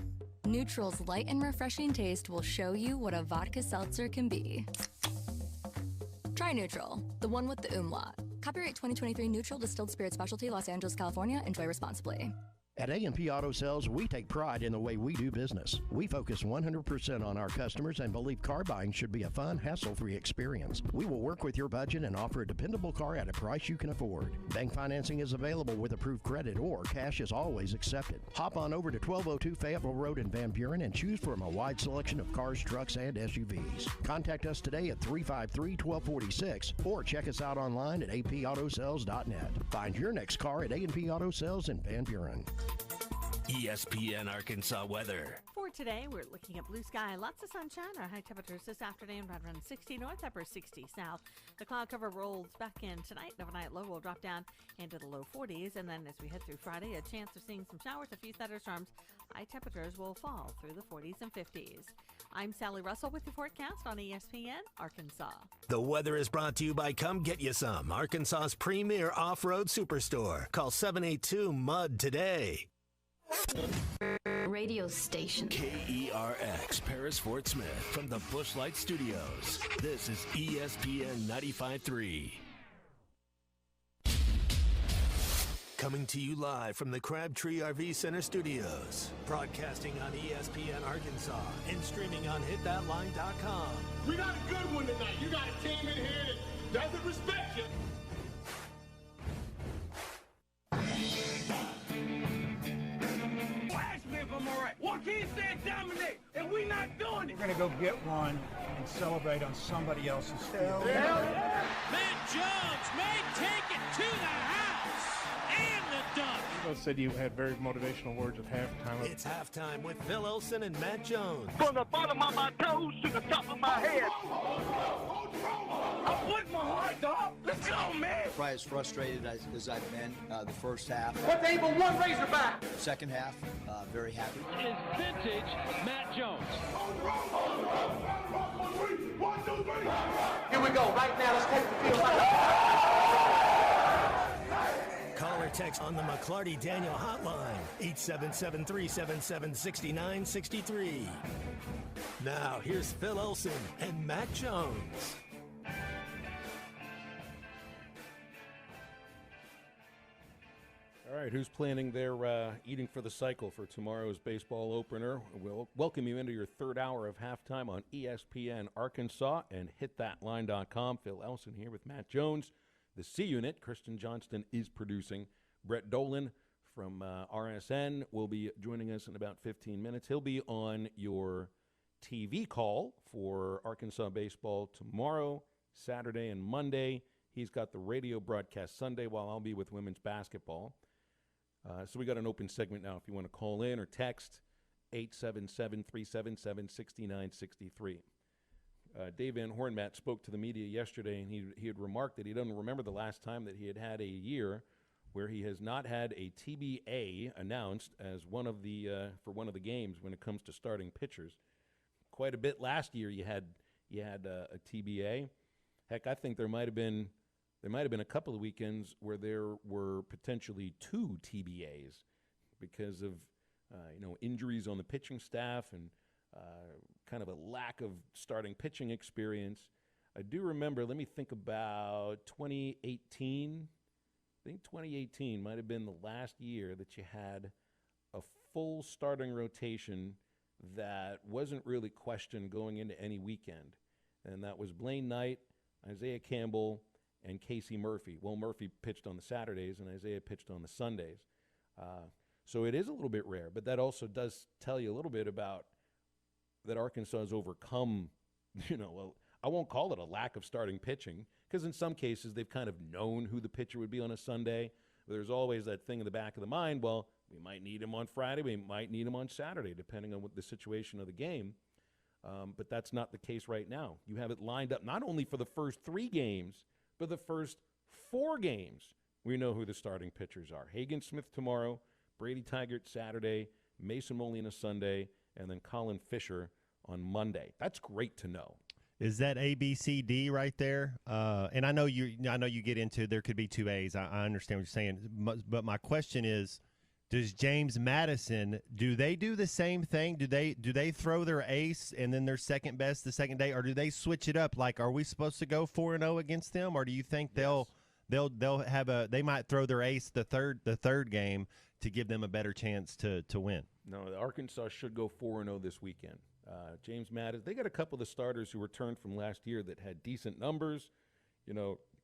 Neutral's light and refreshing taste will show you what a vodka seltzer can be. Try Neutral, the one with the umlaut. Copyright 2023 Neutral Distilled Spirit Specialty, Los Angeles, California. Enjoy responsibly. At A&P Auto Sales, we take pride in the way we do business. We focus 100% on our customers and believe car buying should be a fun, hassle-free experience. We will work with your budget and offer a dependable car at a price you can afford. Bank financing is available with approved credit, or cash is always accepted. Hop on over to 1202 Fayetteville Road in Van Buren and choose from a wide selection of cars, trucks, and SUVs. Contact us today at 353-1246 or check us out online at apautosales.net. Find your next car at A&P Auto Sales in Van Buren. ESPN Arkansas weather. For today, we're looking at blue sky, lots of sunshine. Our high temperatures this afternoon right around 60 north, upper 60 south. The cloud cover rolls back in tonight. Overnight low will drop down into the low 40s. And then as we head through Friday, a chance of seeing some showers, a few thunderstorms. High temperatures will fall through the 40s and 50s. I'm Sally Russell with the forecast on ESPN Arkansas. The weather is brought to you by Come Get You Some, Arkansas's premier off-road superstore. Call 782-MUD today. Radio station. KERX, Paris, Fort Smith. From the Bushlight Studios, this is ESPN 95.3. Coming to you live from the Crabtree RV Center studios. Broadcasting on ESPN Arkansas and streaming on hitthatline.com. We got a good one tonight. You got a team in here that doesn't respect you. Ask me if I'm all right. Joaquin said dominate, and we not doing it. We're going to go get one and celebrate on somebody else's field. Yeah. Matt Jones may take it to the house. And the dunk. You both said you had very motivational words at halftime. It's halftime with Phil Elson and Matt Jones. From the bottom of my toes to the top of my head. I put my heart up. Let's go, man. Probably as frustrated as I've been the first half. What's able one Razorback? Second half, very happy. It is vintage Matt Jones. 1, 2, 3. Here we go. Right now, let's take the field. Call or text on the McClarty Daniel hotline, 877-377-6963. Now, here's Phil Elson and Matt Jones. All right, who's planning their eating for the cycle for tomorrow's baseball opener? We'll welcome you into your third hour of halftime on ESPN Arkansas and hitthatline.com. Phil Elson here with Matt Jones. The C Unit, Kristen Johnston, is producing. Brett Dolan from RSN will be joining us in about 15 minutes. He'll be on your TV call for Arkansas baseball tomorrow, Saturday, and Monday. He's got the radio broadcast Sunday while I'll be with women's basketball. So we got an open segment now if you want to call in or text 877-377-6963. Dave Van Hornmat spoke to the media yesterday, and he had remarked that he doesn't remember the last time that he had a year where he has not had a TBA announced as one of the for one of the games when it comes to starting pitchers. Quite a bit last year you had a TBA. Heck, I think there might have been a couple of weekends where there were potentially 2 TBAs because of injuries on the pitching staff and kind of a lack of starting pitching experience. I do remember, let me think about 2018. I think 2018 might have been the last year that you had a full starting rotation that wasn't really questioned going into any weekend. And that was Blaine Knight, Isaiah Campbell, and Casey Murphy. Well, Murphy pitched on the Saturdays and Isaiah pitched on the Sundays. So it is a little bit rare, but that also does tell you a little bit about that Arkansas has overcome, I won't call it a lack of starting pitching, because in some cases they've kind of known who the pitcher would be on a Sunday. There's always that thing in the back of the mind, well, we might need him on Friday, we might need him on Saturday, depending on what the situation of the game. But that's not the case right now. You have it lined up not only for the first 3 games, but the first 4 games. We know who the starting pitchers are. Hagen Smith tomorrow, Brady Tigert Saturday, Mason Molina Sunday, and then Colin Fisher on Monday. That's great to know. Is that A, B, C, D right there? And I know you get into there could be 2 A's. I understand what you're saying. But my question is, does James Madison, do they do the same thing? Do they throw their ace and then their second best the second day, or do they switch it up? Like, are we supposed to go 4-0 against them, or do you think they'll have they might throw their ace the third game to give them a better chance to win? No, Arkansas should go 4-0 this weekend. James Madison, they got a couple of the starters who returned from last year that had decent numbers,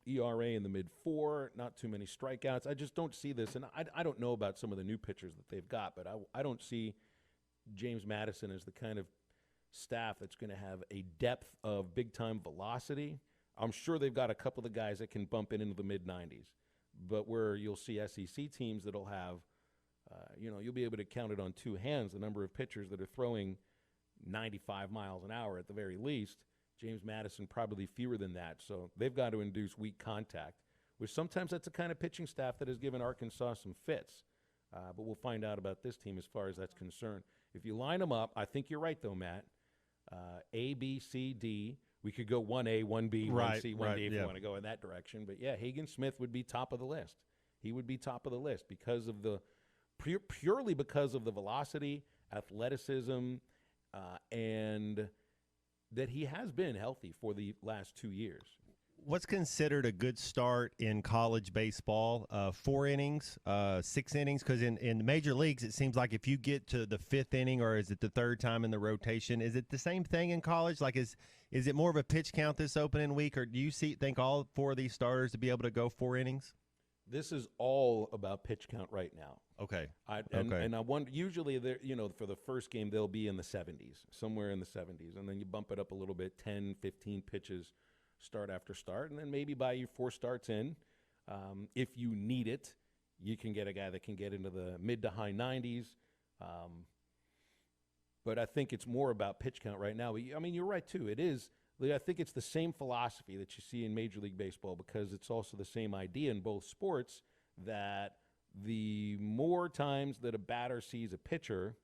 ERA in the mid-4, not too many strikeouts. I just don't see this, and I don't know about some of the new pitchers that they've got, but I don't see James Madison as the kind of staff that's going to have a depth of big-time velocity. I'm sure they've got a couple of guys that can bump into the mid-90s, but where you'll see SEC teams that'll have You'll be able to count it on two hands, the number of pitchers that are throwing 95 miles an hour at the very least. James Madison probably fewer than that. So they've got to induce weak contact, which sometimes that's the kind of pitching staff that has given Arkansas some fits. But we'll find out about this team as far as that's concerned. If you line them up, I think you're right, though, Matt. A, B, C, D. We could go 1A, 1B, 1C, 1D if you want to go in that direction. But, yeah, Hagen Smith would be top of the list. He would be top of the list because of the purely because of the velocity, athleticism, and that he has been healthy for the last 2 years. What's considered a good start in college baseball? 4 innings, 6 innings? Because in major leagues, it seems like if you get to the 5th inning, or is it the 3rd time in the rotation, is it the same thing in college? Like, is it more of a pitch count this opening week, or do you think all 4 of these starters to be able to go 4 innings? This is all about pitch count right now. Okay. And I wonder, usually, for the first game, they'll be in the 70s, somewhere in the 70s. And then you bump it up a little bit, 10, 15 pitches start after start. And then maybe by your 4 starts in, if you need it, you can get a guy that can get into the mid to high 90s. But I think it's more about pitch count right now. I mean, you're right, too. It is. I think it's the same philosophy that you see in Major League Baseball, because it's also the same idea in both sports, that the more times that a batter sees a pitcher,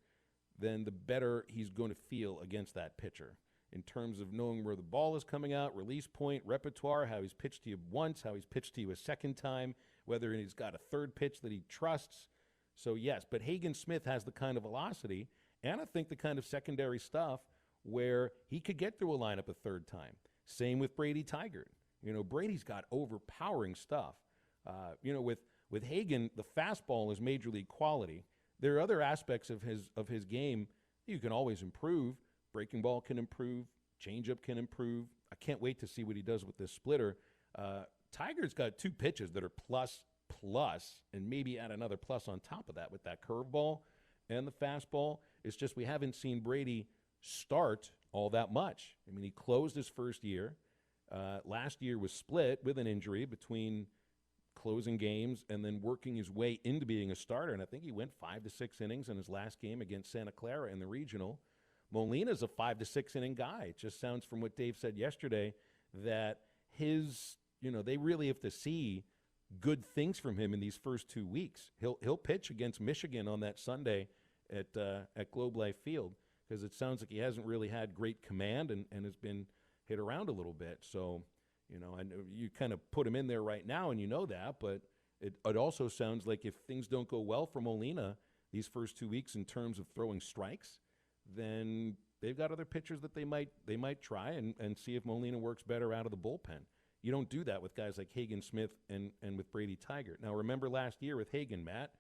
then the better he's going to feel against that pitcher in terms of knowing where the ball is coming out, release point, repertoire, how he's pitched to you once, how he's pitched to you a second time, whether he's got a third pitch that he trusts. So, yes, but Hagen Smith has the kind of velocity and I think the kind of secondary stuff where he could get through a lineup a third time. Same with Brady Tigert. Brady's got overpowering stuff. With Hagen, the fastball is major league quality. There are other aspects of his game you can always improve. Breaking ball can improve. Changeup can improve. I can't wait to see what he does with this splitter. Tiger's got 2 pitches that are plus, and maybe add another plus on top of that with that curveball and the fastball. It's just we haven't seen Brady start all that much. I mean, he closed his first year. Last year was split with an injury between closing games and then working his way into being a starter. And I think he went 5 to 6 innings in his last game against Santa Clara in the regional. Molina's a 5 to 6 inning guy. It just sounds from what Dave said yesterday that they really have to see good things from him in these first 2 weeks. He'll pitch against Michigan on that Sunday at Globe Life Field, because it sounds like he hasn't really had great command and has been hit around a little bit. So, I know you kind of put him in there right now, and you know that, but it also sounds like if things don't go well for Molina these first 2 weeks in terms of throwing strikes, then they've got other pitchers that they might try and see if Molina works better out of the bullpen. You don't do that with guys like Hagen Smith and with Brady Tigert. Now, remember last year with Hagen, Matt,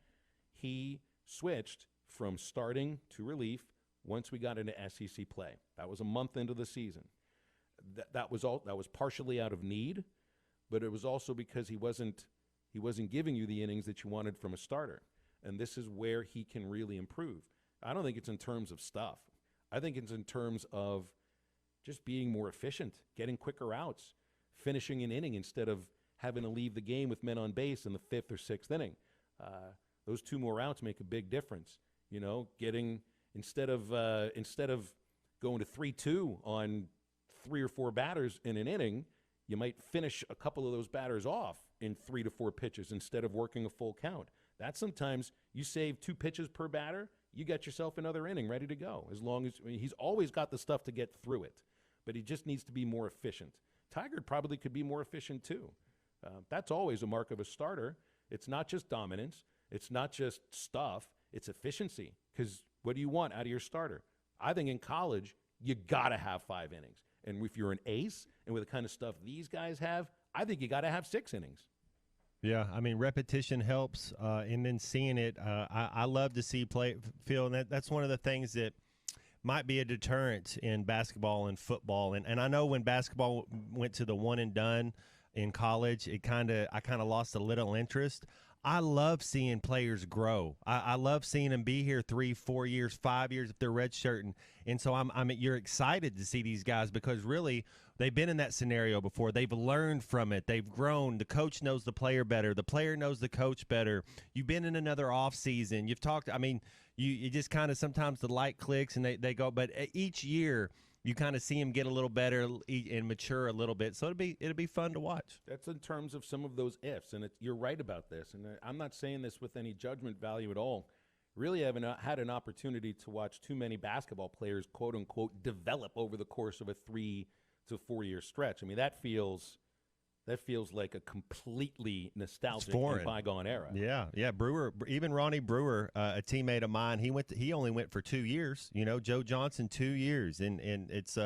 he switched from starting to relief once we got into SEC play. That was a month into the season. That was partially out of need, but it was also because he wasn't giving you the innings that you wanted from a starter. And this is where he can really improve. I don't think it's in terms of stuff. I think it's in terms of just being more efficient, getting quicker outs, finishing an inning instead of having to leave the game with men on base in the 5th or 6th inning. Those 2 more outs make a big difference. Getting instead of going to 3-2 on 3 or 4 batters in an inning, you might finish a couple of those batters off in 3 to 4 pitches instead of working a full count. That's sometimes you save 2 pitches per batter, you got yourself another inning ready to go. As long as he's always got the stuff to get through it, but he just needs to be more efficient. Tiger probably could be more efficient too. That's always a mark of a starter. It's not just dominance. It's not just stuff. It's efficiency. Because what do you want out of your starter? I think in college, you got to have 5 innings. And if you're an ace and with the kind of stuff these guys have, I think you got to have 6 innings. Yeah, I mean, repetition helps, and then seeing it, I love to see Phil, and that's one of the things that might be a deterrent in basketball and football. And I know when basketball went to the one and done in college, I kind of lost a little interest. I love seeing players grow. I love seeing them be here 3, 4 years, 5 years if they're redshirting. And so you're excited to see these guys because really they've been in that scenario before. They've learned from it. They've grown. The coach knows the player better. The player knows the coach better. You've been in another off season. You've talked. You just kind of sometimes the light clicks and they go. But each year you kind of see them get a little better and mature a little bit. So it'll be fun to watch. That's in terms of some of those ifs, and you're right about this. And I'm not saying this with any judgment value at all. Really haven't had an opportunity to watch too many basketball players, quote unquote, develop over the course of a 3 to 4 year stretch. I mean, that feels like a completely nostalgic and bygone era. Yeah. Brewer, even Ronnie Brewer, a teammate of mine, he only went for 2 years. Joe Johnson 2 years, and it's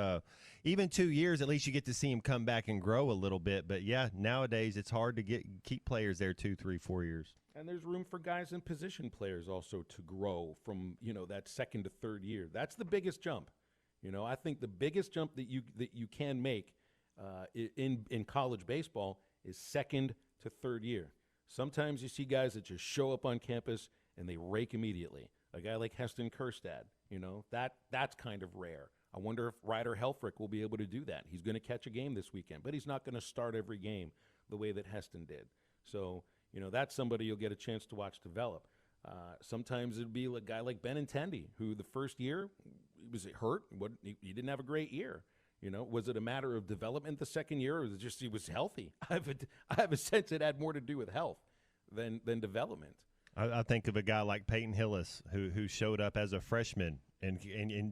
even 2 years. At least you get to see him come back and grow a little bit. But yeah, nowadays it's hard to keep players there 2, 3, 4 years. And there's room for guys and position players also to grow from that second to third year. That's the biggest jump. I think the biggest jump that you can make in college baseball is second to third year. Sometimes you see guys that just show up on campus and they rake immediately. A guy like Heston Kjerstad, that's kind of rare. I wonder if Ryder Helfrich will be able to do that. He's going to catch a game this weekend, but he's not going to start every game the way that Heston did. So, that's somebody you'll get a chance to watch develop. Sometimes it'd be a guy like Benintendi, who the first year was hurt. He didn't have a great year. Was it a matter of development the second year, or was it just he was healthy? I have a sense it had more to do with health than development. I think of a guy like Peyton Hillis who showed up as a freshman, and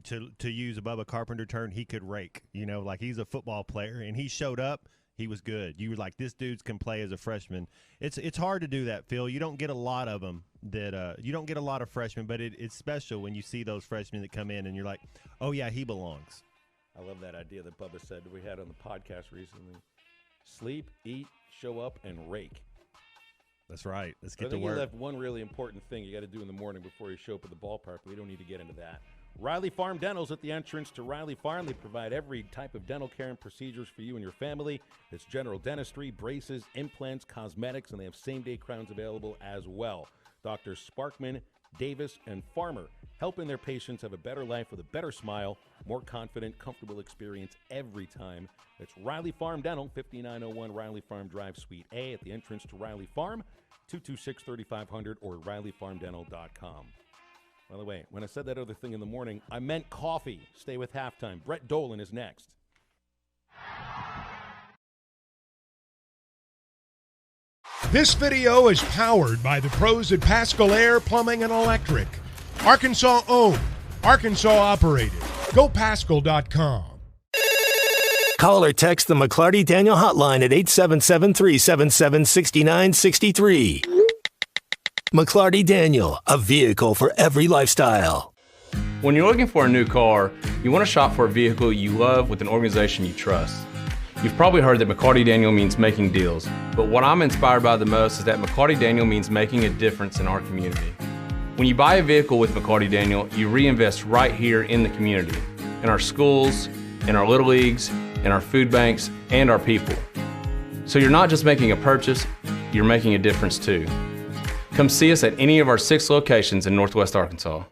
to use a Bubba Carpenter term, he could rake. Like he's a football player, and he showed up. He was good. You were like, this dude can play as a freshman. It's hard to do that, Phil. You don't get a lot of them. You don't get a lot of freshmen, but it's special when you see those freshmen that come in, and you're like, oh yeah, he belongs. I love that idea that Bubba said we had on the podcast recently. Sleep, eat, show up, and rake. That's right. Let's get to work. You left one really important thing you got to do in the morning before you show up at the ballpark. We don't need to get into that. Riley Farm Dental's at the entrance to Riley Farm. They provide every type of dental care and procedures for you and your family. It's general dentistry, braces, implants, cosmetics, and they have same-day crowns available as well. Drs. Sparkman, Davis, and Farmer, helping their patients have a better life with a better smile, more confident, comfortable experience every time. That's Riley Farm Dental, 5901 Riley Farm Drive, Suite A, at the entrance to Riley Farm, 226-3500, or RileyFarmDental.com. By the way, when I said that other thing in the morning, I meant coffee. Stay with halftime. Brett Dolan is next. This video is powered by the pros at Pascal Air Plumbing and Electric. Arkansas owned, Arkansas operated. GoPascal.com. Call or text the McClarty Daniel hotline at 877-377-6963. McClarty Daniel, a vehicle for every lifestyle. When you're looking for a new car, you want to shop for a vehicle you love with an organization you trust. You've probably heard that McClarty Daniel means making deals, but what I'm inspired by the most is that McClarty Daniel means making a difference in our community. When you buy a vehicle with McClarty Daniel, you reinvest right here in the community, in our schools, in our little leagues, in our food banks, and our people. So you're not just making a purchase, you're making a difference too. Come see us at any of our 6 locations in Northwest Arkansas.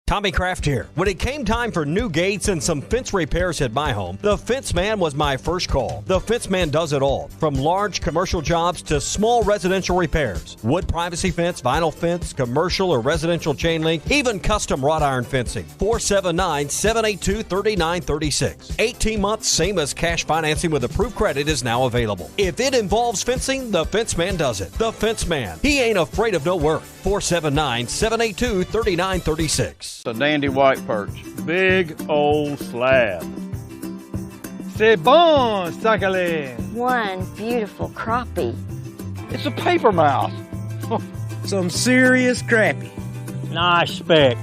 Tommy Kraft here. When it came time for new gates and some fence repairs at my home, the Fence Man was my first call. The Fence Man does it all, from large commercial jobs to small residential repairs. Wood privacy fence, vinyl fence, commercial or residential chain link, even custom wrought iron fencing. 479-782-3936. 18 months, same as cash financing with approved credit is now available. If it involves fencing, the Fence Man does it. The Fence Man. He ain't afraid of no work. 479-782-3936. A dandy white perch. Big old slab. C'est bon, sacalé. One beautiful crappie. It's a paper mouse. Some serious crappie. Nice speck.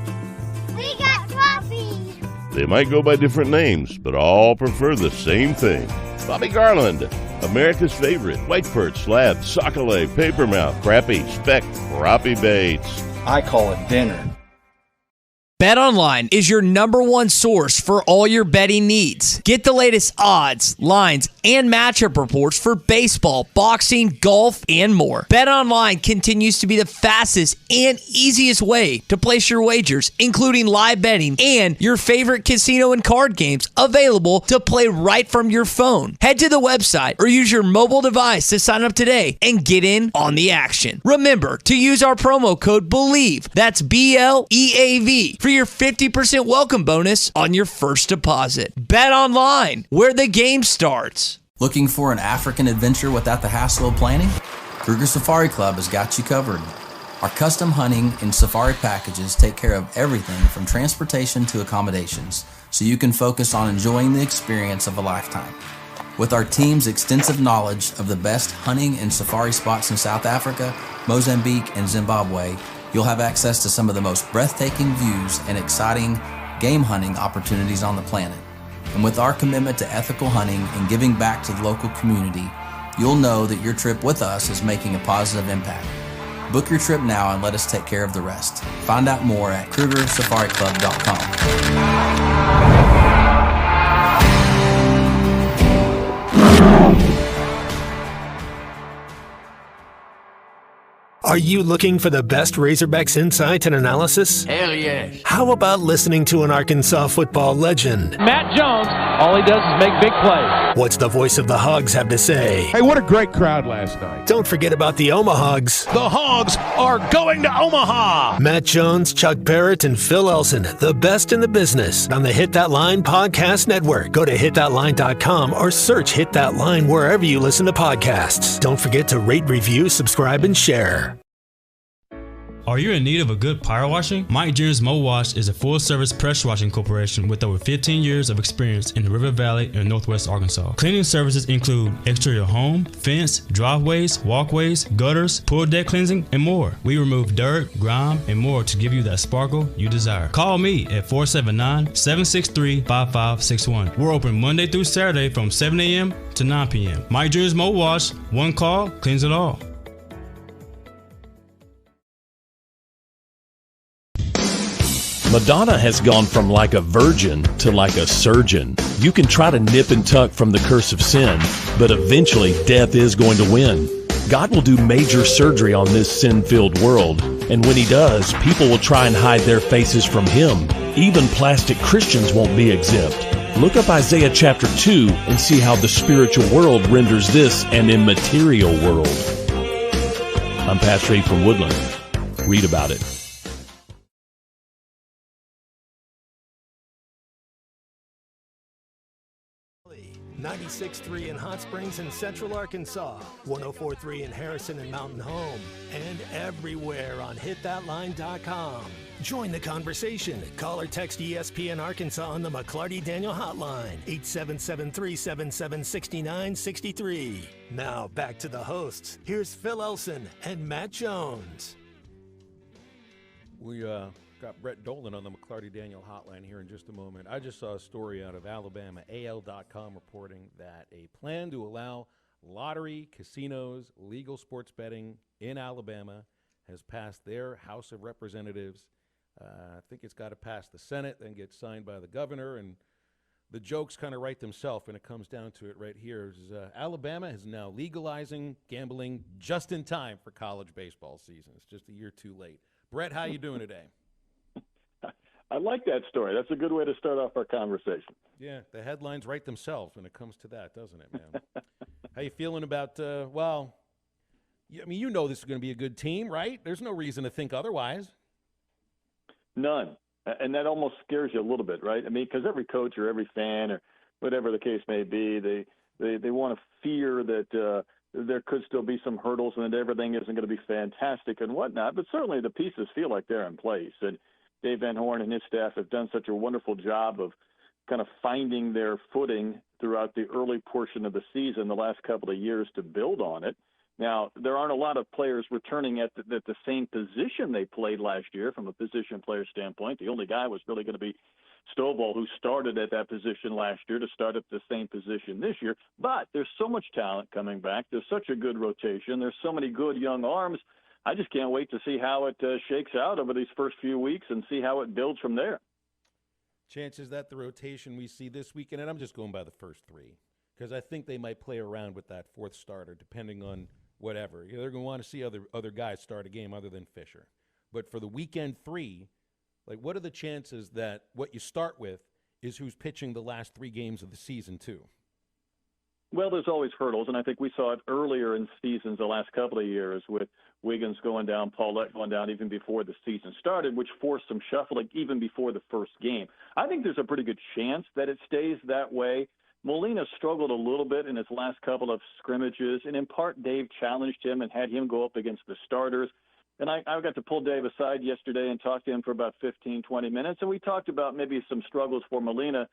We got crappies. They might go by different names, but all prefer the same thing. Bobby Garland, America's favorite white perch, slab, sockeye, papermouth, crappie, speck, crappie baits. I call it dinner. BetOnline is your number one source for all your betting needs. Get the latest odds, lines, and matchup reports for baseball, boxing, golf, and more. BetOnline continues to be the fastest and easiest way to place your wagers, including live betting and your favorite casino and card games available to play right from your phone. Head to the website or use your mobile device to sign up today and get in on the action. Remember to use our promo code BELIEVE, that's BLEAV, for your 50% welcome bonus on your first deposit. Bet online, where the game starts. Looking for an African adventure without the hassle of planning? Kruger Safari Club has got you covered. Our custom hunting and safari packages take care of everything from transportation to accommodations, so you can focus on enjoying the experience of a lifetime. With our team's extensive knowledge of the best hunting and safari spots in South Africa, Mozambique, and Zimbabwe, you'll have access to some of the most breathtaking views and exciting game hunting opportunities on the planet. And with our commitment to ethical hunting and giving back to the local community, you'll know that your trip with us is making a positive impact. Book your trip now and let us take care of the rest. Find out more at KrugerSafariClub.com. Are you looking for the best Razorbacks insight and analysis? Hell yes. How about listening to an Arkansas football legend? Matt Jones, all he does is make big plays. What's the voice of the Hogs have to say? Hey, what a great crowd last night. Don't forget about the Omahogs. The Hogs are going to Omaha. Matt Jones, Chuck Barrett, and Phil Elson, the best in the business, on the Hit That Line Podcast Network. Go to hitthatline.com or search Hit That Line wherever you listen to podcasts. Don't forget to rate, review, subscribe, and share. Are you in need of a good power washing? Mike Jr.'s Mo Wash is a full-service pressure washing corporation with over 15 years of experience in the River Valley and Northwest Arkansas. Cleaning services include exterior home, fence, driveways, walkways, gutters, pool deck cleansing, and more. We remove dirt, grime, and more to give you that sparkle you desire. Call me at 479-763-5561. We're open Monday through Saturday from 7 a.m. to 9 p.m. Mike Jr.'s Mo Wash, one call, cleans it all. Madonna has gone from like a virgin to like a surgeon. You can try to nip and tuck from the curse of sin, but eventually death is going to win. God will do major surgery on this sin-filled world, and when He does, people will try and hide their faces from Him. Even plastic Christians won't be exempt. Look up Isaiah chapter 2 and see how the spiritual world renders this an immaterial world. I'm Pastor A from Woodland. Read about it. 96.3 in Hot Springs and Central Arkansas, 104.3 in Harrison and Mountain Home, and everywhere on hitthatline.com. Join the conversation. Call or text ESPN Arkansas on the McClarty Daniel hotline, 877-377-6963. Now back to the hosts. Here's Phil Elson and Matt Jones. We got Brett Dolan on the McClarty Daniel hotline here in just a moment. I just saw a story out of Alabama, AL.com, reporting that a plan to allow lottery, casinos, legal sports betting in Alabama has passed their House of Representatives. I think it's got to pass the Senate, then get signed by the governor, and the jokes kind of write themselves when it comes down to it right here. Alabama is now legalizing gambling just in time for college baseball season. It's just a year too late. Brett, how you doing today? I like that story. That's a good way to start off our conversation. Yeah, the headlines write themselves when it comes to that, doesn't it, man? How you feeling about, well, I mean, you know this is going to be a good team, right? There's no reason to think otherwise. None. And that almost scares you a little bit, right? I mean, because every coach or every fan or whatever the case may be, they want to fear that there could still be some hurdles and that everything isn't going to be fantastic and whatnot. But certainly the pieces feel like they're in place. And Dave Van Horn and his staff have done such a wonderful job of kind of finding their footing throughout the early portion of the season the last couple of years to build on it. Now, there aren't a lot of players returning at the same position they played last year from a position player standpoint. The only guy was really going to be Stovall, who started at that position last year, to start at the same position this year. But there's so much talent coming back. There's such a good rotation. There's so many good young arms I just can't wait to see how it shakes out over these first few weeks and see how it builds from there. Chances that the rotation we see this weekend, and I'm just going by the first three, because I think they might play around with that fourth starter depending on whatever. They're going to want to see other guys start a game other than Fisher. But for the weekend three, like, what are the chances that what you start with is who's pitching the last 3 games of the season too? Well, there's always hurdles, and I think we saw it earlier in seasons the last couple of years with Wiggins going down, Paulette going down even before the season started, which forced some shuffling even before the first game. I think there's a pretty good chance that it stays that way. Molina struggled a little bit in his last couple of scrimmages, and in part Dave challenged him and had him go up against the starters. And I got to pull Dave aside yesterday and talk to him for about 15, 20 minutes, and we talked about maybe some struggles for Molina.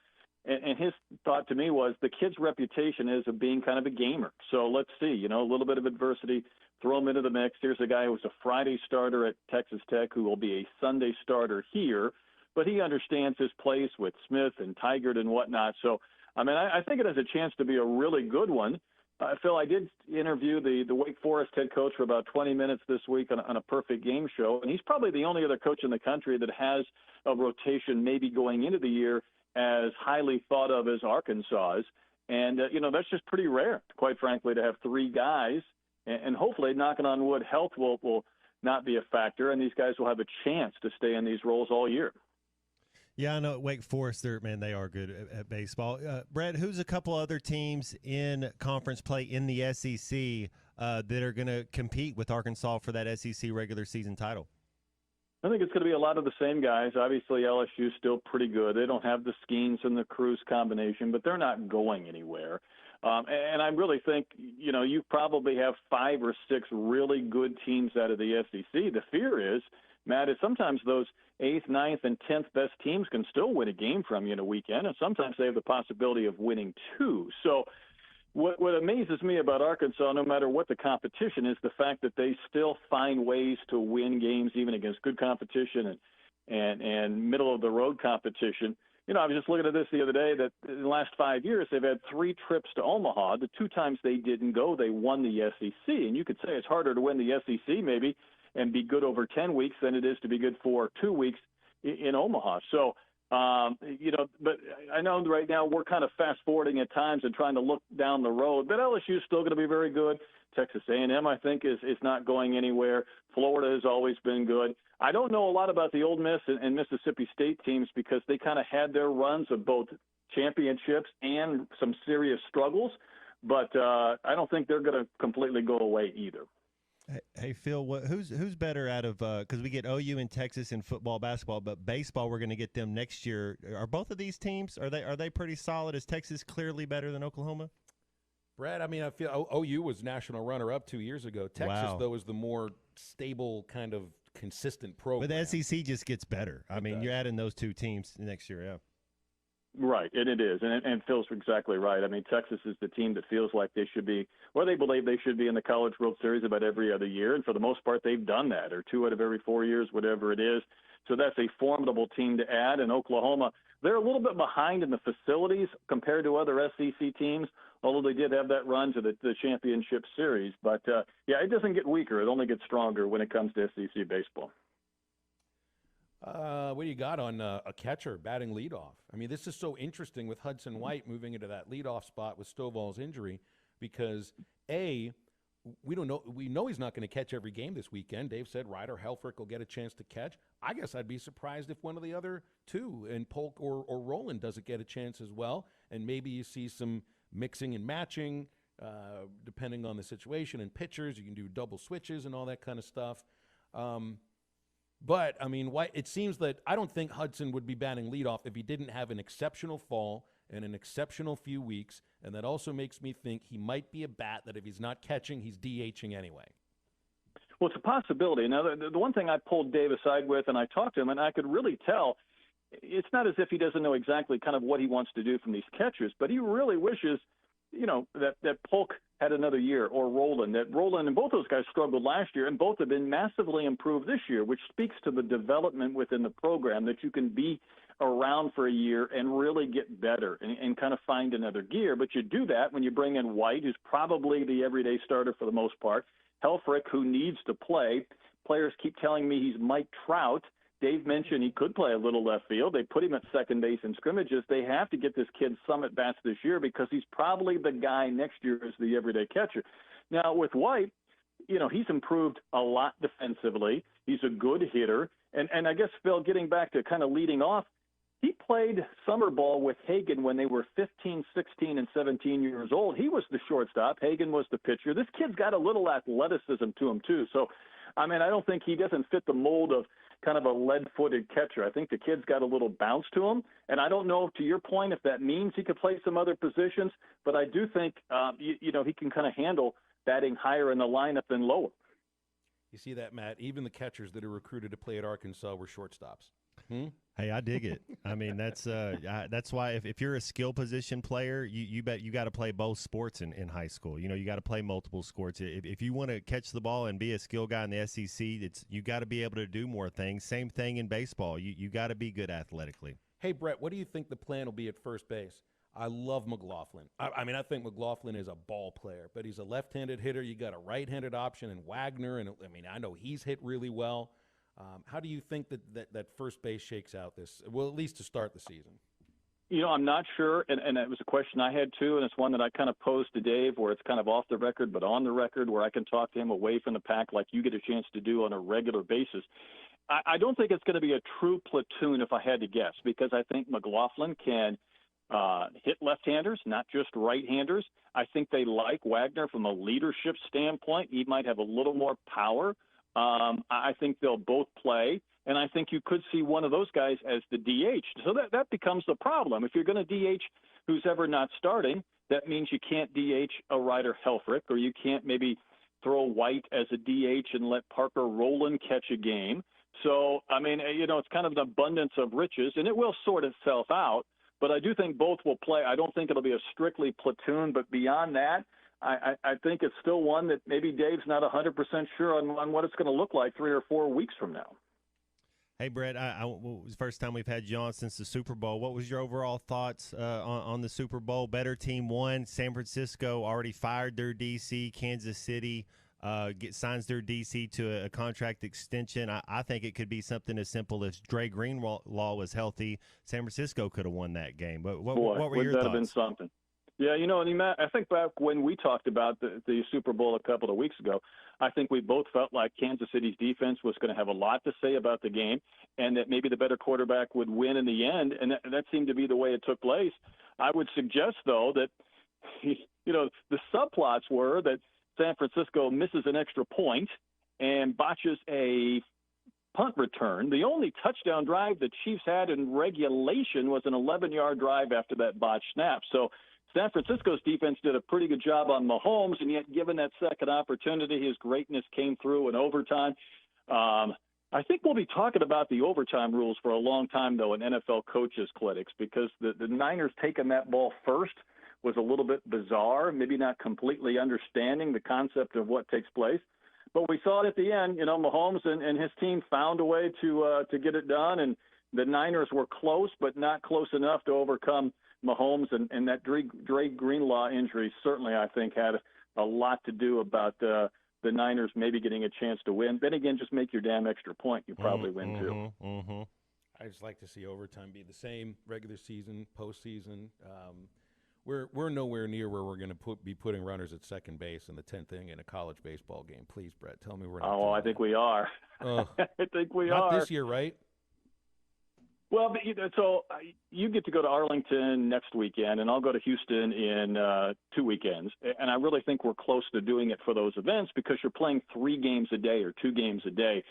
And his thought to me was the kid's reputation is of being kind of a gamer. So let's see, a little bit of adversity, throw him into the mix. Here's a guy who was a Friday starter at Texas Tech who will be a Sunday starter here, but he understands his place with Smith and Tigert and whatnot. So, I think it has a chance to be a really good one. Phil, I did interview the Wake Forest head coach for about 20 minutes this week on a Perfect Game show, and he's probably the only other coach in the country that has a rotation maybe going into the year as highly thought of as Arkansas's. And, that's just pretty rare, quite frankly, to have 3 guys. And hopefully, knocking on wood, health will not be a factor, and these guys will have a chance to stay in these roles all year. Yeah, I know at Wake Forest, they are good at baseball. Brett, who's a couple other teams in conference play in the SEC that are going to compete with Arkansas for that SEC regular season title? I think it's going to be a lot of the same guys. Obviously, LSU's still pretty good. They don't have the Skeens and the Cruz combination, but they're not going anywhere. And I really think, you probably have 5 or 6 really good teams out of the SEC. The fear is, Matt, is sometimes those 8th, 9th, and 10th best teams can still win a game from you in a weekend, and sometimes they have the possibility of winning 2. So what amazes me about Arkansas, no matter what the competition, is the fact that they still find ways to win games even against good competition and middle-of-the-road competition. I was just looking at this the other day that in the last 5 years they've had 3 trips to Omaha. The 2 times they didn't go, they won the SEC. And you could say it's harder to win the SEC maybe and be good over 10 weeks than it is to be good for 2 weeks in Omaha. So, but I know right now we're kind of fast-forwarding at times and trying to look down the road. But LSU is still going to be very good. Texas A&M, I think, is not going anywhere. Florida has always been good. I don't know a lot about the Ole Miss and Mississippi State teams because they kind of had their runs of both championships and some serious struggles. But I don't think they're going to completely go away either. Hey Phil, who's better out of because we get OU in Texas in football, basketball, but baseball we're going to get them next year. Are both of these teams are they pretty solid? Is Texas clearly better than Oklahoma? Brad, I feel OU was national runner-up 2 years ago. Texas, though, is the more stable kind of consistent program. But the SEC just gets better. You're adding those 2 teams next year, yeah. Right, and it is, and Phil's exactly right. Texas is the team that feels like they should be, or they believe they should be in the College World Series about every other year, and for the most part, they've done that, or 2 out of every 4 years, whatever it is. So that's a formidable team to add. And Oklahoma, they're a little bit behind in the facilities compared to other SEC teams, although they did have that run to the championship series. But, it doesn't get weaker. It only gets stronger when it comes to SEC baseball. What do you got on a catcher batting leadoff? This is so interesting with Hudson White moving into that leadoff spot with Stovall's injury because, A, we know he's not going to catch every game this weekend. Dave said Ryder Helfrich will get a chance to catch. I guess I'd be surprised if one of the other 2, and Polk or Roland doesn't get a chance as well, and maybe you see some mixing and matching depending on the situation and pitchers. You can do double switches and all that kind of stuff. But, White, it seems that I don't think Hudson would be batting leadoff if he didn't have an exceptional fall and an exceptional few weeks, and that also makes me think he might be a bat that if he's not catching, he's DHing anyway. Well, it's a possibility. Now, the one thing I pulled Dave aside with, and I talked to him, and I could really tell, it's not as if he doesn't know exactly kind of what he wants to do from these catchers, but he really wishes, that Polk had another year, or Roland. That Roland and both those guys struggled last year, and both have been massively improved this year, which speaks to the development within the program, that you can be around for a year and really get better and kind of find another gear. But you do that when you bring in White, who's probably the everyday starter for the most part, Helfrich, who needs to play. Players keep telling me he's Mike Trout. Dave mentioned he could play a little left field. They put him at second base in scrimmages. They have to get this kid some at-bats this year because he's probably the guy next year as the everyday catcher. Now, with White, he's improved a lot defensively. He's a good hitter. And I guess, Phil, getting back to kind of leading off, he played summer ball with Hagen when they were 15, 16, and 17 years old. He was the shortstop. Hagen was the pitcher. This kid's got a little athleticism to him, too. So, I don't think he doesn't fit the mold of kind of a lead-footed catcher. I think the kid's got a little bounce to him. And I don't know, to your point, if that means he could play some other positions. But I do think, he can kind of handle batting higher in the lineup than lower. You see that, Matt? Even the catchers that are recruited to play at Arkansas were shortstops. Hey, I dig it. That's why if you're a skill position player, you bet you got to play both sports in high school. You got to play multiple sports. If you want to catch the ball and be a skill guy in the SEC, you got to be able to do more things. Same thing in baseball. You got to be good athletically. Hey, Brett, what do you think the plan will be at first base? I love McLaughlin. I think McLaughlin is a ball player, but he's a left-handed hitter. You got a right-handed option in Wagner, and I know he's hit really well. How do you think that first base shakes out at least to start the season? I'm not sure, and it was a question I had too, and it's one that I kind of posed to Dave where it's kind of off the record but on the record where I can talk to him away from the pack like you get a chance to do on a regular basis. I don't think it's going to be a true platoon if I had to guess, because I think McLaughlin can hit left-handers, not just right-handers. I think they like Wagner from a leadership standpoint. He might have a little more power. I think they'll both play, and I think you could see one of those guys as the DH. So that becomes the problem. If you're going to DH who's ever not starting, that means you can't DH a Ryder Helfrich, or you can't maybe throw White as a DH and let Parker Rowland catch a game. So, it's kind of an abundance of riches, and it will sort itself out. But I do think both will play. I don't think it'll be a strictly platoon, but beyond that, I think it's still one that maybe Dave's not 100% sure on what it's going to look like 3 or 4 weeks from now. Hey, Brett, it was the first time we've had you on since the Super Bowl. What was your overall thoughts on the Super Bowl? Better team won. San Francisco already fired their DC. Kansas City signs their DC to a contract extension. I think it could be something as simple as Dre Greenlaw was healthy. San Francisco could have won that game. But what were your thoughts? Wouldn't that have been something? Yeah, Matt, I think back when we talked about the Super Bowl a couple of weeks ago, I think we both felt like Kansas City's defense was going to have a lot to say about the game and that maybe the better quarterback would win in the end, and that seemed to be the way it took place. I would suggest, though, that, the subplots were that San Francisco misses an extra point and botches a punt return. The only touchdown drive the Chiefs had in regulation was an 11-yard drive after that botched snap. So San Francisco's defense did a pretty good job on Mahomes, and yet given that second opportunity, his greatness came through in overtime. I think we'll be talking about the overtime rules for a long time, though, in NFL coaches' clinics, because the Niners taking that ball first was a little bit bizarre, maybe not completely understanding the concept of what takes place. But we saw it at the end. Mahomes and his team found a way to get it done, and the Niners were close, but not close enough to overcome Mahomes, and that Dre Greenlaw injury certainly, I think, had a lot to do about the Niners maybe getting a chance to win. Then again, just make your damn extra point. You probably win, too. Mm-hmm. I just like to see overtime be the same, regular season, postseason. We're nowhere near where we're going to be putting runners at second base in the 10th inning in a college baseball game. Please, Brett, tell me we're not. Oh, I think we are. I think we are. Not this year, right? Well, so you get to go to Arlington next weekend, and I'll go to Houston in 2 weekends. And I really think we're close to doing it for those events because you're playing 3 games a day or 2 games a day.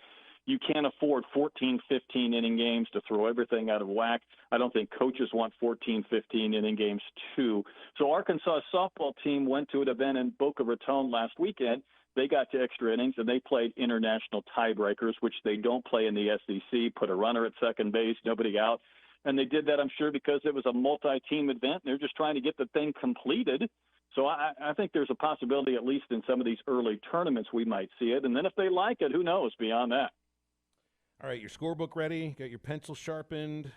You can't afford 14, 15-inning games to throw everything out of whack. I don't think coaches want 14, 15-inning games, too. So Arkansas' softball team went to an event in Boca Raton last weekend. They got to extra innings, and they played international tiebreakers, which they don't play in the SEC, put a runner at second base, nobody out. And they did that, I'm sure, because it was a multi-team event. They're just trying to get the thing completed. So I think there's a possibility, at least in some of these early tournaments, we might see it. And then if they like it, who knows beyond that. All right, your scorebook ready? Got your pencil sharpened?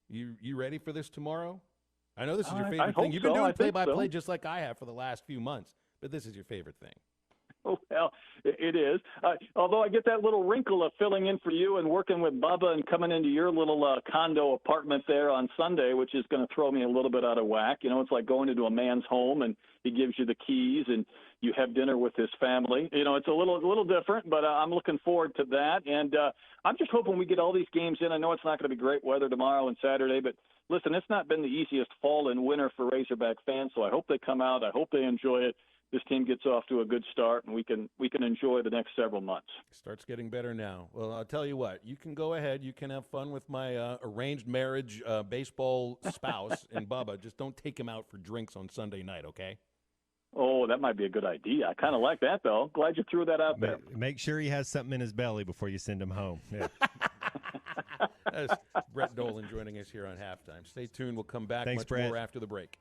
You ready for this tomorrow? I know this is your favorite thing. You've been doing play-by-play just like I have for the last few months, but this is your favorite thing. Well, it is. Although I get that little wrinkle of filling in for you and working with Bubba and coming into your little condo apartment there on Sunday, which is going to throw me a little bit out of whack. You know, it's like going into a man's home and he gives you the keys and you have dinner with his family. You know, it's a little different, but I'm looking forward to that. And I'm just hoping we get all these games in. I know it's not going to be great weather tomorrow and Saturday, but listen, it's not been the easiest fall and winter for Razorback fans, so I hope they come out. I hope they enjoy it. This team gets off to a good start, and we can enjoy the next several months. Starts getting better now. Well, I'll tell you what. You can go ahead. You can have fun with my arranged marriage baseball spouse and Bubba. Just don't take him out for drinks on Sunday night, okay? Oh, that might be a good idea. I kind of like that, though. Glad you threw that out there. Make sure he has something in his belly before you send him home. Yeah. That's Brett Dolan joining us here on Halftime. Stay tuned. We'll come back Thanks, much Brett. more after the break.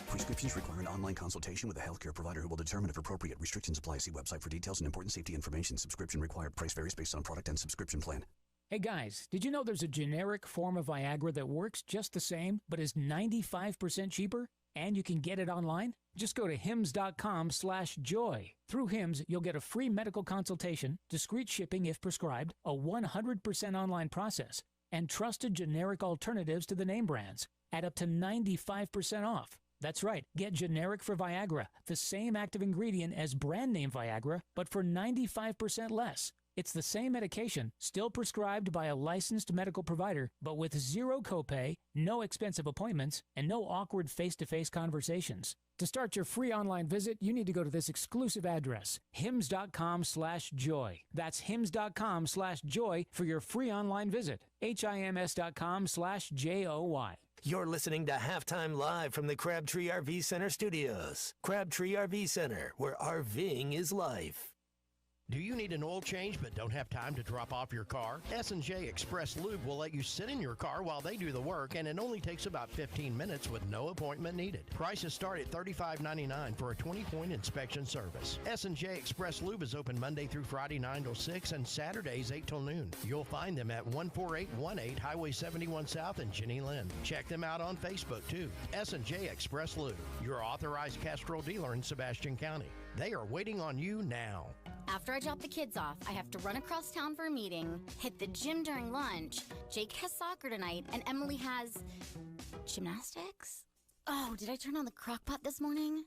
Prescriptions require an online consultation with a healthcare provider who will determine if appropriate. Restrictions apply. See website for details and important safety information. Subscription required. Price varies based on product and subscription plan. Hey guys, did you know there's a generic form of Viagra that works just the same, but is 95% cheaper? And you can get it online? Just go to hims.com/joy. Through Hims, you'll get a free medical consultation, discreet shipping if prescribed, a 100% online process, and trusted generic alternatives to the name brands at up to 95% off. That's right, get generic for Viagra, the same active ingredient as brand name Viagra, but for 95% less. It's the same medication, still prescribed by a licensed medical provider, but with zero copay, no expensive appointments, and no awkward face-to-face conversations. To start your free online visit, you need to go to this exclusive address, hims.com/joy. That's hims.com/joy for your free online visit, hims.com/joy. You're listening to Halftime Live from the Crabtree RV Center studios. Crabtree RV Center, where RVing is life. Do you need an oil change but don't have time to drop off your car? S&J Express Lube will let you sit in your car while they do the work, and it only takes about 15 minutes with no appointment needed. Prices start at $35.99 for a 20-point inspection service. S&J Express Lube is open Monday through Friday 9 till 6 and Saturdays 8 till noon. You'll find them at 14818 Highway 71 South in Jenny Lind. Check them out on Facebook too. S&J Express Lube, your authorized Castrol dealer in Sebastian County. They are waiting on you now. After I drop the kids off, I have to run across town for a meeting, hit the gym during lunch. Jake has soccer tonight, and Emily has gymnastics. Oh, did I turn on the crock pot this morning?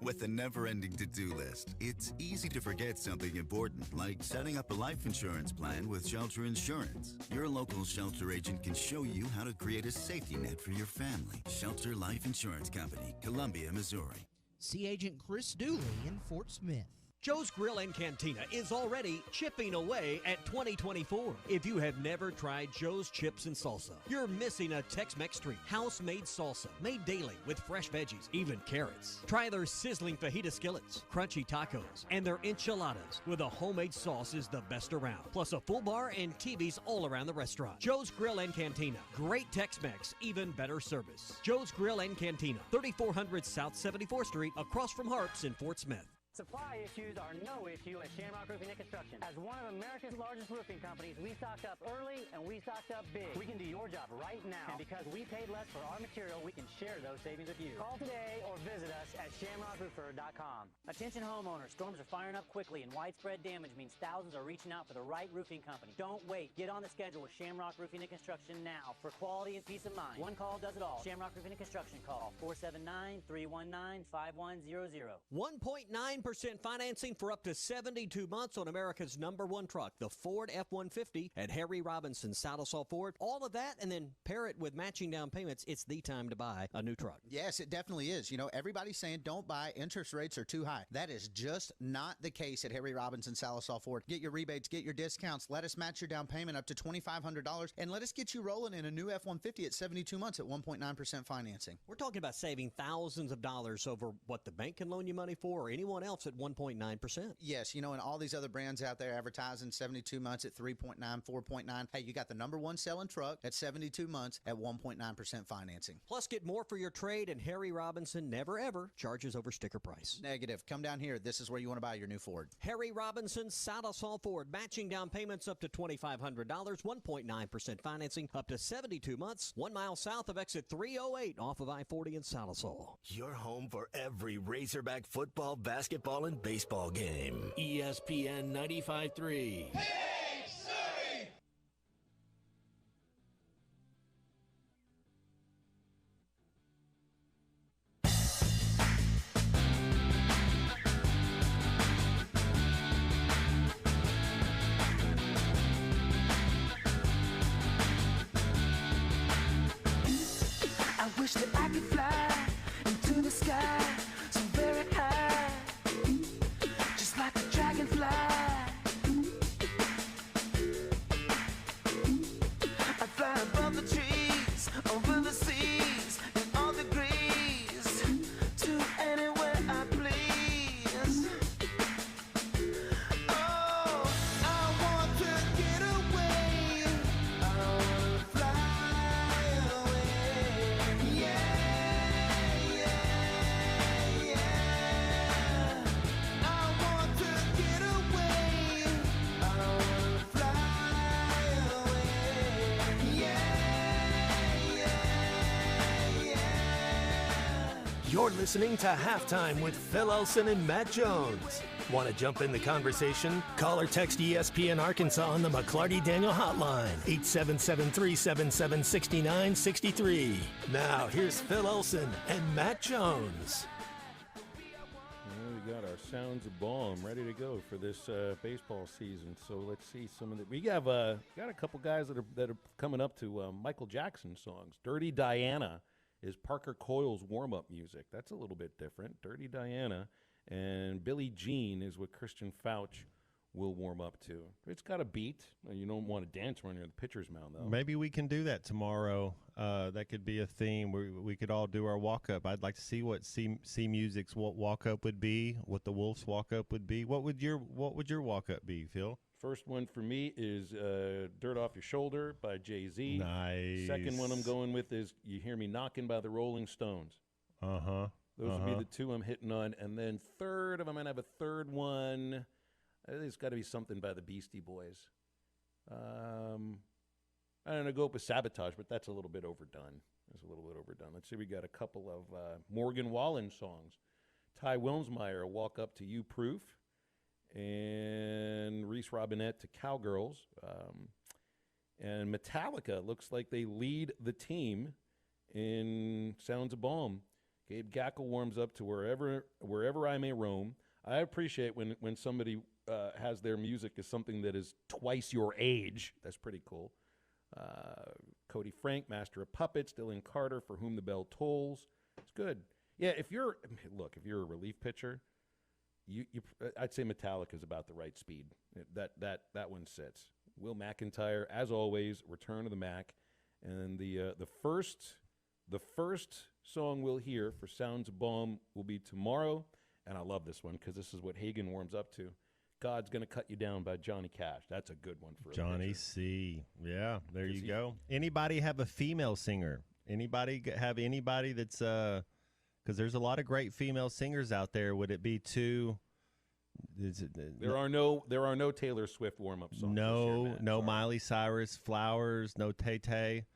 With a never-ending to-do list, it's easy to forget something important, like setting up a life insurance plan with Shelter Insurance. Your local Shelter agent can show you how to create a safety net for your family. Shelter Life Insurance Company, Columbia, Missouri. See Agent Chris Dooley in Fort Smith. Joe's Grill and Cantina is already chipping away at 2024. If you have never tried Joe's Chips and Salsa, you're missing a Tex-Mex treat. House-made salsa, made daily with fresh veggies, even carrots. Try their sizzling fajita skillets, crunchy tacos, and their enchiladas with a homemade sauce is the best around. Plus a full bar and TVs all around the restaurant. Joe's Grill and Cantina. Great Tex-Mex, even better service. Joe's Grill and Cantina, 3400 South 74th Street, across from Harps in Fort Smith. Supply issues are no issue at Shamrock Roofing and Construction. As one of America's largest roofing companies, we stocked up early and we stocked up big. We can do your job right now. And because we paid less for our material, we can share those savings with you. Call today or visit us at shamrockroofer.com. Attention homeowners, storms are firing up quickly and widespread damage means thousands are reaching out for the right roofing company. Don't wait. Get on the schedule with Shamrock Roofing and Construction now for quality and peace of mind. One call does it all. Shamrock Roofing and Construction. Call 479-319-5100. 1.9% financing for up to 72 months on America's #1 truck, the Ford F-150 at Harry Robinson Saddle-Saw Ford. All of that, and then pair it with matching down payments. It's the time to buy a new truck. Yes, it definitely is. You know, everybody's saying don't buy, interest rates are too high. That is just not the case at Harry Robinson Saddle-Saw Ford. Get your rebates, get your discounts. Let us match your down payment up to $2,500, and let us get you rolling in a new F-150 at 72 months at 1.9% financing. We're talking about saving thousands of dollars over what the bank can loan you money for or anyone else else at 1.9%. Yes, and all these other brands out there advertising 72 months at 3.9, 4.9. Hey, you got the number one selling truck at 72 months at 1.9% financing. Plus, get more for your trade, and Harry Robinson never, ever charges over sticker price. Negative. Come down here. This is where you want to buy your new Ford. Harry Robinson, Salasol Ford, matching down payments up to $2,500, 1.9% financing up to 72 months, 1 mile south of exit 308 off of I-40 in Salasol. Your home for every Razorback football, basketball, and baseball game. ESPN 95.3. I wish that I could fly into the sky so very high, just like a dragonfly. I'd fly above the trees, over the seas, in all degrees, to anywhere I please. Oh, I want to get away. I want to fly away. You're listening to Halftime with Phil Elson and Matt Jones. Want to jump in the conversation? Call or text ESPN Arkansas on the McClarty Daniel hotline, 877-377-6963. Now, here's Phil Elson and Matt Jones. Well, we got our Sounds of Balm ready to go for this baseball season. So let's see some of the. We have got a couple guys that are coming up to Michael Jackson songs. Dirty Diana is Parker Coyle's warm-up music. That's a little bit different. Dirty Diana. And Billie Jean is what Christian Fauch will warm up to. It's got a beat. You don't want to dance when you're in the pitcher's mound, though. Maybe we can do that tomorrow. That could be a theme. We could all do our walk-up. I'd like to see what C Music's walk-up would be, what the Wolves' walk-up would be. What would your walk-up be, Phil? First one for me is Dirt Off Your Shoulder by Jay-Z. Nice. Second one I'm going with is You Hear Me Knocking by the Rolling Stones. Uh-huh. Those would be the two I'm hitting on. And then third, if I'm going to have a third one, it's got to be something by the Beastie Boys. I'm going to go up with Sabotage, but that's a little bit overdone. Let's see, we got a couple of Morgan Wallen songs. Ty Wilmsmeyer, Walk Up to You Proof. And Reese Robinette to Cowgirls. And Metallica looks like they lead the team in Sounds of Balm. Gabe Gackle warms up to Wherever I May Roam. I appreciate when somebody has their music as something that is twice your age. That's pretty cool. Cody Frank, Master of Puppets. Dylan Carter, For Whom the Bell Tolls. It's good. Yeah, if you're a relief pitcher, I'd say Metallica is about the right speed. That one sits. Will McIntyre, as always, Return of the Mac, and the first song we'll hear for Sounds of Balm will be tomorrow, and I love this one because this is what Hagen warms up to. God's Gonna Cut You Down by Johnny Cash. That's a good one for Johnny C. Yeah, there you go. Anybody have a female singer? Anybody have anybody that's because there's a lot of great female singers out there. Would it be too? There are no Taylor Swift warm-up songs. No Miley Cyrus, Flowers, no Tay Tay.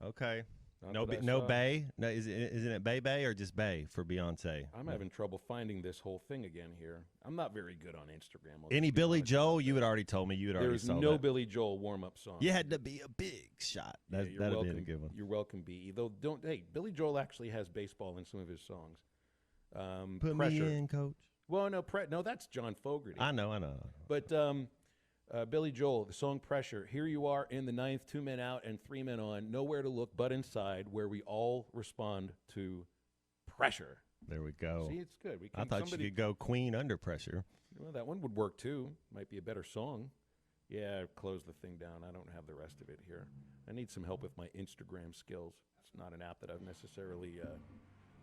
Okay. No Bay. No, isn't it Bay or just Bay for Beyonce? I'm having trouble finding this whole thing again here. I'm not very good on Instagram. Any Billy Joel? You had already told me. There's no Billy Joel warm-up song. You had to be a big shot. That'd be a good one. You're welcome, B. Though Billy Joel actually has baseball in some of his songs. Put Pressure. me in, Coach. Well, no, that's John Fogerty. I know. But Billy Joel, the song Pressure. Here you are in the ninth, 2 men out and 3 men on, nowhere to look but inside, where we all respond to pressure. There we go. See, it's good. I thought you could go Queen Under Pressure. Well, that one would work too. Might be a better song. Yeah, close the thing down. I don't have the rest of it here. I need some help with my Instagram skills. It's not an app that I've necessarily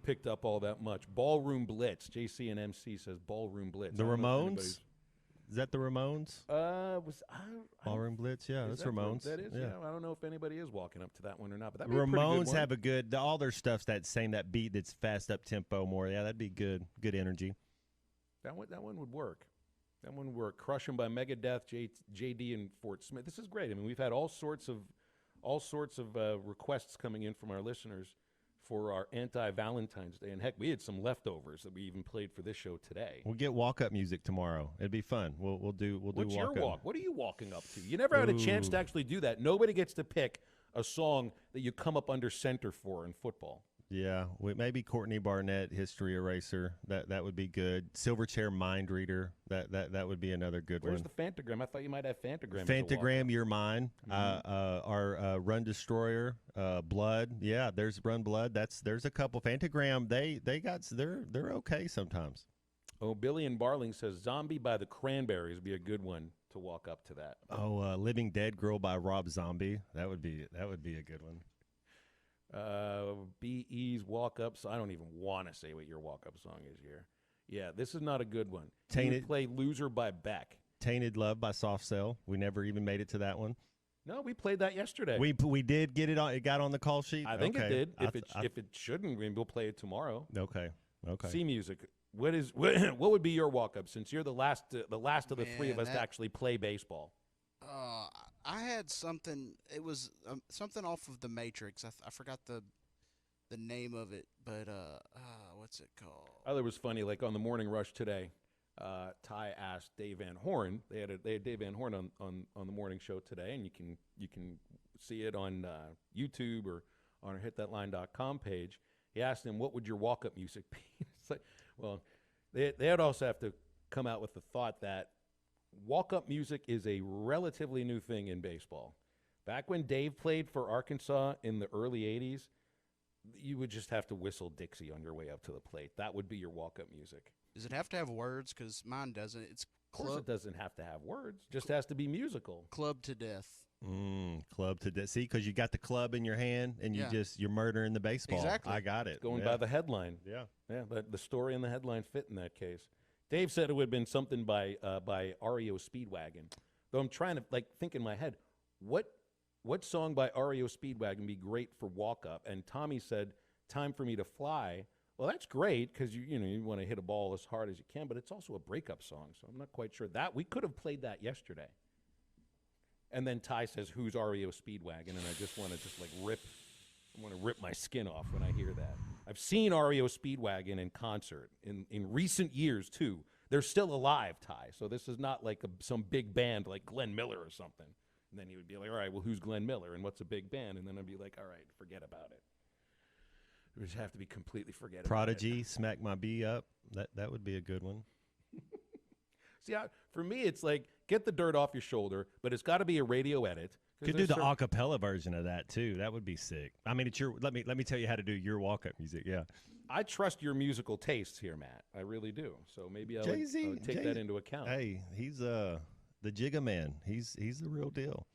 picked up all that much. Ballroom Blitz. JC and MC says Ballroom Blitz. The Ramones? Is that the Ramones? Ballroom Blitz? Yeah, that's Ramones. That is, yeah. I don't know if anybody is walking up to that one or not, but that'd be a pretty Ramones good one. have a good, all their stuff's that beat that's fast up tempo more. Yeah, that'd be good energy. That one would work. That one would work. Crush 'Em by Megadeth, JD and Fort Smith. This is great. I mean, we've had all sorts of requests coming in from our listeners for our anti-Valentine's Day. And heck, we had some leftovers that we even played for this show today. We'll get walk-up music tomorrow. It'd be fun. We'll do What's walk-up. your walk? What are you walking up to? You never had a chance to actually do that. Nobody gets to pick a song that you come up under center for in football. Yeah, maybe Courtney Barnett, History Eraser. That would be good. Silverchair Mind Reader. That would be another good Where's one. the Fantagram? I thought you might have Fantagram. Fantagram, You're Mine. Our Run Destroyer, Blood. Yeah, there's Run Blood. There's a couple. Fantagram. They're okay sometimes. Oh, Billy and Barling says Zombie by the Cranberries would be a good one to walk up to that. Oh, Living Dead Girl by Rob Zombie. That would be a good one. BE's walk-up. So I don't even want to say what your walk-up song is here. Yeah, this is not a good one. Tainted. You play Loser by Beck. Tainted Love by Soft Cell. We never even made it to that one. No, we played that yesterday. We did get it on. It got on the call sheet. I think okay. it did. If it shouldn't, we'll play it tomorrow. Okay. C Music. What would be your walk-up since you're the last of the three of us to actually play baseball? I had something. It was something off of The Matrix. I forgot the name of it, but what's it called? Oh, it was funny. Like on the Morning Rush today, Ty asked Dave Van Horn. They had Dave Van Horn on the morning show today, and you can see it on YouTube or on our hitthatline.com page. He asked him, "What would your walk-up music be?" It's like, well, they'd also have to come out with the thought that walk-up music is a relatively new thing in baseball. Back when Dave played for Arkansas in the early 80s, you would just have to whistle Dixie on your way up to the plate. That would be your walk-up music. Does it have to have words? Because mine doesn't. It's Of course it doesn't have to have words. It just has to be musical. Club to Death. Club to Death. See, because you got the club in your hand and you're murdering the baseball. Exactly. I got it. Going by the headline. Yeah. Yeah, but the story and the headline fit in that case. Dave said it would have been something by REO Speedwagon. Though I'm trying to think in my head, what song by REO Speedwagon would be great for walk-up? And Tommy said, Time for Me to Fly. Well, that's great because you want to hit a ball as hard as you can, but it's also a breakup song, so I'm not quite sure. That we could have played that yesterday. And then Ty says, who's REO Speedwagon? And I just want to rip my skin off when I hear that. I've seen REO Speedwagon in concert in recent years, too. They're still alive, Ty, so this is not like some big band like Glenn Miller or something. And then he would be like, all right, well, who's Glenn Miller and what's a big band? And then I'd be like, all right, forget about it. We just have to be completely forget Prodigy, about it. Smack My B Up. That would be a good one. See, for me, it's like, get the dirt off your shoulder, but it's got to be a radio edit. Could do the acapella version of that too. That would be sick. I mean, it's your. Let me tell you how to do your walk-up music. Yeah. I trust your musical tastes here, Matt. I really do. So maybe I would take that into account. Hey, he's the Jigga Man. He's the real deal.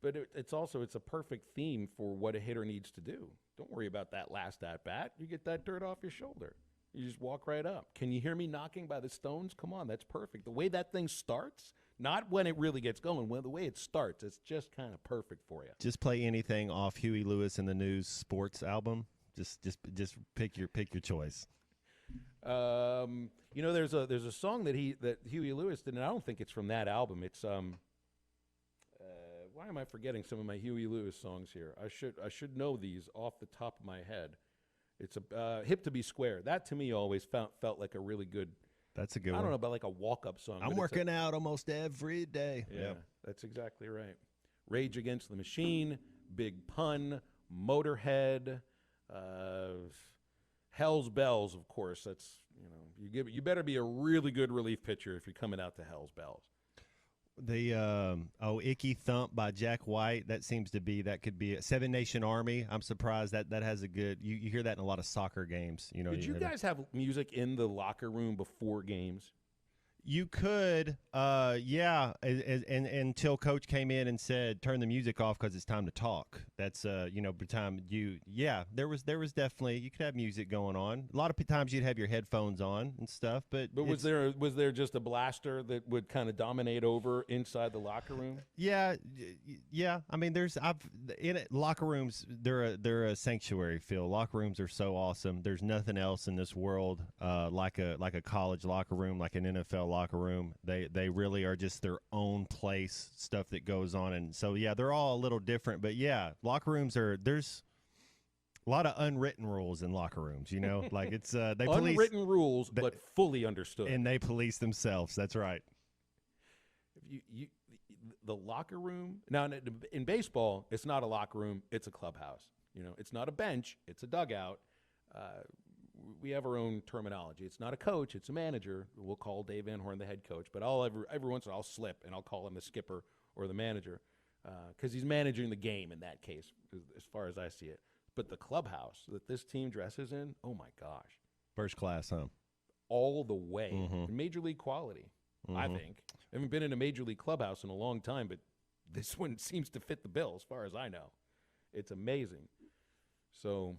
But it's a perfect theme for what a hitter needs to do. Don't worry about that last at bat. You get that dirt off your shoulder. You just walk right up. Can you hear me knocking by the Stones? Come on, that's perfect. The way that thing starts, not when it really gets going, the way it starts, it's just kind of perfect for you. Just play anything off Huey Lewis and the News Sports album. Just pick your choice. There's a song that Huey Lewis did, and I don't think it's from that album. It's why am I forgetting some of my Huey Lewis songs here? I should know these off the top of my head. It's Hip to Be Square. That to me always felt like a really good. That's a good one. I don't know about like a walk-up song. I'm working out almost every day. Yeah, that's exactly right. Rage Against the Machine, Big Pun, Motorhead, Hell's Bells, of course. That's you better be a really good relief pitcher if you're coming out to Hell's Bells. The Icky Thump by Jack White, that could be a Seven Nation Army. I'm surprised that has a good you hear that in a lot of soccer games. Did you guys have music in the locker room before games? You could, yeah, and until Coach came in and said, turn the music off because it's time to talk. That's, by time there was definitely, you could have music going on. A lot of times you'd have your headphones on and stuff, but was there just a blaster that would kind of dominate over inside the locker room? Yeah. I mean, locker rooms, they're a sanctuary, Phil. Locker rooms are so awesome. There's nothing else in this world like a college locker room, like an NFL locker room. They really are just their own place, stuff that goes on. And so, yeah, they're all a little different. But, yeah, locker rooms there's a lot of unwritten rules in locker rooms, like it's they police unwritten rules, but fully understood. And they police themselves. That's right. The locker room, now in baseball, it's not a locker room, it's a clubhouse. It's not a bench, it's a dugout. We have our own terminology. It's not a coach, it's a manager. We'll call Dave Van Horn the head coach, but every once in a while I'll slip and I'll call him the skipper or the manager because he's managing the game in that case, as far as I see it. But the clubhouse that this team dresses in, oh my gosh. First class, huh? All the way. Mm-hmm. Major league quality, I Mm-hmm. think. I haven't been in a major league clubhouse in a long time, but this one seems to fit the bill as far as I know. It's amazing. So,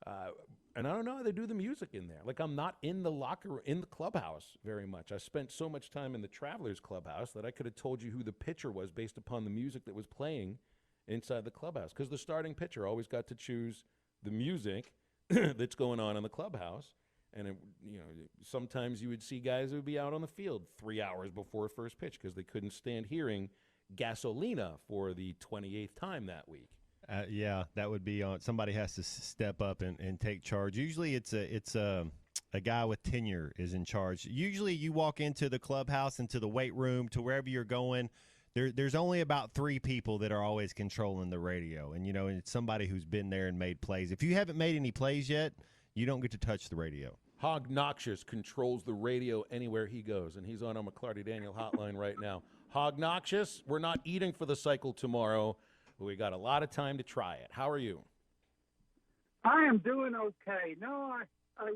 and I don't know how they do the music in there. Like, I'm not in the clubhouse very much. I spent so much time in the Travelers clubhouse that I could have told you who the pitcher was based upon the music that was playing inside the clubhouse, because the starting pitcher always got to choose the music that's going on in the clubhouse. And, sometimes you would see guys who would be out on the field 3 hours before first pitch because they couldn't stand hearing Gasolina for the 28th time that week. Yeah, that would be on. Somebody has to step up and take charge. Usually it's a guy with tenure is in charge. Usually you walk into the clubhouse, into the weight room, to wherever you're going, there's only about 3 people that are always controlling the radio. And, it's somebody who's been there and made plays. If you haven't made any plays yet, you don't get to touch the radio. Hog Noxious controls the radio anywhere he goes, and he's on our McClarty Daniel hotline right now. Hog Noxious, we're not eating for the cycle tomorrow, but we got a lot of time to try it. How are you? I am doing okay. No, I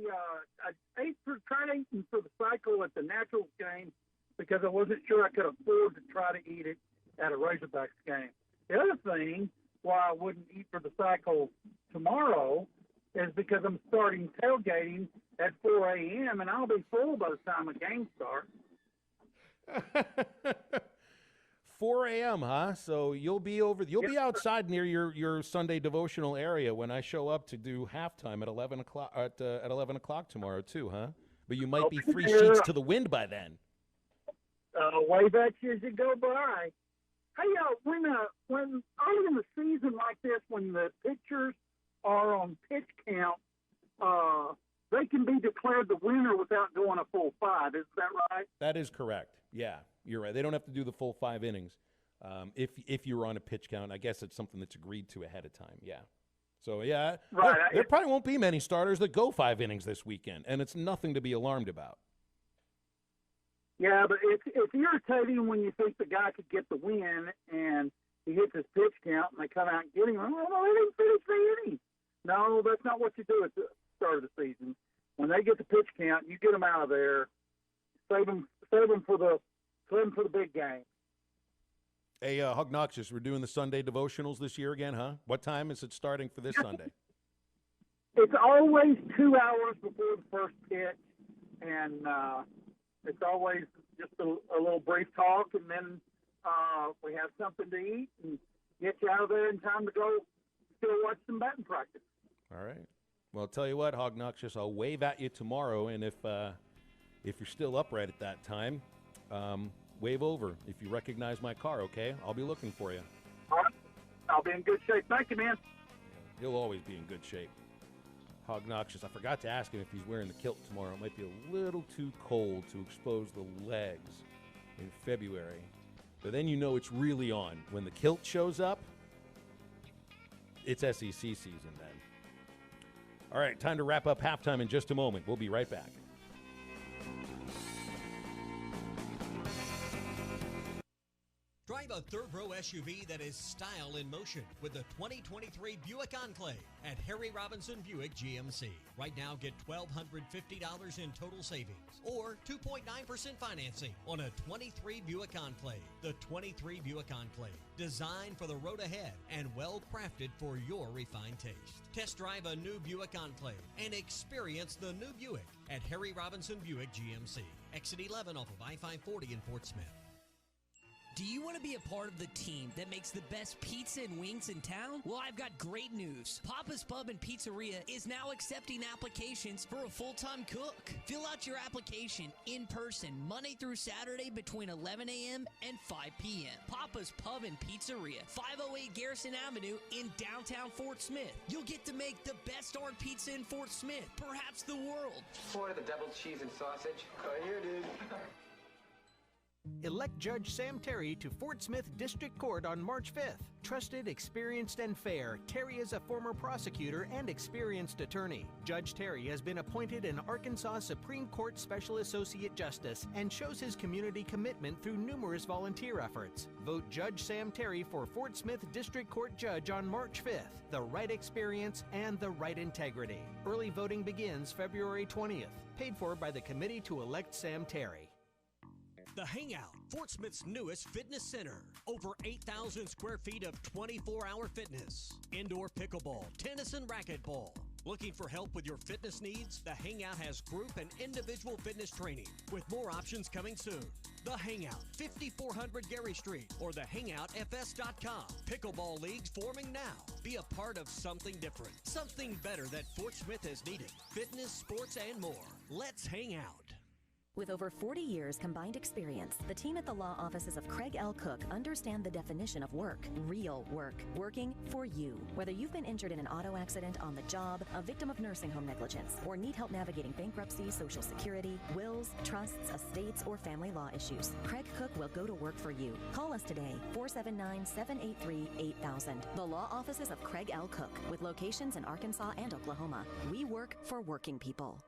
tried eating for the cycle at the Naturals game because I wasn't sure I could afford to try to eat it at a Razorbacks game. The other thing why I wouldn't eat for the cycle tomorrow is because I'm starting tailgating at 4 a.m., and I'll be full by the time the game starts. 4 a.m., huh? So you'll be outside near your Sunday devotional area when I show up to do halftime at 11 o'clock at 11 o'clock tomorrow too, huh? But you might be 3 sheets to the wind by then. Wave at you as you go by. Hey, when early in the season like this, when the pitchers are on pitch count, they can be declared the winner without going a full 5. Is that right? That is correct. Yeah, you're right. They don't have to do the full 5 innings if you're on a pitch count. I guess it's something that's agreed to ahead of time. Yeah. So, yeah, right. There probably won't be many starters that go 5 innings this weekend, and it's nothing to be alarmed about. Yeah, but it's irritating when you think the guy could get the win and he hits his pitch count and they come out and get him. Oh, no, they didn't finish the inning. No, that's not what you do at the start of the season. When they get the pitch count, you get them out of there. Save them for the big game. Hey, Hug Noxious, we're doing the Sunday devotionals this year again, huh? What time is it starting for this Sunday? It's always 2 hours before the first pitch, and it's always just a little brief talk, and then we have something to eat and get you out of there in time to go still watch some batting practice. All right. Well, I'll tell you what, Hog Noxious, I'll wave at you tomorrow, and if you're still upright at that time, wave over if you recognize my car, okay? I'll be looking for you. All right. I'll be in good shape. Thank you, man. He'll always be in good shape. Hog Noxious, I forgot to ask him if he's wearing the kilt tomorrow. It might be a little too cold to expose the legs in February. But then you know it's really on. When the kilt shows up, it's SEC season then. All right, time to wrap up halftime in just a moment. We'll be right back. Try Drive a third-row SUV that is style in motion with the 2023 Buick Enclave at Harry Robinson Buick GMC. Right now, get $1,250 in total savings or 2.9% financing on a 23 Buick Enclave. The 23 Buick Enclave, designed for the road ahead and well-crafted for your refined taste. Test drive a new Buick Enclave and experience the new Buick at Harry Robinson Buick GMC. Exit 11 off of I-540 in Fort Smith. Do you want to be a part of the team that makes the best pizza and wings in town? Well, I've got great news. Papa's Pub and Pizzeria is now accepting applications for a full-time cook. Fill out your application in person Monday through Saturday between 11 a.m. and 5 p.m. Papa's Pub and Pizzeria, 508 Garrison Avenue in downtown Fort Smith. You'll get to make the best darn pizza in Fort Smith, perhaps the world. Order the double cheese and sausage. Right here, dude. Elect Judge Sam Terry to Fort Smith District Court on March 5th. Trusted, experienced, and fair, Terry is a former prosecutor and experienced attorney. Judge Terry has been appointed an Arkansas Supreme Court Special Associate Justice and shows his community commitment through numerous volunteer efforts. Vote Judge Sam Terry for Fort Smith District Court Judge on March 5th. The right experience and the right integrity. Early voting begins February 20th. Paid for by the Committee to Elect Sam Terry. The Hangout, Fort Smith's newest fitness center. Over 8,000 square feet of 24-hour fitness. Indoor pickleball, tennis, and racquetball. Looking for help with your fitness needs? The Hangout has group and individual fitness training with more options coming soon. The Hangout, 5400 Gary Street or thehangoutfs.com. Pickleball leagues forming now. Be a part of something different, something better that Fort Smith has needed. Fitness, sports, and more. Let's hang out. With over 40 years combined experience, the team at the law offices of Craig L. Cook understand the definition of work. Real work. Working for you. Whether you've been injured in an auto accident, on the job, a victim of nursing home negligence, or need help navigating bankruptcy, Social Security, wills, trusts, estates, or family law issues, Craig Cook will go to work for you. Call us today, 479-783-8000. The law offices of Craig L. Cook, with locations in Arkansas and Oklahoma. We work for working people.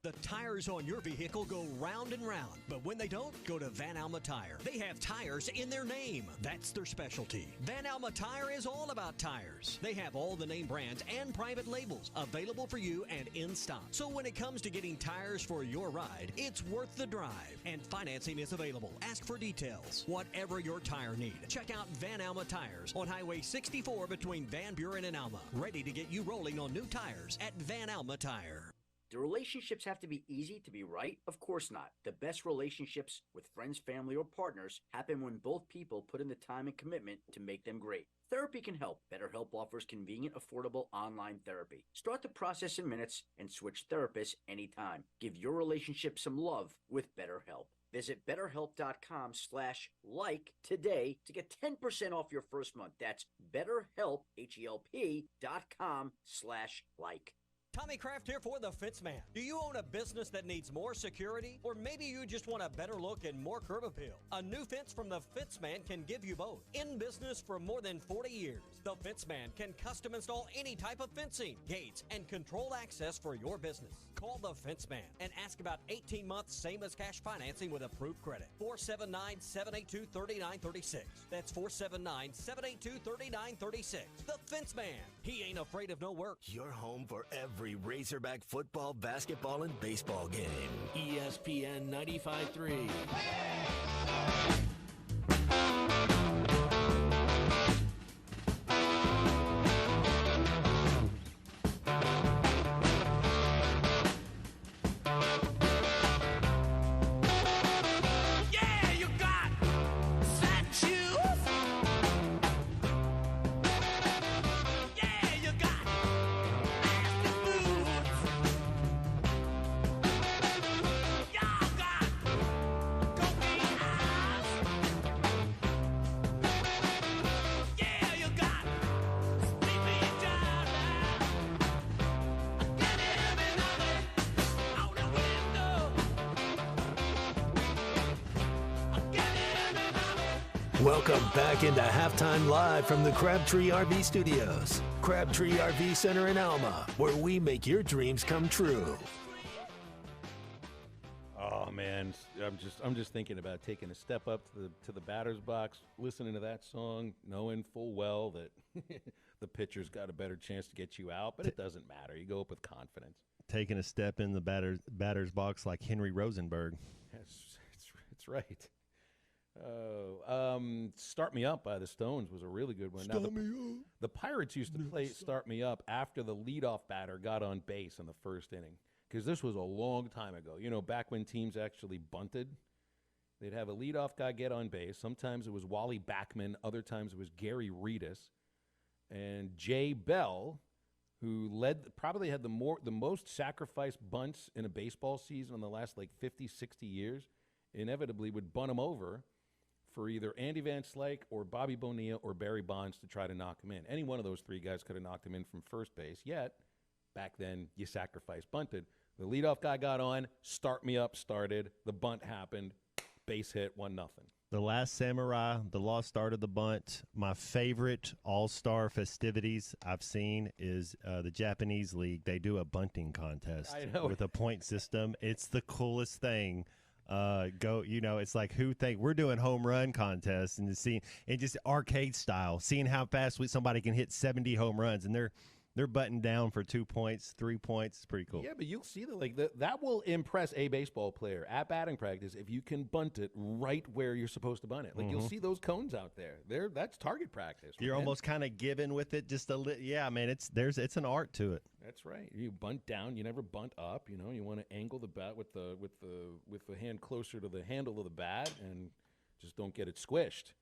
The tires on your vehicle go round and round, but when they don't, go to Van Alma Tire. They have tires in their name. That's their specialty. Van Alma Tire is all about tires. They have all the name brands and private labels available for you and in stock. So when it comes to getting tires for your ride, it's worth the drive, and financing is available. Ask for details. Whatever your tire need, check out Van Alma Tires on Highway 64 between Van Buren and Alma. Ready to get you rolling on new tires at Van Alma Tire. Do relationships have to be easy to be right? Of course not. The best relationships with friends, family, or partners happen when both people put in the time and commitment to make them great. Therapy can help. BetterHelp offers convenient, affordable online therapy. Start the process in minutes and switch therapists anytime. Give your relationship some love with BetterHelp. Visit BetterHelp.com/like today to get 10% off your first month. That's BetterHelp, HELP.com/like. Tommy Kraft here for The Fence Man. Do you own a business that needs more security? Or maybe you just want a better look and more curb appeal? A new fence from The Fence Man can give you both. In business for more than 40 years, The Fence Man can custom install any type of fencing, gates, and controlled access for your business. Call The Fence Man and ask about 18 months same as cash financing with approved credit. 479-782-3936. That's 479-782-3936. The Fence Man. He ain't afraid of no work. Your home for every Razorback football, basketball, and baseball game. ESPN 95.3. Welcome back into Halftime Live from the Crabtree RV Studios. Crabtree RV Center in Alma, where we make your dreams come true. Oh, man, I'm just thinking about taking a step up to the batter's box, listening to that song, knowing full well that the pitcher's got a better chance to get you out, but it doesn't matter. You go up with confidence. Taking a step in the batter's box like Henry Rosenberg. Yes, it's right. Start Me Up by the Stones was a really good one. Start Me Up. The Pirates used to play Start Me Up after the leadoff batter got on base in the first inning, because this was a long time ago. You know, back when teams actually bunted, they'd have a leadoff guy get on base. Sometimes it was Wally Backman. Other times it was Gary Reedus. And Jay Bell, who probably had the most sacrificed bunts in a baseball season in the last like 50, 60 years, inevitably would bunt him over for either Andy Van Slyke or Bobby Bonilla or Barry Bonds to try to knock him in. Any one of those three guys could have knocked him in from first base, yet back then you sacrificed bunted. The leadoff guy got on, Start Me Up started, the bunt happened, base hit, 1-0. The Last Samurai, the Lost Art of the Bunt. My favorite all-star festivities I've seen is the Japanese League. They do a bunting contest with a point system. It's the coolest thing. It's like we're doing home run contests and just arcade style, seeing how fast somebody can hit 70 home runs, and they're buttoned down for 2 points, 3 points. It's pretty cool. Yeah, but you'll see that will impress a baseball player at batting practice if you can bunt it right where you're supposed to bunt it. Like, you'll see those cones out there. That's target practice. You're almost kind of given with it just a little. Yeah, man, it's an art to it. That's right. You bunt down. You never bunt up. You know, you want to angle the bat with the hand closer to the handle of the bat, and just don't get it squished.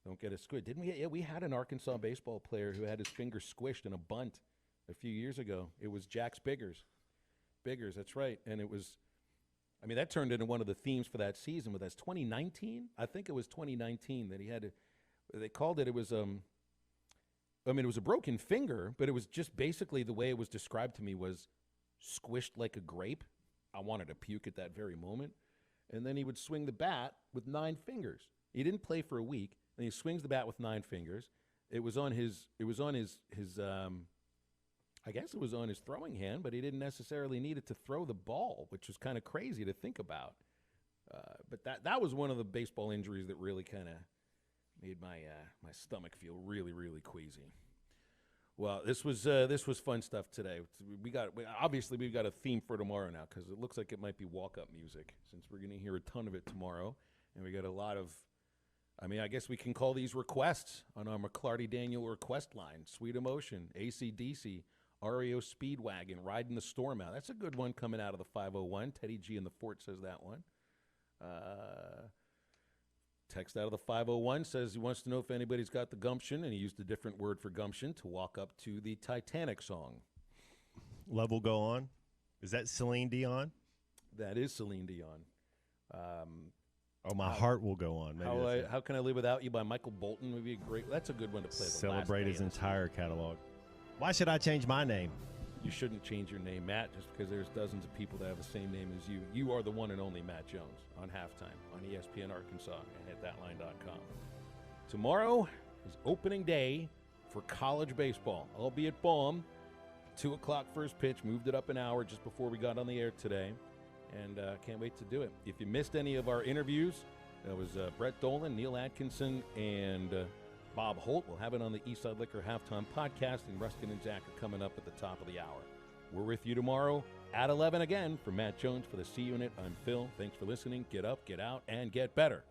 Don't get it squished. Didn't we? Yeah, we had an Arkansas baseball player who had his finger squished in a bunt a few years ago. It was Jax Biggers. That's right. And it was, that turned into one of the themes for that season. But that's 2019. I think it was 2019 that he had they called it. It was it was a broken finger, but it was just basically the way it was described to me was squished like a grape. I wanted to puke at that very moment. And then he would swing the bat with 9 fingers. He didn't play for a week, and he swings the bat with 9 fingers. It was on his I guess it was on his throwing hand, but he didn't necessarily need it to throw the ball, which was kind of crazy to think about. But that was one of the baseball injuries that really kind of made my stomach feel really, really queasy. Well, this was fun stuff today. We've got a theme for tomorrow now, because it looks like it might be walk-up music, since we're going to hear a ton of it tomorrow, and we got a lot of. I guess we can call these requests on our McClarty Daniel request line. Sweet Emotion, AC/DC, REO Speedwagon, Riding the Storm Out. That's a good one coming out of the 501. Teddy G in the Fort says that one. Text out of the 501 says he wants to know if anybody's got the gumption, and he used a different word for gumption, to walk up to the Titanic song. Love Will Go On. Is that Celine Dion? That is Celine Dion. My Heart Will Go On. Maybe How Can I Live Without You by Michael Bolton would be a great. That's a good one to play. Celebrate his entire catalog. Why should I change my name? You shouldn't change your name, Matt, just because there's dozens of people that have the same name as you. You are the one and only Matt Jones on Halftime on ESPN Arkansas and hitthatline.com. Tomorrow is opening day for college baseball, albeit bomb. 2 o'clock first pitch, moved it up an hour just before we got on the air today, and can't wait to do it. If you missed any of our interviews, that was Brett Dolan, Neil Atkinson, and Bob Holt. We'll have it on the Eastside Liquor Halftime Podcast, and Ruskin and Zach are coming up at the top of the hour. We're with you tomorrow at 11 again. For Matt Jones for the C Unit, I'm Phil. Thanks for listening. Get up, get out, and get better.